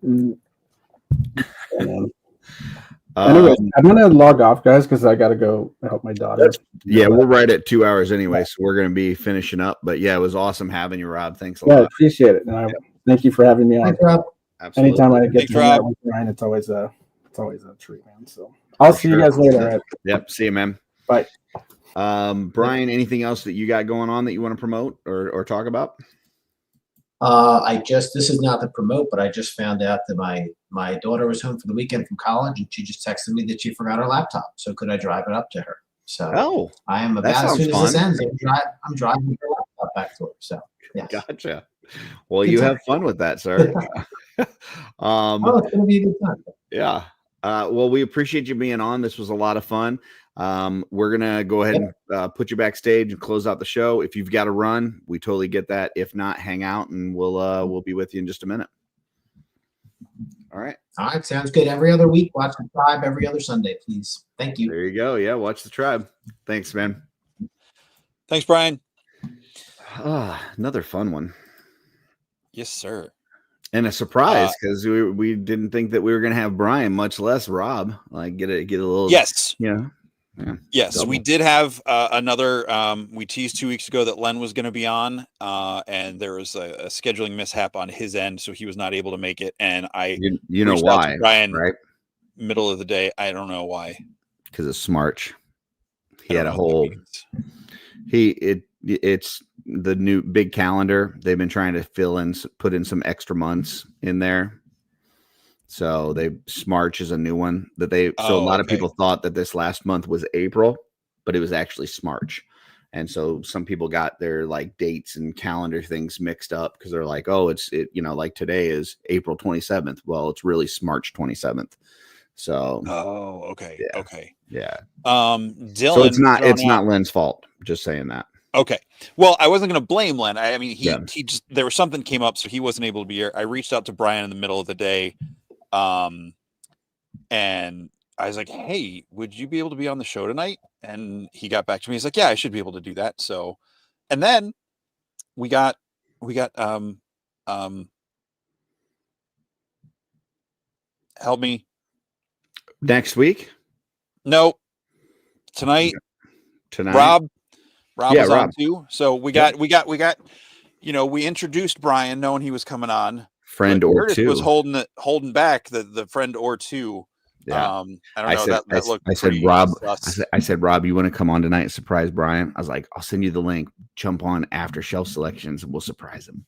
Anyway, I'm gonna log off, guys, because I gotta go help my daughter. Yeah, we're right at 2 hours anyway, so we're gonna be finishing up. But yeah, it was awesome having you, Rob. Thanks a lot. I appreciate it, and thank you for having me on. Thanks, Rob. Absolutely. Anytime I get to chat with Ryan, it's always a treat, man. So I'll see you guys later. Right? Yep. See you, man. Bye. Brian, anything else that you got going on that you want to promote or talk about? This is not to promote, but I just found out that my daughter was home for the weekend from college, and she just texted me that she forgot her laptop. So could I drive it up to her? So I am about as soon as this ends, I'm driving her laptop back to her. So yes. Gotcha. Well, you have fun with that, sir. It's gonna be a good time. Yeah. Well, we appreciate you being on. This was a lot of fun. We're gonna go ahead and put you backstage and close out the show. If you've got to run, we totally get that. If not, hang out and we'll be with you in just a minute. All right. Sounds good. Every other week, watch the Tribe every other Sunday, please. Thank you. There you go. Yeah, watch the Tribe. Thanks, man. Thanks, Brian. Another fun one. Yes, sir. And a surprise because we didn't think that we were gonna have Brian, much less Rob. Like get a little. Yes. Yeah. Yes, double. We did have another. We teased 2 weeks ago that Len was going to be on, and there was a scheduling mishap on his end, so he was not able to make it. And you know why, Brian, right? Middle of the day. I don't know why. Because it's Smarch. He had a whole. It's the new big calendar. They've been trying to put in some extra months in there. So March is a new one that so a lot of people thought that this last month was April, but it was actually March. And so some people got their like dates and calendar things mixed up because they're like, oh, like today is April 27th. Well, it's really March 27th. So, okay. Yeah. Okay. Yeah. Dylan. So it's not Len's fault. Just saying that. Okay. Well, I wasn't going to blame Len. I mean, he just, there was something came up, so he wasn't able to be here. I reached out to Brian in the middle of the day. And I was like, hey, would you be able to be on the show tonight? And he got back to me. He's like, yeah, I should be able to do that. So, and then we got, help me. Next week? No, tonight. Rob was on too. So we got, we introduced Brian knowing he was coming on. Friend or Curtis two was holding back the friend or two. Yeah. I don't know. That looked. I said, Rob, you want to come on tonight and surprise Brian? I was like, I'll send you the link. Jump on after Shelve selections and we'll surprise him.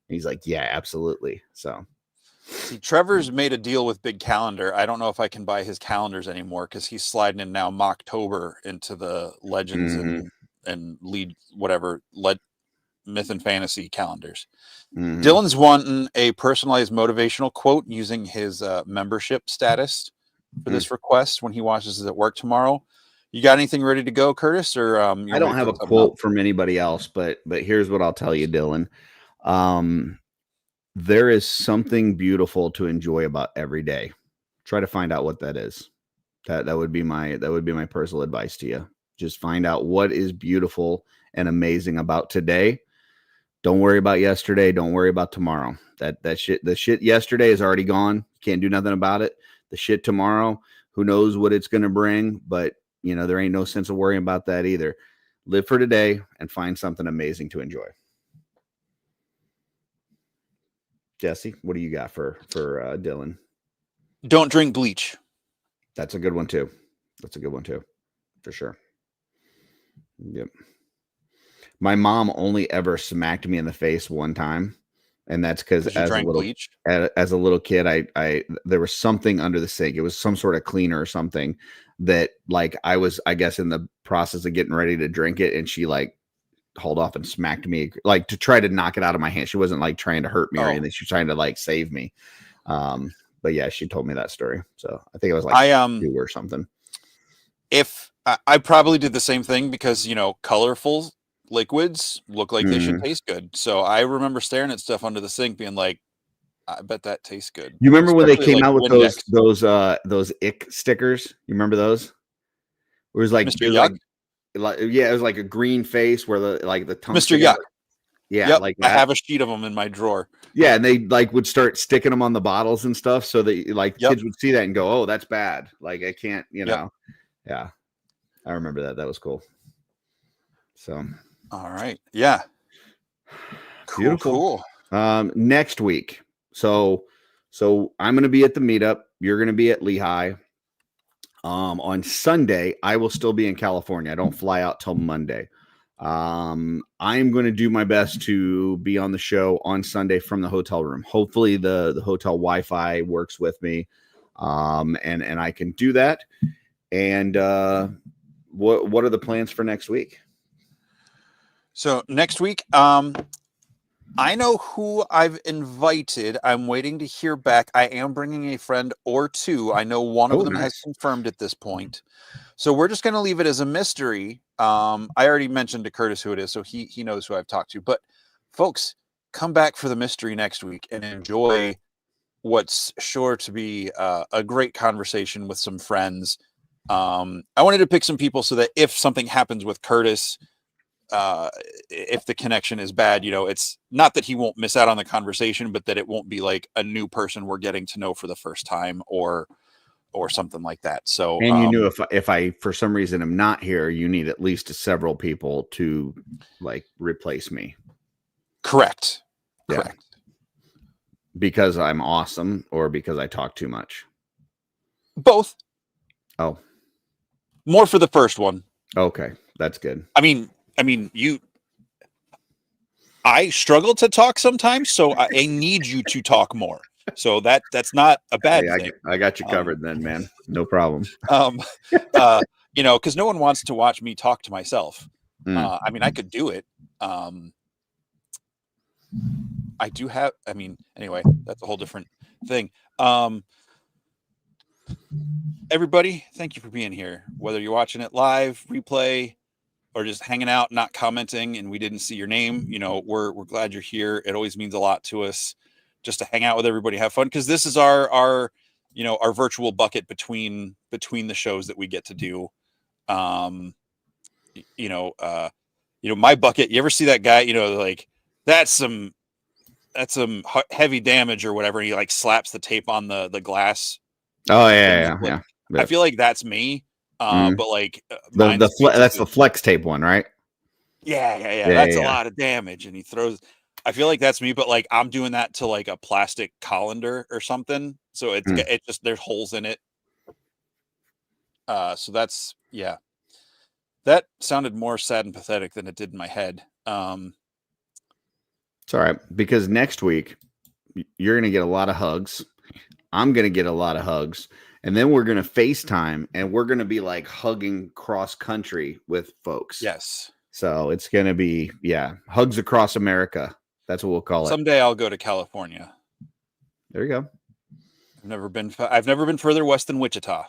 And he's like, yeah, absolutely. So see, Trevor's made a deal with Big Calendar. I don't know if I can buy his calendars anymore because he's sliding in now Mocktober into the Legends and lead Myth and Fantasy calendars. Dylan's wanting a personalized motivational quote using his membership status for this request when he watches it at work tomorrow. You got anything ready to go, Curtis? Or I don't have a quote from anybody else, but here's what I'll tell you, Dylan. There is something beautiful to enjoy about every day. Try to find out what that is. That would be my personal advice to you. Just find out what is beautiful and amazing about today. Don't worry about yesterday. Don't worry about tomorrow. The shit yesterday is already gone. Can't do nothing about it. The shit tomorrow, who knows what it's going to bring, but there ain't no sense of worrying about that either. Live for today and find something amazing to enjoy. Jesse, what do you got for Dylan? Don't drink bleach. That's a good one too. For sure. Yep. My mom only ever smacked me in the face one time, and that's because as a little kid, I there was something under the sink. It was some sort of cleaner or something that like I was, I guess, in the process of getting ready to drink it, and she like hauled off and smacked me like to try to knock it out of my hand. She wasn't like trying to hurt me or anything. She was trying to like save me. But yeah, she told me that story. So I think it was like 2 or something. If I probably did the same thing because colorful liquids look like they should taste good. So I remember staring at stuff under the sink being like, I bet that tastes good. You remember when they came out with those ick stickers? You remember those? It was like Mr. Yuck? Yeah, it was like a green face where the tongue. Mr. Yuck. Yeah, yep, like that. I have a sheet of them in my drawer. Yeah, and they like would start sticking them on the bottles and stuff so that kids would see that and go, "Oh, that's bad." Like I can't, Yeah. I remember that. That was cool. So all right. Yeah. Cool. Next week. So I'm going to be at the meetup. You're going to be at Lehigh. On Sunday, I will still be in California. I don't fly out till Monday. I'm going to do my best to be on the show on Sunday from the hotel room. Hopefully the hotel Wi-Fi works with me. And I can do that. And, what are the plans for next week? So next week, I know who I've invited. I'm waiting to hear back. I am bringing a friend or two. I know one of them has confirmed at this point. So we're just going to leave it as a mystery. I already mentioned to Curtis who it is, so he knows who I've talked to. But folks, come back for the mystery next week and enjoy what's sure to be a great conversation with some friends. I wanted to pick some people so that if something happens with Curtis, if the connection is bad, it's not that he won't miss out on the conversation, but that it won't be like a new person we're getting to know for the first time or something like that. So, and you knew if I, for some reason am not here, you need at least several people to like replace me. Correct. Yeah. Correct. Because I'm awesome or because I talk too much? Both. Oh, more for the first one. Okay. That's good. I mean, I struggle to talk sometimes, so I need you to talk more. So that's not a bad thing. I got you covered then, man. No problem. You know, because no one wants to watch me talk to myself. I mean, I could do it. I do have. I mean, anyway, that's a whole different thing. Everybody, thank you for being here. Whether you're watching it live, replay, or just hanging out, not commenting, and we didn't see your name, you know, we're glad you're here. It always means a lot to us just to hang out with everybody, have fun, because this is our you know, our virtual bucket between the shows that we get to do. You know, my bucket. You ever see that guy? You know, like that's some heavy damage or whatever. And he like slaps the tape on the glass. Oh yeah. I feel like that's me. But like that's the flex tape one, right? Yeah. That's a lot of damage, and he throws. I feel like that's me, but like I'm doing that to like a plastic colander or something. So it just there's holes in it. So that's that sounded more sad and pathetic than it did in my head. It's all right, because next week you're gonna get a lot of hugs. I'm gonna get a lot of hugs. And then we're going to FaceTime, and we're going to be like hugging cross country with folks. Yes. So it's going to be, hugs across America. That's what we'll call it. Someday I'll go to California. There you go. I've never been further west than Wichita.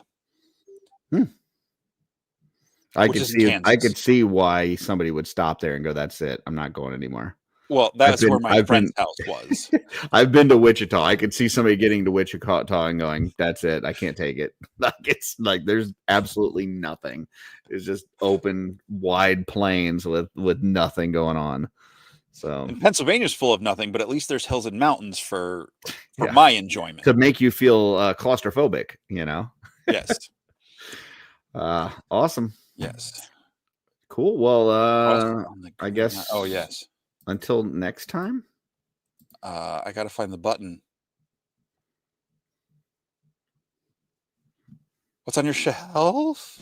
I could see why somebody would stop there and go, that's it. I'm not going anymore. Well, that's where my friend's house was. I've been to Wichita. I could see somebody getting to Wichita and going, that's it. I can't take it. Like, it's like there's absolutely nothing. It's just open, wide plains with nothing going on. So and Pennsylvania's full of nothing, but at least there's hills and mountains for my enjoyment. To make you feel claustrophobic, you know? Yes. Awesome. Yes. Cool. Well, I guess. Oh, yes. Until next time. I got to find the button. What's on your shelf?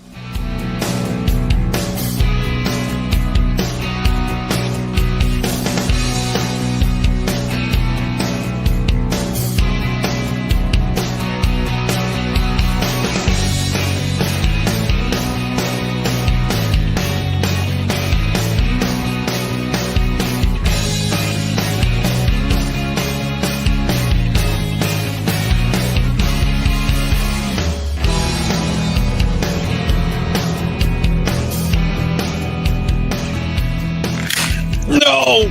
No!